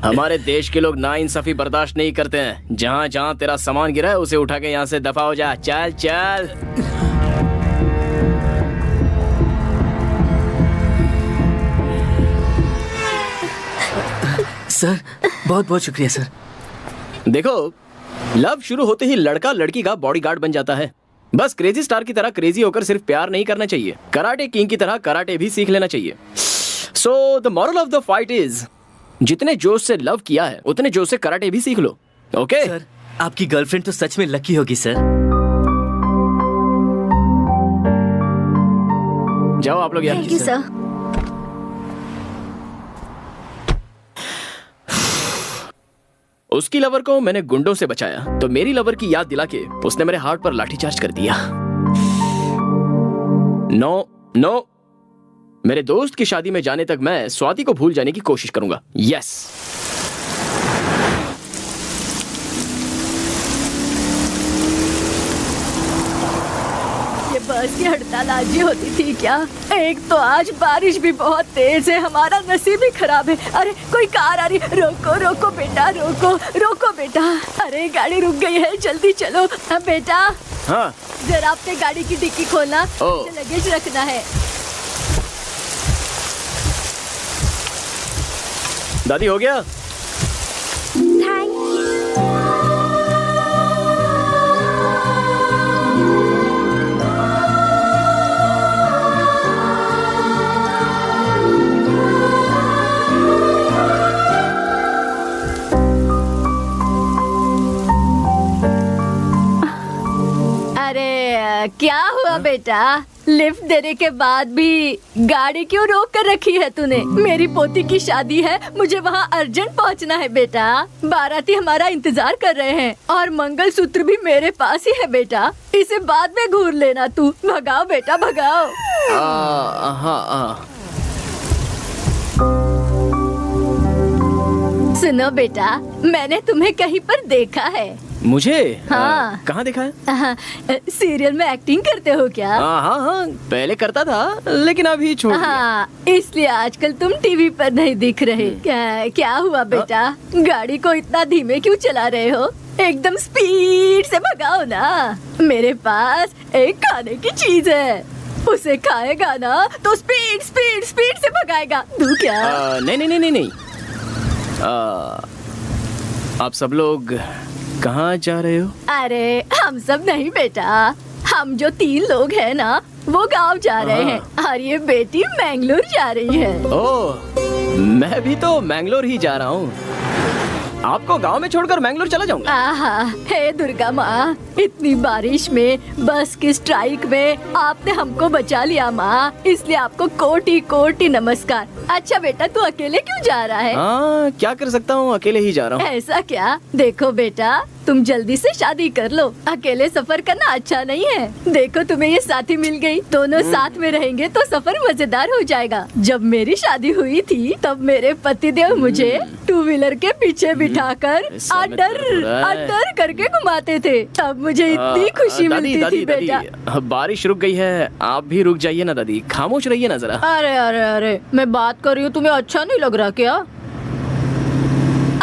हमारे देश के लोग नाइंसाफी बर्दाश्त नहीं करते हैं। जहाँ जहाँ तेरा सामान गिरा है उसे उठा के यहाँ से दफा हो जा। चल चल। सर बहुत बहुत शुक्रिया सर। देखो, लव शुरू होते ही लड़का लड़की का बॉडीगार्ड बन जाता है। बस क्रेजी स्टार की तरह क्रेजी होकर सिर्फ प्यार नहीं करना चाहिए, कराटे किंग की तरह कराटे भी सीख लेना चाहिए। So the moral of the fight is, जितने जोश से लव किया है उतने जोश से कराटे भी सीख लो। ओके सर, आपकी गर्लफ्रेंड तो सच में लकी होगी सर। जाओ आप लोग। Thank you sir. उसकी लवर को मैंने गुंडों से बचाया तो मेरी लवर की याद दिला के उसने मेरे हार्ट पर लाठीचार्ज कर दिया। नो नो, मेरे दोस्त की शादी में जाने तक मैं स्वाति को भूल जाने की कोशिश करूंगा। यस। ये बस की हड़ताल आज ही होती थी क्या? एक तो आज बारिश भी बहुत तेज है, हमारा नसीब ही खराब है। अरे कोई कार आ रही, रोको रोको बेटा, रोको रोको बेटा। अरे गाड़ी रुक गई है, जल्दी चलो। हाँ बेटा। हाँ जरा अपने गाड़ी की डिक्की खोलना, ओ। लगेज रखना है। दादी हो गया? अरे क्या हुआ बेटा? लिफ्ट देने के बाद भी गाड़ी क्यों रोक कर रखी है तूने? मेरी पोती की शादी है, मुझे वहाँ अर्जेंट पहुँचना है बेटा। बाराती हमारा इंतजार कर रहे हैं और मंगलसूत्र भी मेरे पास ही है बेटा। इसे बाद में घूर लेना तू। भगाओ बेटा भगाओ। सुनो बेटा, मैंने तुम्हें कहीं पर देखा है। मुझे? हाँ। कहाँ देखा है? सीरियल में एक्टिंग करते हो क्या? हाँ, पहले करता था लेकिन अभी छोड़ दिया। हाँ, इसलिए आजकल तुम टीवी पर नहीं दिख रहे। क्या हुआ बेटा? गाड़ी को इतना धीमे क्यों चला रहे हो? एकदम स्पीड से भगाओ ना। मेरे पास एक खाने की चीज है, उसे खाएगा ना तो स्पीड स्पीड स्पीड से भगाएगा। दूं क्या? नहीं। आप सब लोग कहाँ जा रहे हो? अरे हम सब नहीं बेटा, हम जो 3 लोग हैं ना वो गांव जा रहे हैं और ये बेटी मैंगलोर जा रही है। ओह, मैं भी तो मैंगलोर ही जा रहा हूँ। आपको गांव में छोड़कर मैंगलोर चला जाऊंगा। आहा, हे दुर्गा माँ, इतनी बारिश में बस की स्ट्राइक में आपने हमको बचा लिया माँ, इसलिए आपको कोटि कोटि नमस्कार। अच्छा बेटा, तू अकेले क्यों जा रहा है? हाँ, क्या कर सकता हूँ, अकेले ही जा रहा हूँ। ऐसा क्या? देखो बेटा, तुम जल्दी से शादी कर लो, अकेले सफर करना अच्छा नहीं है। देखो तुम्हें ये साथी मिल गई, दोनों साथ में रहेंगे तो सफर मजेदार हो जाएगा। जब मेरी शादी हुई थी तब मेरे पतिदेव मुझे 2 व्हीलर के पीछे बिठाकर अडर करके घुमाते थे, तब मुझे इतनी खुशी मिलती थी बेटा। बारिश रुक गई है, आप भी रुक जाइए ना दादी, खामोश रहिए ना जरा। अरे अरे अरे, मैं बात कर रही हूँ, तुम्हें अच्छा नहीं लग रहा क्या?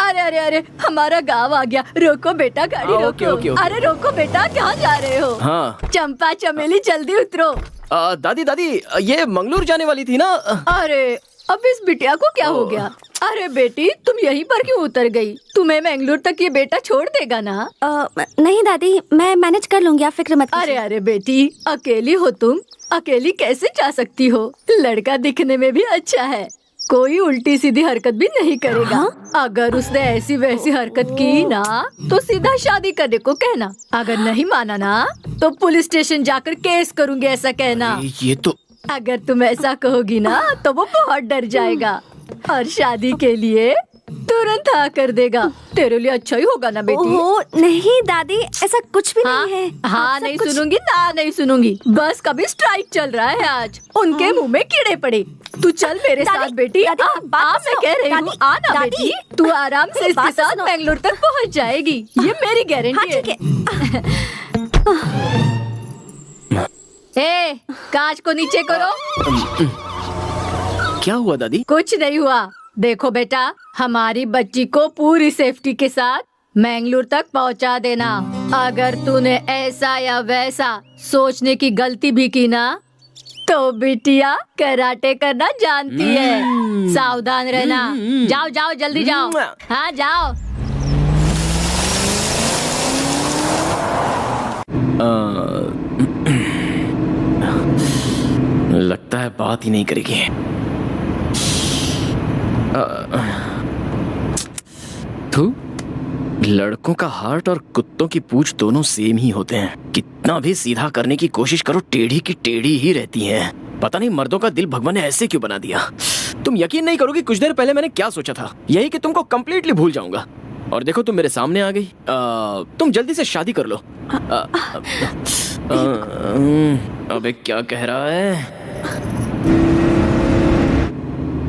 अरे अरे अरे, हमारा गांव आ गया। रोको बेटा, गाड़ी रोको। ओके। अरे रोको बेटा, कहाँ जा रहे हो? हाँ। चंपा चमेली जल्दी उतरो। दादी, ये मंगलोर जाने वाली थी ना? अरे अब इस बिटिया को क्या हो गया? अरे बेटी, तुम यहीं पर क्यों उतर गई? तुम्हें मैंगलोर तक ये बेटा छोड़ देगा ना? नहीं दादी, मैं मैनेज कर लूंगी, आप फिक्र मत कीजिए। अरे बेटी, अकेली हो तुम, अकेली कैसे जा सकती हो? लड़का दिखने में भी अच्छा है, कोई उल्टी सीधी हरकत भी नहीं करेगा। हाँ? अगर उसने ऐसी वैसी हरकत की ना तो सीधा शादी करने को कहना। अगर नहीं माना ना तो पुलिस स्टेशन जाकर केस करूंगी, ऐसा कहना। ये तो अगर तुम ऐसा कहोगी ना तो वो बहुत डर जाएगा और शादी के लिए तुरंत हाँ कर देगा। तेरे लिए अच्छा ही होगा ना बेटी? ओह नहीं दादी, ऐसा कुछ भी नहीं है। हाँ नहीं सुनूंगी ना, नहीं सुनूंगी। बस कभी स्ट्राइक चल रहा है आज, उनके मुंह में कीड़े पड़े। तू चल मेरे साथ बेटी। मैं कह रही हूँ आना बेटी, तू आराम से इसके साथ बेंगलोर तक पहुँच जाएगी, ये मेरी गारंटी है। ए, कांच को नीचे करो। क्या हुआ दादी? कुछ नहीं हुआ। देखो बेटा, हमारी बच्ची को पूरी सेफ्टी के साथ मैंगलोर तक पहुंचा देना। अगर तूने ऐसा या वैसा सोचने की गलती भी की ना तो बिटिया कराटे करना जानती है, सावधान रहना। जाओ जाओ जल्दी जाओ। हाँ जाओ। लगता है बात ही नहीं करेगी। तू लड़कों का हार्ट और कुत्तों की पूंछ दोनों सेम ही होते हैं। कितना भी सीधा करने की कोशिश करो, टेढ़ी की टेढ़ी ही रहती हैं। पता नहीं मर्दों का दिल भगवान ने ऐसे क्यों बना दिया। तुम यकीन नहीं करोगी, कुछ देर पहले मैंने क्या सोचा था, यही कि तुमको कंप्लीटली भूल जाऊंगा। और देखो तुम मेरे सामने आ गई। तुम जल्दी से शादी कर लो। अबे क्या कह रहा है?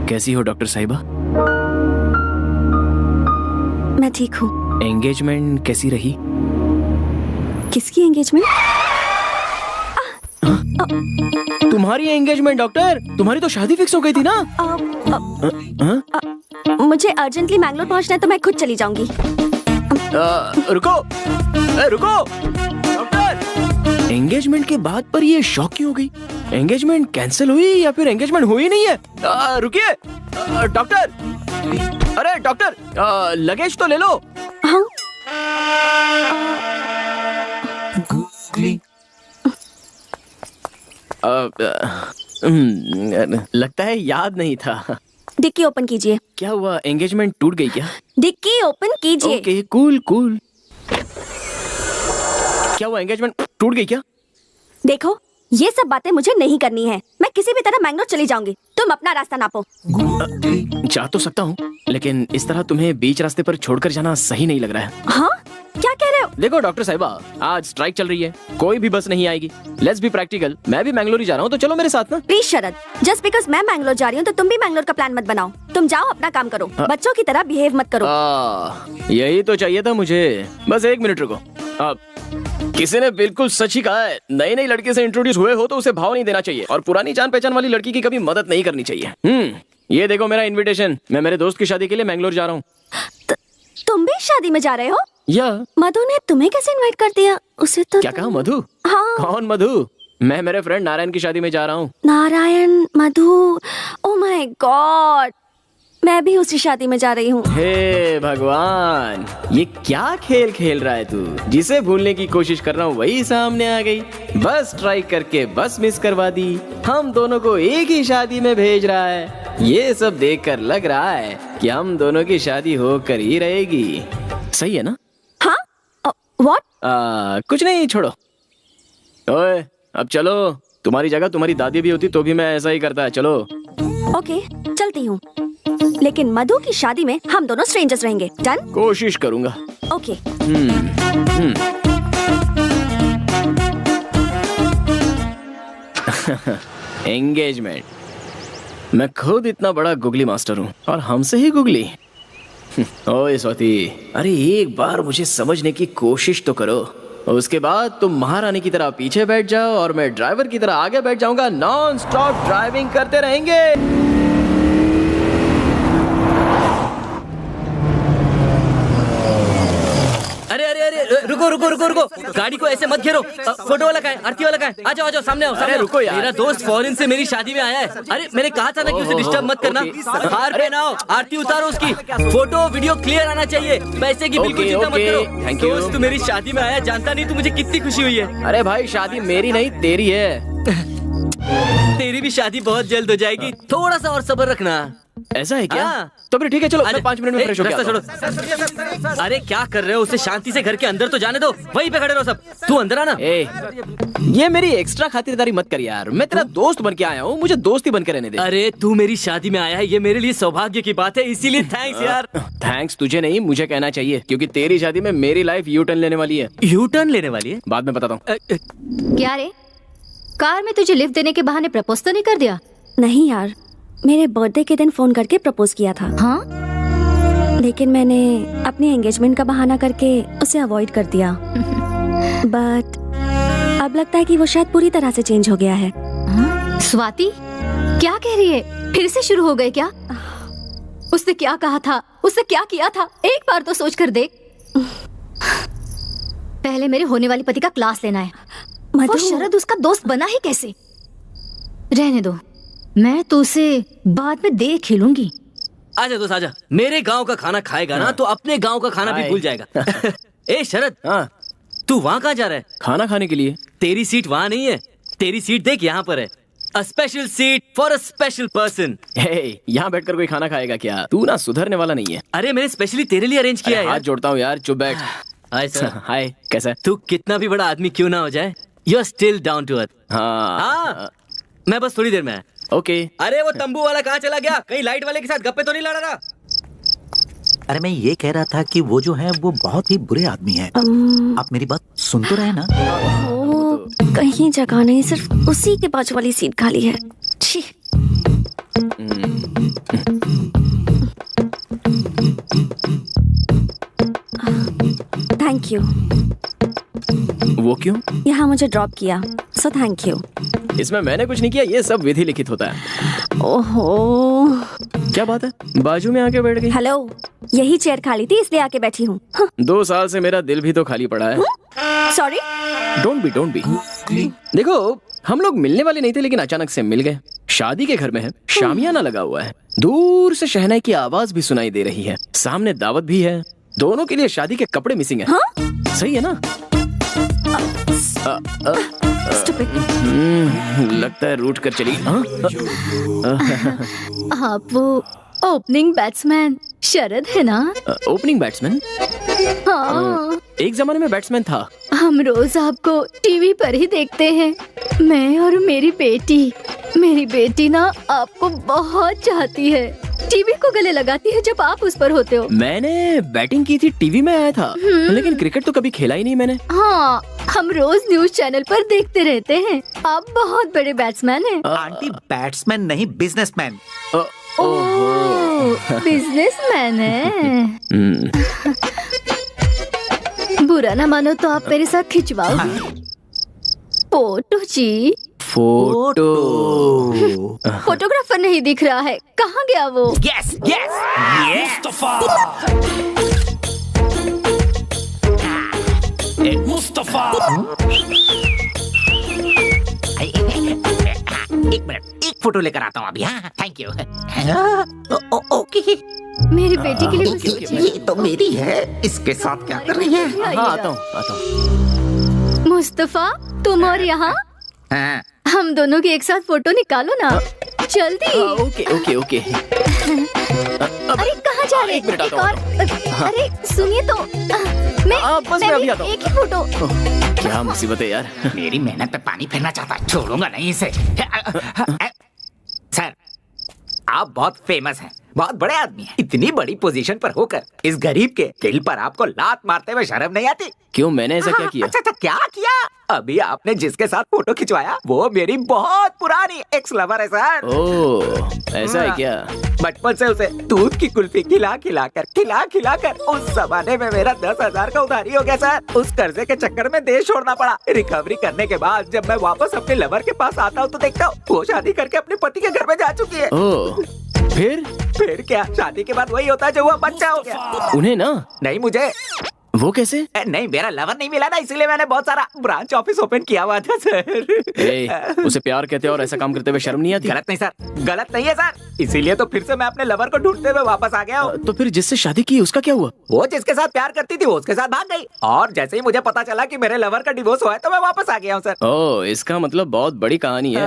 कैसी हो डॉक्टर साहिबा? मैं ठीक हूँ। एंगेजमेंट कैसी रही? किसकी एंगेजमेंट? तुम्हारी एंगेजमेंट डॉक्टर, तुम्हारी तो शादी फिक्स हो गई थी ना? मुझे अर्जेंटली मैंगलोर पहुंचना है तो मैं खुद चली जाऊंगी। रुको रुको डॉक्टर, एंगेजमेंट के बाद पर ये शॉक क्यों हो गई? एंगेजमेंट कैंसिल हुई या फिर एंगेजमेंट हुई नहीं है? रुकिए डॉक्टर, अरे डॉक्टर, लगेज तो ले लो। हाँ? लगता है याद नहीं था। डिक्की ओपन कीजिए। क्या हुआ, एंगेजमेंट टूट गई क्या? डिक्की ओपन कीजिए। Okay cool cool. क्या हुआ, एंगेजमेंट टूट गई क्या? देखो, ये सब बातें मुझे नहीं करनी है। मैं किसी भी तरह मैंगलोर चली जाऊंगी, तुम अपना रास्ता नापो। जा तो सकता हूँ, लेकिन इस तरह तुम्हें बीच रास्ते पर छोड़कर जाना सही नहीं लग रहा है। हाँ? क्या कह रहे हो? देखो डॉक्टर साहिबा, आज स्ट्राइक चल रही है, कोई भी बस नहीं आएगी। लेट्स बी प्रैक्टिकल, मैं भी मैंगलोर ही जा रहा हूँ, तो चलो मेरे साथ ना। प्लीज शरद, जस्ट बिकॉज मैं मैंगलोर जा रही हूँ तो तुम भी मैंगलोर का प्लान मत बनाओ। तुम जाओ अपना काम करो, बच्चों की तरह बिहेव मत करो। यही तो चाहिए था मुझे। बस एक मिनट रुको। किसी ने बिल्कुल सच ही कहा है, नई नई लड़की से इंट्रोड्यूस हुए हो तो उसे भाव नहीं देना चाहिए और पुरानी जान पहचान वाली लड़की की कभी मदद नहीं करनी चाहिए। ये देखो मेरा इनविटेशन, मैं मेरे दोस्त की शादी के लिए मैंगलोर जा रहा हूँ। तुम भी शादी में जा रहे हो? या मधु ने तुम्हें कैसे इनवाइट कर दिया? उसे तो क्या कहा? मधु? हाँ। कौन मधु? मैं मेरे फ्रेंड नारायण की शादी में जा रहा हूँ। नारायण, मधु, ओह माय गॉड, मैं भी उसी शादी में जा रही हूँ। हे भगवान, ये क्या खेल खेल रहा है तू? जिसे भूलने की कोशिश कर रहा हूँ वही सामने आ गई। बस ट्राई करके बस मिस करवा दी। हम दोनों को एक ही शादी में भेज रहा है। ये सब देखकर लग रहा है कि हम दोनों की शादी होकर ही रहेगी। सही है ना? हाँ? व्हाट? कुछ नहीं, छोड़ो। ओए अब चलो, तुम्हारी जगह तुम्हारी दादी भी होती तो भी मैं ऐसा ही करता है। चलो। ओके, चलती हूँ, लेकिन मधु की शादी में हम दोनों स्ट्रेंजर्स रहेंगे। डन? कोशिश करूंगा। ओके। एंगेजमेंट। मैं खुद इतना बड़ा गुगली मास्टर हूँ और हमसे ही गुगली। ओए स्वाति, अरे एक बार मुझे समझने की कोशिश तो करो। उसके बाद तुम महारानी की तरह पीछे बैठ जाओ और मैं ड्राइवर की तरह आगे बैठ जाऊंगा। नॉन स्टॉप ड्राइविंग करते रहेंगे। अरे अरे अरे रुको रुको रुको रुको रुको, गाड़ी को ऐसे मत घेरो। फोटो वाला कहाँ है? आरती वाला कहाँ है? आ जाओ आ जाओ, सामने आओ, सामने रुको यार। मेरा दोस्त फॉरेन से मेरी शादी में आया है। अरे मैंने कहा था ना कि उसे डिस्टर्ब मत करना। हार पहनाओ, आरती उतारो उसकी, फोटो वीडियो क्लियर आना चाहिए, पैसे की बिल्कुल चिंता मत करो। Thank you. दोस्त तू मेरी शादी में आया, जानता नहीं तू मुझे कितनी खुशी हुई है। अरे भाई शादी मेरी नहीं तेरी है। तेरी भी शादी बहुत जल्द हो जाएगी, थोड़ा सा और सब्र रखना। ऐसा है क्या? हाँ। तो फिर ठीक है, चलो मैं 5 मिनट में फ्रेश हो रास्ता छोड़ो। अरे क्या कर रहे हो? उसे शांति से घर के अंदर तो जाने दो, वहीं पे खड़े रहो सब। तू अंदर आना। ये मेरी एक्स्ट्रा खातिरदारी मत कर यार, मैं तेरा दोस्त बन के आया हूँ, मुझे दोस्ती बन के रहने दे। अरे तू मेरी शादी में आया है, ये मेरे लिए सौभाग्य की बात है, इसीलिए थैंक्स यार। थैंक्स तुझे नहीं, मुझे कहना चाहिए, क्योंकि तेरी शादी में मेरी लाइफ यू टर्न लेने वाली है। यू टर्न लेने वाली है? बाद में बताता हूँ। क्या रे, कार में तुझे लिफ्ट देने के बहाने प्रपोज तो नहीं कर दिया? नहीं यार, मेरे बर्थडे के दिन फोन करके प्रपोज किया था। हाँ, लेकिन मैंने अपनी एंगेजमेंट का बहाना करके उसे अवॉइड कर दिया। बट अब लगता है कि वो शायद पूरी तरह से चेंज हो गया है। स्वाति क्या कह रही है? फिर से शुरू हो गए क्या? उसने क्या कहा था, उसने क्या किया था, एक बार तो सोच कर देख। पहले मेरे होने वाली पति का क्लास लेना है। वो शरद उसका दोस्त बना ही कैसे? रहने दो, मैं तो उसे बाद में देख ही लूंगी। आजा दोस्त आजा, मेरे गांव का खाना खाएगा ना तो अपने गांव का खाना भी भूल जाएगा। ए शरद, तू वहाँ कहाँ जा रहा है? खाना खाने के लिए। तेरी सीट वहाँ नहीं है, तेरी सीट देख यहाँ पर है। A special seat for a special person। यहाँ बैठकर कोई खाना खाएगा क्या? तू ना सुधरने वाला नहीं है। अरे मैंने स्पेशली तेरे लिए अरेंज किया है। हाथ जोड़ता हूँ यार, चुप बैठ। Hi sir. हाय, कैसा है? तू कितना भी बड़ा आदमी क्यों ना हो जाए, you are still down to earth. हाँ, मैं बस थोड़ी देर में आया। ओके। अरे वो तंबू वाला कहाँ चला गया? कहीं लाइट वाले के साथ गप्पे तो नहीं लड़ा रहा? अरे मैं ये कह रहा था कि वो जो है वो बहुत ही बुरे आदमी है। आप मेरी बात सुन तो रहे ना? कहीं जगह नहीं, सिर्फ उसी के बाजू वाली सीट खाली है। छी। Thank you. वो क्यों? यहाँ मुझे ड्रॉप किया, सो थैंक यू। इसमें मैंने कुछ नहीं किया, ये सब विधि लिखित होता है। ओहो, क्या बात है, बाजू में आके बैठ गई? हेलो, यही चेयर खाली थी इसलिए आके बैठी हूँ। 2 साल से मेरा दिल भी तो खाली पड़ा है। सॉरी। Don't be. देखो, हम लोग मिलने वाले नहीं थे, लेकिन अचानक से मिल गए। शादी के घर में है, शामियाना लगा हुआ है, दूर से शहनाई की आवाज भी सुनाई दे रही है, सामने दावत भी है, दोनों के लिए शादी के कपड़े मिसिंग है। सही है ना? लगता है रूठ कर चली। आप वो ओपनिंग बैट्समैन शरद है ना? Opening batsman? हाँ। एक जमाने में बैट्समैन था। हम रोज आपको टीवी पर ही देखते हैं, मैं और मेरी बेटी। मेरी बेटी ना आपको बहुत चाहती है, टीवी को गले लगाती है जब आप उस पर होते हो। मैंने बैटिंग की थी, टीवी में आया था, लेकिन क्रिकेट तो कभी खेला ही नहीं मैंने। हाँ, हम रोज न्यूज चैनल पर देखते रहते हैं। आप बहुत बड़े बैट्समैन हैं। आंटी बैट्समैन नहीं, बिजनेसमैन। बिजनेसमैन है। बुरा ना मानो तो आप मेरे साथ खिंचवाओगे फोटो जी? फोटो। फोटोग्राफर नहीं दिख रहा है, कहाँ गया वो? Yes yes Mustafa. मुस्तफा, एक मिनट, एक फोटो लेकर आता हूँ अभी। हाँ थैंक यू। ओके, मेरी बेटी के लिए कुछ सोचिए। ये तो मेरी है, इसके साथ क्या कर रही है? हाँ आता हूँ। मुस्तफा, तुम और यहाँ? हाँ। हम दोनों की एक साथ फोटो निकालो ना, जल्दी। ओके। अरे कहाँ जा रहे? एक और। अरे सुनिए तो, मैं अभी आता हूँ। एक ही फोटो। क्या मुसीबत है यार। मेरी मेहनत पे पानी फेरना चाहता, छोड़ूंगा नहीं इसे। सर, आप बहुत फेमस हैं, बहुत बड़े आदमी हैं। इतनी बड़ी पोजीशन पर होकर इस गरीब के दिल पर आपको लात मारते हुए शर्म नहीं आती? क्यों, मैंने ऐसा क्या किया? अच्छा, क्या किया? अभी आपने जिसके साथ फोटो खिंचवाया वो मेरी बहुत पुरानी एक्स लवर है सर। ओह, ऐसा है क्या? बचपन से उसे दूध की कुल्फी खिला कर उस जमाने में मेरा 10,000 का उधारी हो गया सर। उस कर्जे के चक्कर में देश छोड़ना पड़ा। रिकवरी करने के बाद जब मैं वापस अपने लवर के पास आता हूँ तो देखता हूँ वो शादी करके अपने पति के घर में जा चुकी है। ओह, फिर क्या? शादी के बाद वही होता है जो हुआ, बच्चा हो गया। उन्हें ना? नहीं, मुझे। वो कैसे? नहीं, मेरा लवर नहीं मिला ना, इसीलिए मैंने बहुत सारा ब्रांच ऑफिस ओपन किया हुआ था सर। उसे प्यार कहते हैं और ऐसा काम करते हुए शर्म नहीं आती? गलत नहीं सर, गलत नहीं है सर, इसीलिए तो फिर से मैं अपने लवर को ढूंढते हुए वापस आ गया हूँ। तो फिर जिससे शादी की उसका क्या हुआ? वो जिसके साथ प्यार करती थी वो उसके साथ भाग गई, और जैसे ही मुझे पता चला कि मेरे लवर का डिवोर्स हुआ है तो मैं वापस आ गया हूँ सर। ओह, इसका मतलब बहुत बड़ी कहानी है।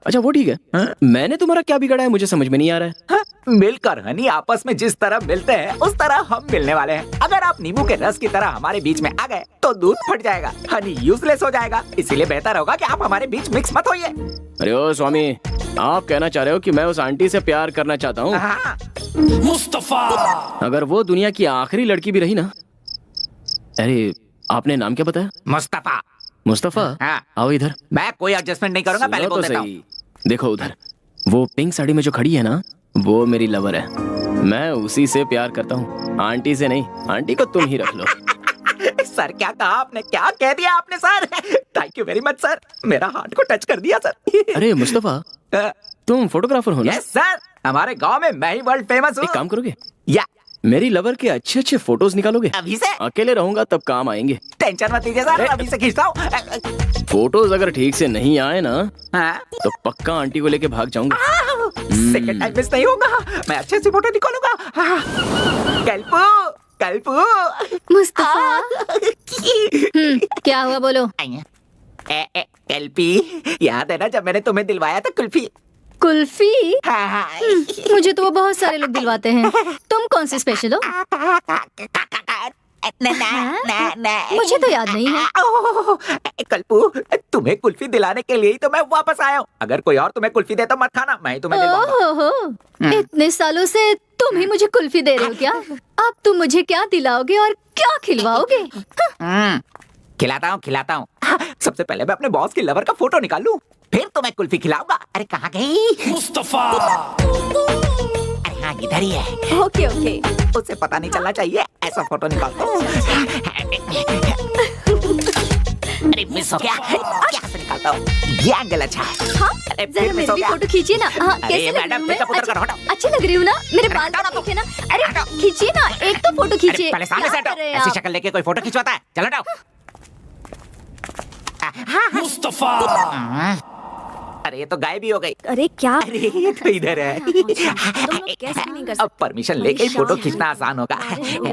अच्छा वो ठीक है, मैंने तुम्हारा क्या बिगाड़ा है मुझे समझ में नहीं आ रहा है। मिलकर हनी आपस में जिस तरह मिलते हैं उस तरह हम मिलने वाले हैं। अगर आप नींबू के रस की तरह हमारे बीच में आ गए तो दूध फट जाएगा, हनी यूजलेस हो जाएगा, इसीलिए बेहतर होगा कि आप हमारे बीच मिक्स मत होइए। अरे ओ स्वामी, आप कहना चाह रहे हो कि मैं उस आंटी से प्यार करना चाहता हूँ? मुस्तफा, अगर वो दुनिया की आखिरी लड़की भी रही ना। अरे आपने नाम क्या बताया? मुस्तफा। मुस्तफा? हाँ। आओ इधर। मैं कोई एडजस्टमेंट नहीं करूंगा, पहले बोल देता हूँ। देखो उधर, वो पिंक साड़ी में जो खड़ी है ना, वो मेरी लवर है। मैं उसी से प्यार करता हूँ, आंटी से नहीं। आंटी को तुम ही रख लो। सर क्या कहा आपने, क्या कह दिया आपने sir? Thank you very much sir, मेरा हार्ट को टच कर दिया सर। अरे मुस्तफा, तुम फोटोग्राफर हो ना? यस सर, हमारे गांव में मैं ही वर्ल्ड फेमस हूँ। एक काम करोगे? या मेरी लवर के अच्छे अच्छे फोटोज निकालोगे? अभी से? अकेले रहूंगा तब काम आएंगे। टेंशन मत लीजिए सर, अभी से खींचता हूँ। फोटोज अगर ठीक से नहीं आए ना, हाँ? तो पक्का आंटी को लेके भाग जाऊंगा। सेकंड टाइम मिस नहीं होगा, मैं अच्छे से फोटो निकालूंगा। कल्पू, कल्पू। मुस्तफा। क्या हुआ बोलो? एलपी, याद है ना जब मैंने तुम्हें दिलवाया था कुल्फी? कुल्फी? हाँ। मुझे तो वो बहुत सारे लोग दिलवाते हैं, तुम कौन से स्पेशल हो? मुझे तो याद नहीं है। कल्पू, तुम्हें कुल्फी दिलाने के लिए ही तो मैं वापस आया हूँ। अगर कोई और तुम्हें कुल्फी दे तो मत खाना, मैं ही तुम्हें दिलवाऊंगा। ओहो, इतने सालों से तुम ही मुझे कुल्फी दे रहे हो क्या? अब तुम मुझे क्या दिलाओगे और क्या खिलवाओगे? खिलाता हूँ। सबसे पहले मैं अपने बॉस की लवर का फोटो निकाल लूं, फिर तो मैं कुल्फी खिलाऊंगा। अरे कहाँ गई? मुस्तफा। अरे हाँ, इधर ही है। Okay okay. उसे पता नहीं चलना चाहिए, ऐसा फोटो निकालता हूँ। अरे मिस हो गया, क्या से निकालता हूँ? ये एंगल अच्छा है। हाँ, जरा मेरी भी फोटो खींचिए ना। हाँ, कैसे लग रही हूँ मैं? अच्छी लग रही हूँ ना? मेरे बाल देखिए ना। अरे खींचिए ना, एक तो फोटो खींचिए। पहले सामने से हटो, ऐसी शक्ल लेके कोई फोटो खिंचवाता है? चलो हटो। मुस्तफा। अरे ये तो गायब ही हो गई। अरे क्या? अरे ये तो इधर है। अब परमिशन लेके ही फोटो खींचना आसान होगा।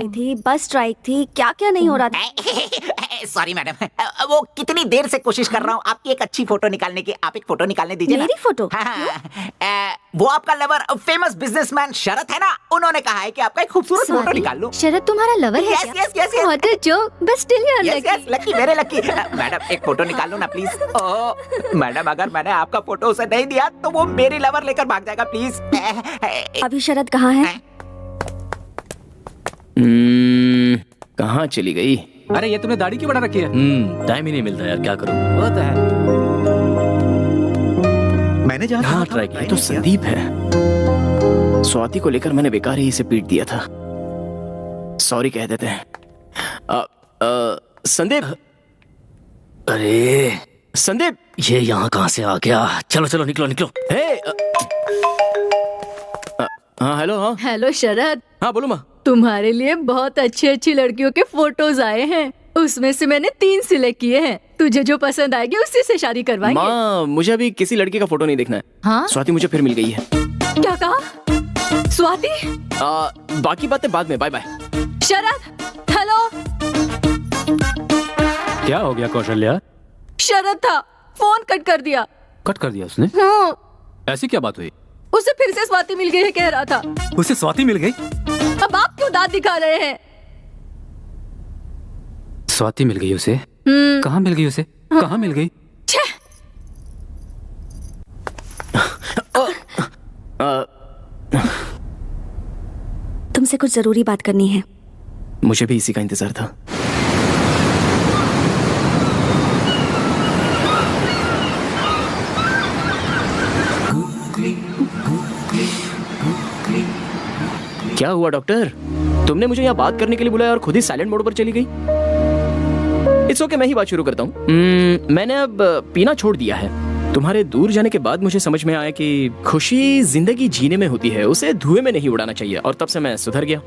थी बस स्ट्राइक थी, क्या क्या नहीं हो रहा था। सॉरी मैडम, वो कितनी देर से कोशिश कर रहा हूँ आपकी एक अच्छी फोटो निकालने की। आप एक फोटो निकालने दीजिए। मेरी फोटो? वो आपका लवर फेमस बिजनेसमैन शरद है ना, उन्होंने कहा है कि आपका एक खूबसूरत फोटो निकाल लूं। शरद तुम्हारा लवर है? Yes. What a joke, but still you are lucky. Lucky, very lucky. Madam एक फोटो निकाल लो ना प्लीज। ओह मैडम, अगर मैंने आपका फोटो उसे नहीं दिया तो वो मेरी लवर लेकर भाग जाएगा, प्लीज। अभी शरद कहाँ है? कहाँ चली गई? अरे ये तुमने दाढ़ी क्यों बढ़ा रखी है? टाइम ही नहीं मिलता यार, क्या करूं? वो तो है। मैंने जहाँ ट्राई किया तो संदीप है। स्वाति को लेकर मैंने बेकार ही इसे पीट दिया था। सॉरी कह देते हैं। संदीप। अरे संदीप, ये यहाँ कहाँ से आ गया? चलो चलो निकलो निकलो। हाँ हेलो। हाँ हेलो शरद। हाँ बोलो माँ। तुम्हारे लिए बहुत अच्छी लड़कियों के फोटोज आए हैं, उसमें से मैंने 3 सिलेक्ट किए हैं। तुझे जो पसंद आएगी उसी से शादी करवाएंगे। माँ मुझे अभी किसी लड़की का फोटो नहीं देखना है। हाँ? स्वाति मुझे फिर मिल गई है। क्या कहा? स्वाति? बाकी बातें बाद में। Bye bye. शरद, हेलो। क्या हो गया कौशल्या? शरद था, फोन कट कर दिया। कट कर दिया उसने? हाँ। ऐसी क्या बात हुई? उसे फिर से स्वाति मिल गई है कह रहा था। उसे स्वाति मिल गई? अब आप क्यों दांत दिखा रहे हैं? स्वाति मिल गई उसे? कहाँ मिल गई उसे? कहाँ मिल गई? तुमसे कुछ जरूरी बात करनी है। मुझे भी इसी का इंतजार था। क्या हुआ डॉक्टर? तुमने मुझे यहाँ बात करने के लिए बुलाया और खुद ही साइलेंट मोड पर चली गई। इट्स ओके, मैं ही बात शुरू करता हूँ। मैंने अब पीना छोड़ दिया है। तुम्हारे दूर जाने के बाद मुझे समझ में आया कि खुशी जिंदगी जीने में होती है, उसे धुएं में नहीं उड़ाना चाहिए, और तब से मैं सुधर गया।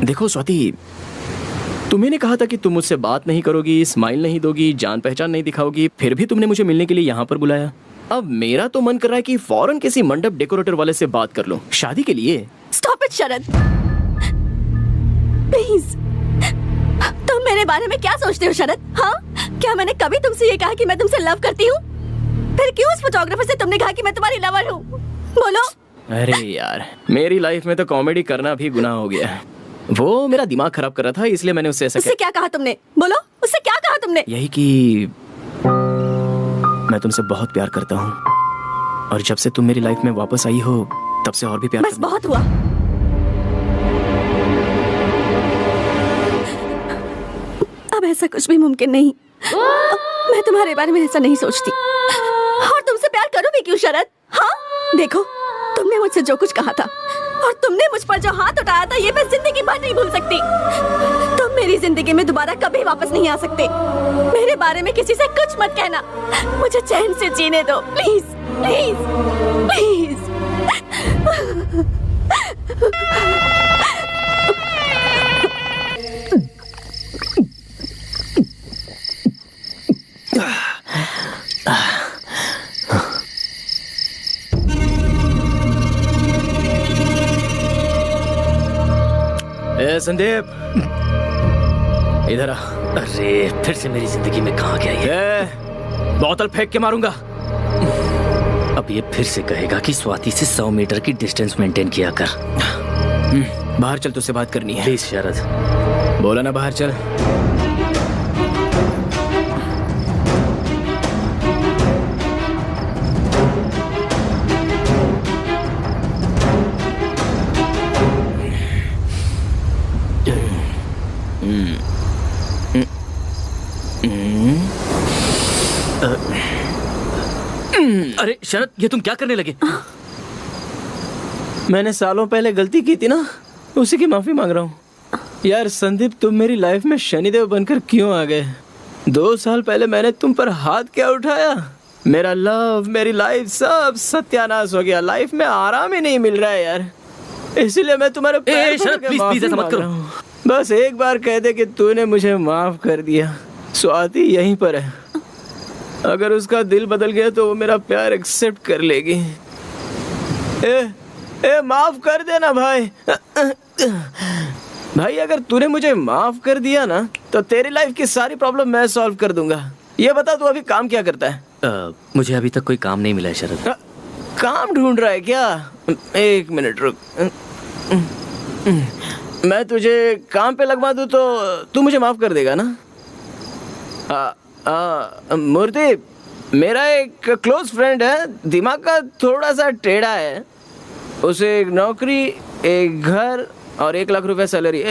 देखो स्वाति, तुम्हें कहा था कि तुम मुझसे बात नहीं करोगी, स्माइल नहीं दोगी, जान पहचान नहीं दिखाओगी, फिर भी तुमने मुझे मिलने के लिए यहाँ पर बुलाया। अब मेरा तो मन कर रहा है कि फौरन किसी मंडप डेकोरेटर वाले से बात कर लूं, शादी के लिए। Stop it Sharad, please. तुम मेरे बारे में क्या सोचते हो शरद? हाँ, क्या मैंने कभी तुमसे ये कहा कि मैं तुमसे लव करती हूँ? फिर क्यों उस फोटोग्राफर से तुमने कहा कि मैं तुम्हारी लवर हूँ? बोलो। अरे यार, मेरी लाइफ में तो कॉमेडी करना भी गुनाह हो गया है। वो मेरा दिमाग खराब कर रहा था, इसलिए मैंने उससे ऐसा उससे क्या कहा तुमने? बोलो, उससे क्या कहा तुमने? यही कि मैं तुमसे बहुत प्यार करता हूँ, और जब से तुम मेरी लाइफ में वापस आई हो तब से और भी प्यार। बस बहुत हुआ। अब ऐसा कुछ भी मुमकिन नहीं। मैं तुम्हारे बारे में ऐसा नहीं सोचती, और तुमसे प्यार करूं भी क्यों शरद? हाँ, देखो, तुमने मुझसे जो कुछ कहा था और तुमने मुझ पर जो हाथ उठाया था, ये मैं जिंदगी भर नहीं भूल सकती। तुम मेरी जिंदगी में दोबारा कभी वापस नहीं आ सकते। मेरे बारे में किसी से कुछ मत कहना। मुझे चैन से जीने दो, प्लीज प्लीज प्लीज। संदीप, इधर आ। अरे फिर से मेरी जिंदगी में कहाँ गया ये? बोतल फेंक के मारूंगा। अब ये फिर से कहेगा कि स्वाति से 100 मीटर की डिस्टेंस मेंटेन किया कर। बाहर चल, तुझसे बात करनी है। प्लीज शरद। बोला ना, बाहर चल। अरे शरद, ये तुम क्या करने लगे? मैंने सालों पहले गलती की थी ना, उसी की माफी मांग रहा हूँ। यार संदीप, तुम मेरी लाइफ में शनिदेव बनकर क्यों आ गए? 2 साल पहले मैंने तुम पर हाथ क्या उठाया? मेरा लव, मेरी लाइफ सब सत्यानाश हो गया। लाइफ में आराम ही नहीं मिल रहा है यार, इसलिए मैं तुम्हारे पैर पकड़ के माफी मांग रहा हूँ। बस एक बार कह दे कि तूने मुझे माफ कर दिया। स्वाति यहीं पर है, अगर उसका दिल बदल गया तो वो मेरा प्यार एक्सेप्ट कर लेगी। माफ कर देना भाई। भाई, अगर तूने मुझे माफ कर दिया ना तो तेरी लाइफ की सारी प्रॉब्लम मैं सॉल्व कर दूंगा। ये बता, तू अभी काम क्या करता है? मुझे अभी तक कोई काम नहीं मिला है शरद। काम ढूंढ रहा है क्या? 1 मिनट रुक, मैं तुझे काम पे लगवा दूं तो तू मुझे माफ कर देगा ना? मूर्ति, मेरा एक क्लोज फ्रेंड है, दिमाग का थोड़ा सा टेढ़ा है। उसे एक नौकरी, एक घर और 1 लाख रुपए सैलरी।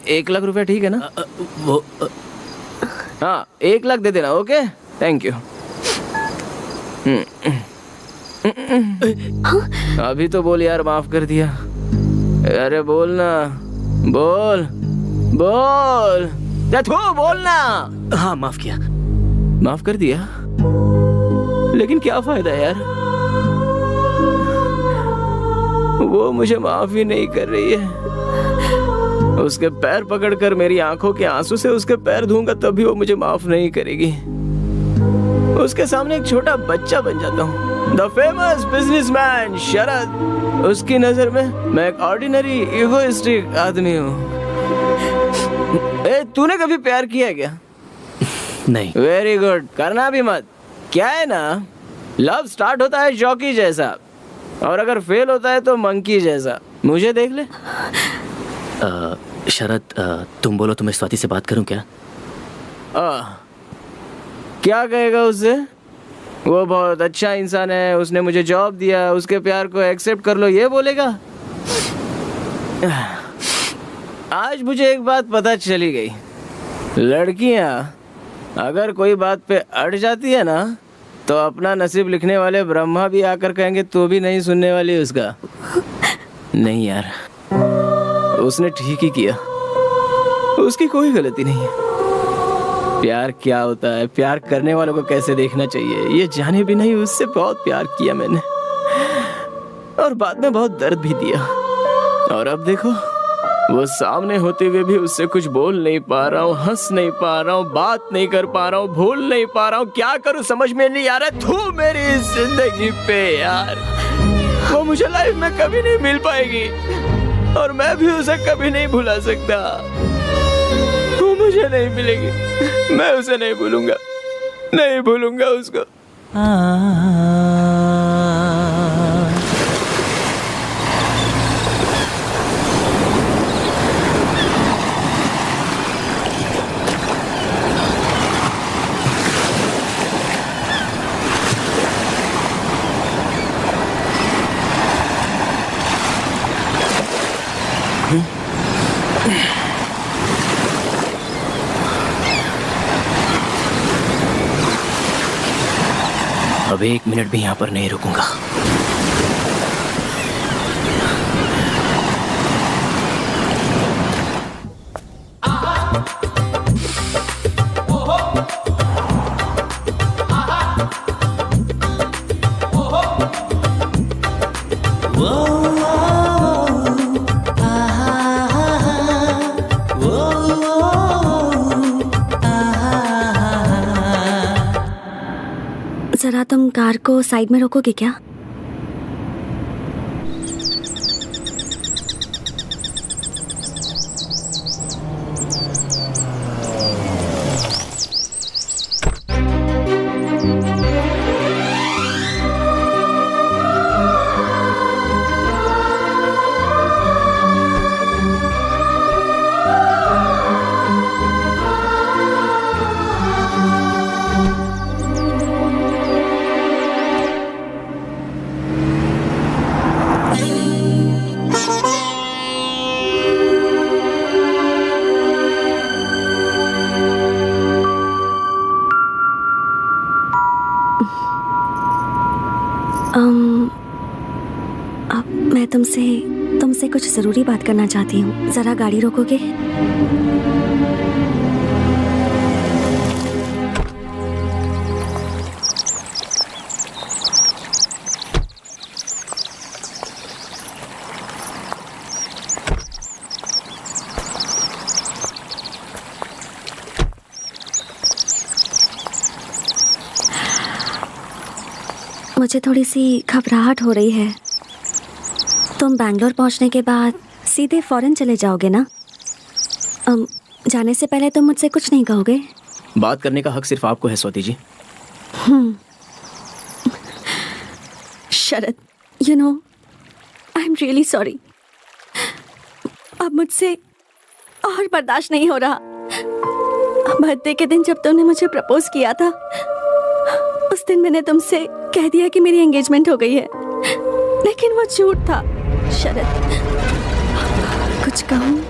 1 लाख रुपए ठीक है ना? हाँ, 1 लाख दे देना। Okay, thank you. अभी तो बोल यार, माफ कर दिया। अरे बोल ना, बोल बोल, बोल ना। हाँ, माफ किया। माफ कर दिया, लेकिन क्या फायदा यार, वो मुझे माफ ही नहीं कर रही है। उसके पैर पकड़कर मेरी आंखों के आंसू से उसके पैर धोऊंगा तब भी वो मुझे माफ नहीं करेगी। उसके सामने एक छोटा बच्चा बन जाता हूँ। द फेमस बिजनेसमैन शरद, उसकी नजर में मैं एक ऑर्डिनरी इगोइस्टिक आदमी हूँ। तूने कभी प्यार किया क्या? नहीं। वेरी गुड, करना भी मत। क्या है ना, लव स्टार्ट होता है जॉकी जैसा, और अगर फेल होता है तो मंकी जैसा। मुझे देख ले। शरद, तुम बोलो तो मैं स्वाति से बात करूं क्या? क्या कहेगा उससे? वो बहुत अच्छा इंसान है, उसने मुझे जॉब दिया, उसके प्यार को एक्सेप्ट कर लो, ये बोलेगा? आज मुझे एक बात पता चली गई, लड़कियां अगर कोई बात पे अड़ जाती है ना तो अपना नसीब लिखने वाले ब्रह्मा भी आकर कहेंगे तो भी नहीं सुनने वाली उसका। नहीं यार, उसने ठीक ही किया, उसकी कोई गलती नहीं है। प्यार क्या होता है, प्यार करने वालों को कैसे देखना चाहिए, ये जाने भी नहीं उससे बहुत प्यार किया मैंने, और बाद में बहुत दर्द भी दिया। और अब देखो, वो सामने होते हुए भी उससे कुछ बोल नहीं पा रहा हूँ, हंस नहीं पा रहा हूँ, बात नहीं कर पा रहा हूँ, भूल नहीं पा रहा हूँ, क्या करूँ समझ में नहीं आ रहा। तू मेरी जिंदगी पे यार, वो मुझे लाइफ में कभी नहीं मिल पाएगी और मैं भी उसे कभी नहीं भुला सकता। वो मुझे नहीं मिलेगी, मैं उसे नहीं भूलूंगा, नहीं भूलूंगा उसको। अब 1 मिनट भी यहाँ पर नहीं रुकूंगा। जरा तुम कार को साइड में रोकोगे क्या? मैं तुमसे कुछ जरूरी बात करना चाहती हूँ। जरा गाड़ी रोकोगे? मुझे थोड़ी सी घबराहट हो रही है। तुम बैंगलोर पहुंचने के बाद सीधे फॉरेन चले जाओगे ना? जाने से पहले तुम मुझसे कुछ नहीं कहोगे? बात करने का हक सिर्फ आपको है Swati ji. Sharad, you know, I am really sorry. अब मुझसे और बर्दाश्त नहीं हो रहा। बर्थडे के दिन जब तुमने मुझे प्रपोज किया था, उस दिन मैंने तुमसे कह दिया कि मेरी एंगेजमेंट हो गई है, लेकिन वो झूठ था। शरद, कुछ कहूँ?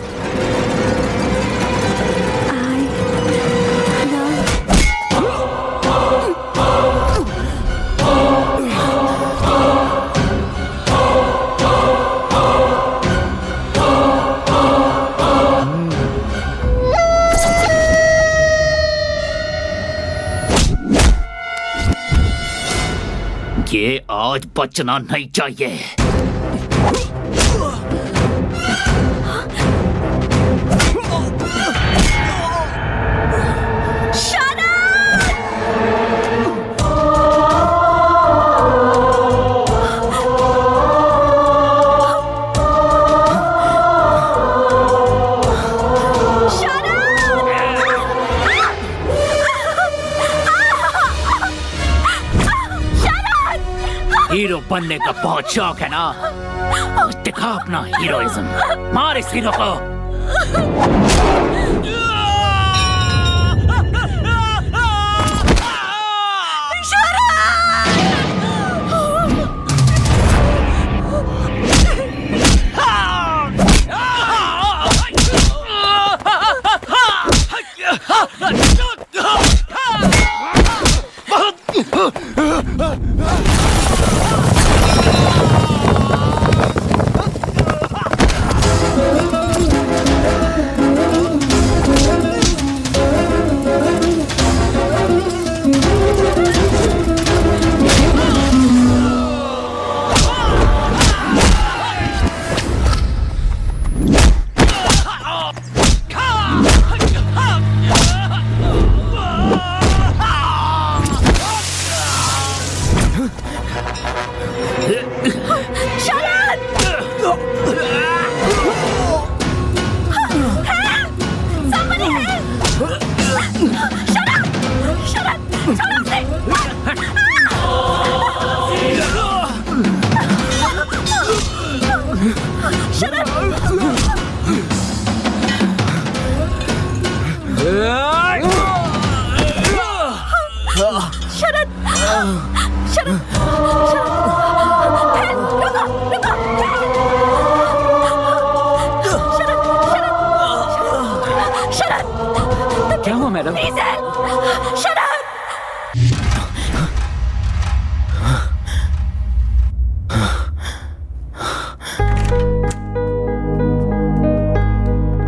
ये आज बचना नहीं चाहिए। हीरो बनने का बहुत शौक है ना? दिखा अपना हीरोइज्म, मार इस हीरो को। Madam. Sharad!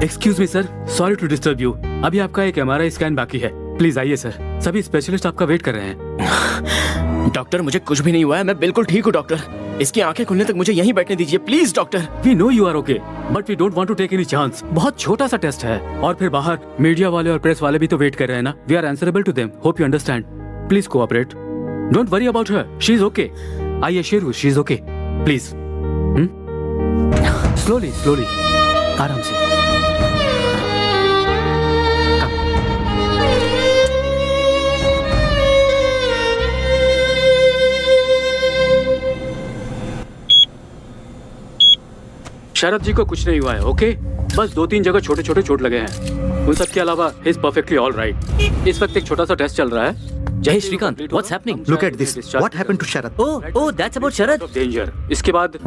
Excuse me sir, sorry to disturb you. अभी आपका एक MRI स्कैन बाकी है, प्लीज आइए सर। सभी स्पेशलिस्ट आपका वेट कर रहे हैं। डॉक्टर मुझे कुछ भी नहीं हुआ है, मैं बिल्कुल ठीक हूँ डॉक्टर। इसकी आंखें खुलने तक मुझे यहीं बैठने दीजिए please doctor. We know you are okay, but we don't want to take any chance. बहुत छोटा सा टेस्ट है, और फिर बाहर मीडिया वाले और प्रेस वाले भी तो वेट कर रहे हैं ना। We are answerable to them, hope you understand. Please cooperate, don't worry about her, she is okay. I assure you she is okay. Please slowly slowly, आराम से। शरद जी को कुछ नहीं हुआ है, ओके? बस 2-3 जगह छोटे छोटे चोट लगे हैं। उन सब के अलावा he is perfectly all right. इस वक्त एक छोटा सा टेस्ट चल रहा है। Jai Shrikant, what's happening? Look at this. What happened to Sharad? Oh, that's about Sharad. Danger. इसके बाद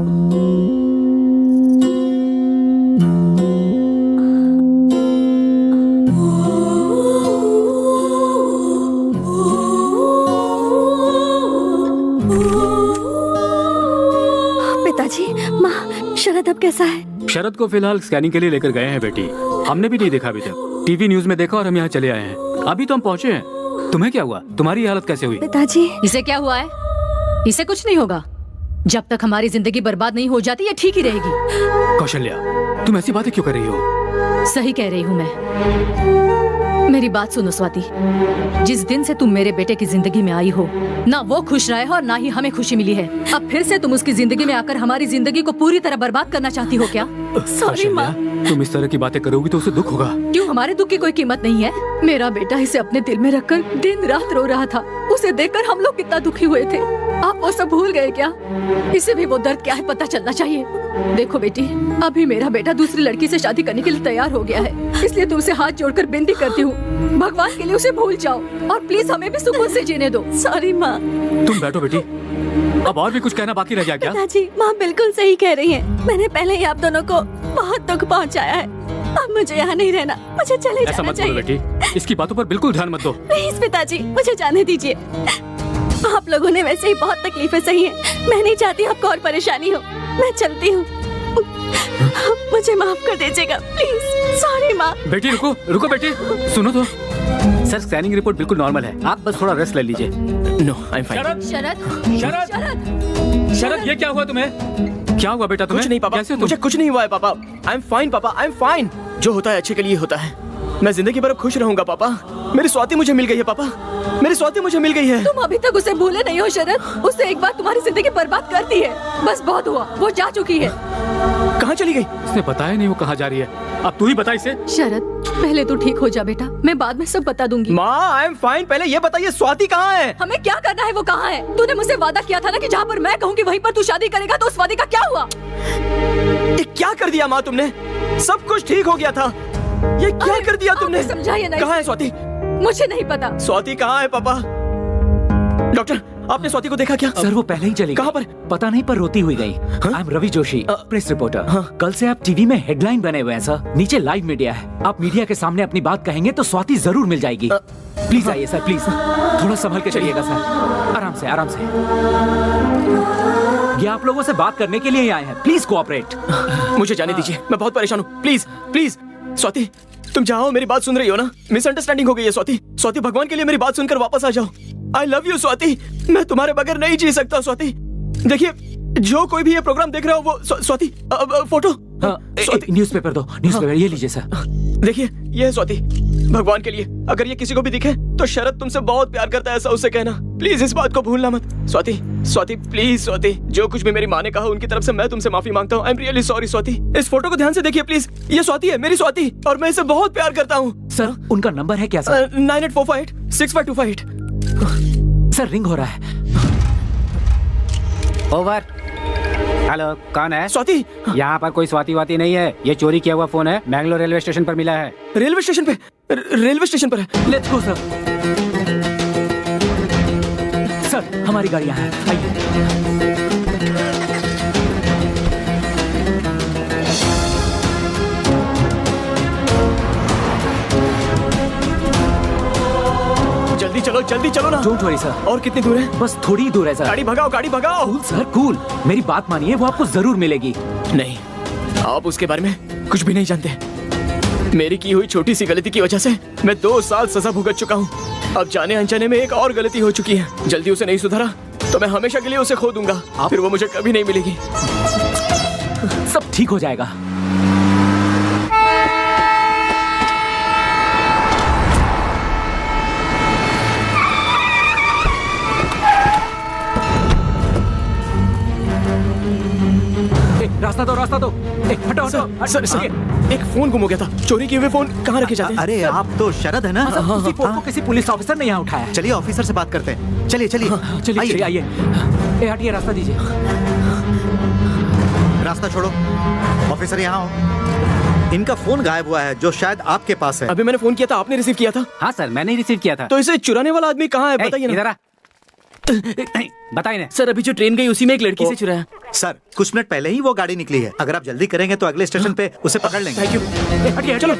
पिताजी, माँ, शरद अब कैसा है? शरद को फिलहाल स्कैनिंग के लिए लेकर गए हैं बेटी। हमने भी नहीं देखा अभी तक, टीवी न्यूज में देखा और हम यहाँ चले आए हैं। अभी तो हम पहुँचे हैं। तुम्हें क्या हुआ? तुम्हारी हालत कैसे हुई? पिताजी, इसे क्या हुआ है? इसे कुछ नहीं होगा। जब तक हमारी जिंदगी बर्बाद नहीं हो जाती ये ठीक ही रहेगी। कौशल्या, तुम ऐसी बातें क्यों कर रही हो? सही कह रही हूँ मैं। मेरी बात सुनो स्वाति, जिस दिन से तुम मेरे बेटे की जिंदगी में आई हो, ना वो खुश रहा है और ना ही हमें खुशी मिली है। अब फिर से तुम उसकी जिंदगी में आकर हमारी जिंदगी को पूरी तरह बर्बाद करना चाहती हो क्या? सॉरी माँ। तुम इस तरह की बातें करोगी तो उसे दुख होगा। क्यों, हमारे दुख की कोई कीमत नहीं है? मेरा बेटा इसे अपने दिल में रखकर दिन रात रो रहा था। उसे देखकर हम लोग कितना दुखी हुए थे। आप वो सब भूल गए क्या? इसे भी वो दर्द क्या है पता चलना चाहिए। देखो बेटी, अभी मेरा बेटा दूसरी लड़की से शादी करने के लिए तैयार हो गया है, इसलिए तुमसे हाथ जोड़कर विनती करती हूँ, भगवान के लिए उसे भूल जाओ और प्लीज हमें भी सुकून से जीने दो। सॉरी माँ। तुम बैठो बेटी, अब और भी कुछ कहना बाकी रह गया क्या? पिताजी, माँ बिल्कुल सही कह रही है। मैंने पहले ही आप दोनों को बहुत दुख पहुँचाया है। अब मुझे यहाँ नहीं रहना, मुझे चले ऐसा जाना मत बोलो चाहिए। बेटी, इसकी बातों पर बिल्कुल ध्यान मत दो। प्लीज पिताजी, मुझे जाने दीजिए। आप लोगों ने वैसे ही बहुत तकलीफें सही हैं। मैं नहीं चाहती आपको और परेशानी हो। मैं चलती हूँ, मुझे माफ कर दीजिएगा प्लीज। सॉरी माँ। बेटी रुको रुको बेटी, सुनो तो। सर, स्कैनिंग रिपोर्ट बिल्कुल नॉर्मल है, आप बस थोड़ा रेस्ट ले लीजिए। No, I am fine. Sharad, Sharad, Sharad, Sharad, ये क्या हुआ तुम्हें? क्या हुआ बेटा तुम्हें? कुछ नहीं पापा, कैसे हो मुझे कुछ नहीं हुआ है पापा। आई एम फाइन पापा, आई एम फाइन। जो होता है अच्छे के लिए होता है। मैं जिंदगी भर खुश रहूंगा पापा। मेरी स्वाति मुझे मिल गई है पापा, मेरी स्वाति मुझे मिल गई है। तुम अभी तक उसे भूले नहीं हो शरद। उसने एक बार तुम्हारी जिंदगी बर्बाद कर दी है। बस बहुत हुआ, वो जा चुकी है। कहाँ चली गई? इसने बताया नहीं वो कहाँ जा रही है। अब तू ही बता इसे। शरद, पहले तू ठीक हो जा बेटा, मैं बाद में सब बता दूंगी। माँ, आई एम फाइन। पहले ये बताइए स्वाति कहाँ है? हमें क्या करना है वो कहाँ है? तूने मुझसे वादा किया था ना कि जहाँ पर मैं कहूँगी वहीं पर तू शादी करेगा, तो उस वादे का क्या हुआ? ये क्या कर दिया माँ तुमने? सब कुछ ठीक हो गया था, ये क्या कर दिया तुमने? समझाइए नहीं। कहाँ है स्वाति? मुझे नहीं पता। स्वाति कहाँ है पापा? डॉक्टर, आपने स्वाति को देखा क्या? सर, वो पहले ही चली गई। कहाँ पर? पता नहीं, पर रोती हुई गई। I am Ravi Joshi, press reporter. कल से आप टीवी में हेडलाइन बने हुए हैं सर। नीचे लाइव मीडिया है। आप मीडिया के सामने अपनी बात कहेंगे तो स्वाति जरूर मिल जाएगी। प्लीज आइए सर, प्लीज। थोड़ा संभल के चलिएगा सर, आराम से आराम से। ये आप लोगों से बात करने के लिए ही आए हैं, प्लीज कोऑपरेट। मुझे जाने दीजिए, मैं बहुत परेशान हूँ। प्लीज प्लीज स्वाति, तुम जाओ, मेरी बात सुन रही हो ना? मिसअंडरस्टैंडिंग हो गई है स्वाति। स्वाति, भगवान के लिए मेरी बात सुनकर वापस आ जाओ। आई लव यू स्वाति, मैं तुम्हारे बगैर नहीं जी सकता स्वाति। देखिए, जो कोई भी ये प्रोग्राम देख रहा हो वो स्वाति, फोटो। न्यूज़पेपर दो, न्यूज़पेपर ये लीजिए सर। देखिए, ये है स्वाति। भगवान के लिए अगर ये किसी को भी दिखे तो शरद तुमसे बहुत प्यार करता है, ऐसा उससे कहना। प्लीज इस बात को भूलना मत। स्वाति, स्वाति प्लीज स्वाति, जो कुछ भी मेरी माँ ने कहा उनकी तरफ से मैं तुमसे माफी मांगता हूँ। आई एम रियली सॉरी स्वाति। इस फोटो को ध्यान से देखिए प्लीज, ये स्वाति है, मेरी स्वाति, और मैं इसे बहुत प्यार करता हूँ। सर, उनका नंबर है क्या सर? 9845 सर, रिंग हो रहा है। ओवर। हेलो, कौन है? स्वाति। यहाँ पर कोई स्वाति वाती नहीं है, ये चोरी किया हुआ फोन है, मैंगलोर रेलवे स्टेशन पर मिला है। रेलवे स्टेशन पे? रेलवे स्टेशन पर है। Let's go sir. सर, हमारी गाड़ी यहाँ है, आइए। चलो जल्दी चलो ना। Don't worry sir. और कितनी दूर है? बस थोड़ी ही दूर है सर। गाड़ी भगाओ, गाड़ी भगाओ। कूल सर कूल, मेरी बात मानिए, वो आपको जरूर मिलेगी। नहीं, आप उसके बारे में कुछ भी नहीं जानते। मेरी की हुई छोटी सी गलती की वजह से मैं 2 साल सजा भुगत चुका हूँ। अब जाने अनजाने में एक और गलती हो चुकी है। जल्दी उसे नहीं सुधारा तो मैं हमेशा के लिए उसे खो दूंगा। फिर वो मुझे कभी नहीं मिलेगी। सब ठीक हो जाएगा। रास्ता दो, रास्ता दो। हटो हटो। सर, एक फोन गुम हो गया था। चोरी किए हुए फोन कहाँ रखे जाते हैं? अरे आप तो शरद है ना? उसी फोन को किसी पुलिस ऑफिसर ने यहाँ उठाया। चलिए ऑफिसर से बात करते हैं। चलिए चलिए चलिए आइए। हटिए, रास्ता दीजिए। रास्ता छोड़ो। ऑफिसर यहाँ हो। इनका फोन गायब हुआ है जो शायद आपके पास है। अभी मैंने फोन किया था, आपने रिसीव किया था? हाँ सर, मैंने ही रिसीव किया था। तो इसे चुराने वाला आदमी कहाँ है बताइए ना। इधर आ। बताइए ना सर, अभी जो ट्रेन गई उसी में एक लड़की से चुराया। सर, कुछ मिनट पहले ही वो गाड़ी निकली है। अगर आप जल्दी करेंगे तो अगले स्टेशन पे उसे पकड़ लेंगे। Thank you. हटिए, चलो।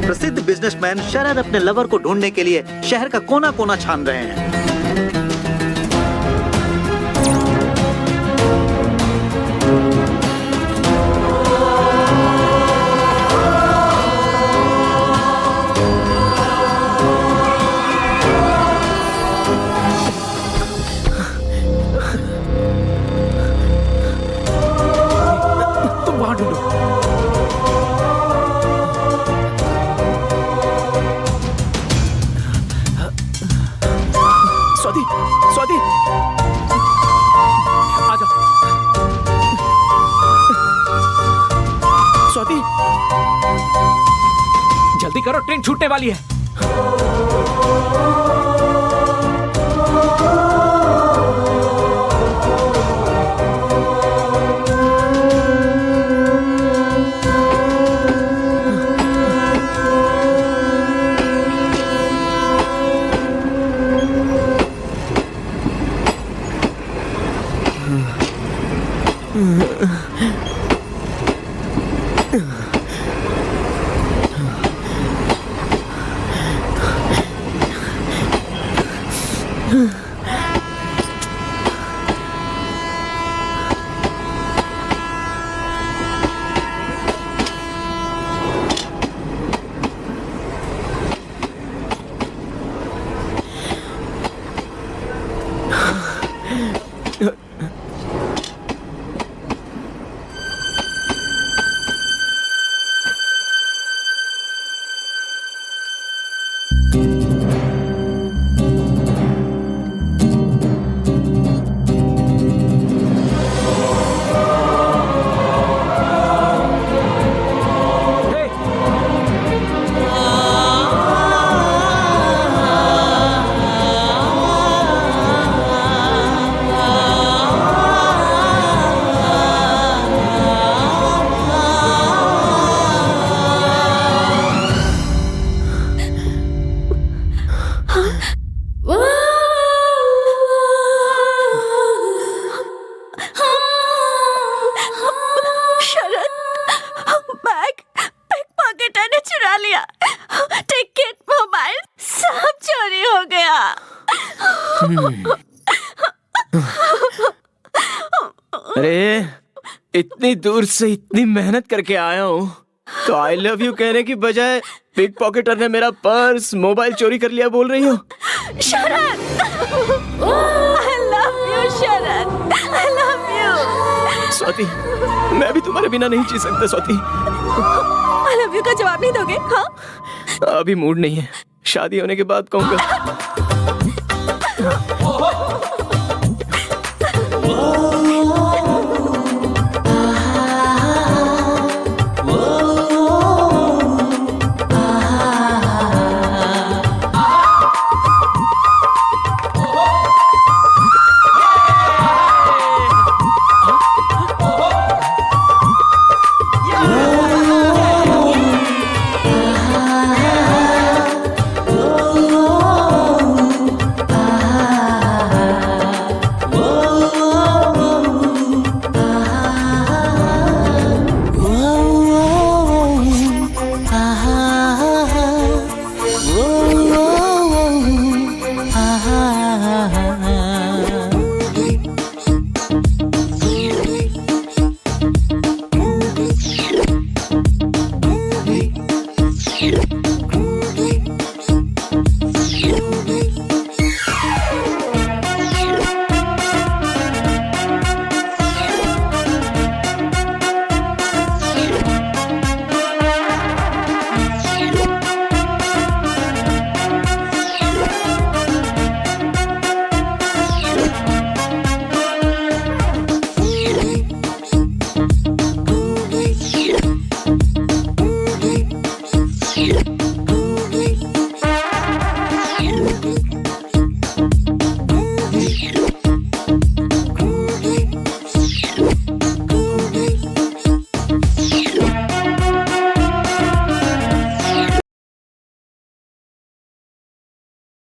प्रसिद्ध बिजनेसमैन शरद अपने लवर को ढूंढने के लिए शहर का कोना कोना छान रहे हैं। स्वाति, स्वाति, आ जाओ। स्वाति, जल्दी करो, ट्रेन छूटने वाली है। अरे इतनी दूर से इतनी मेहनत करके आया हूँ तो आई लव यू कहने की बजाय पिक पॉकेटर ने मेरा पर्स मोबाइल चोरी कर लिया बोल रही हो। शरद, I love you, Sharad, I love you। Swati, मैं भी तुम्हारे बिना नहीं जी सकता स्वाति। I love you का जवाब नहीं दोगे? हाँ? अभी मूड नहीं है, शादी होने के बाद कहूँगा।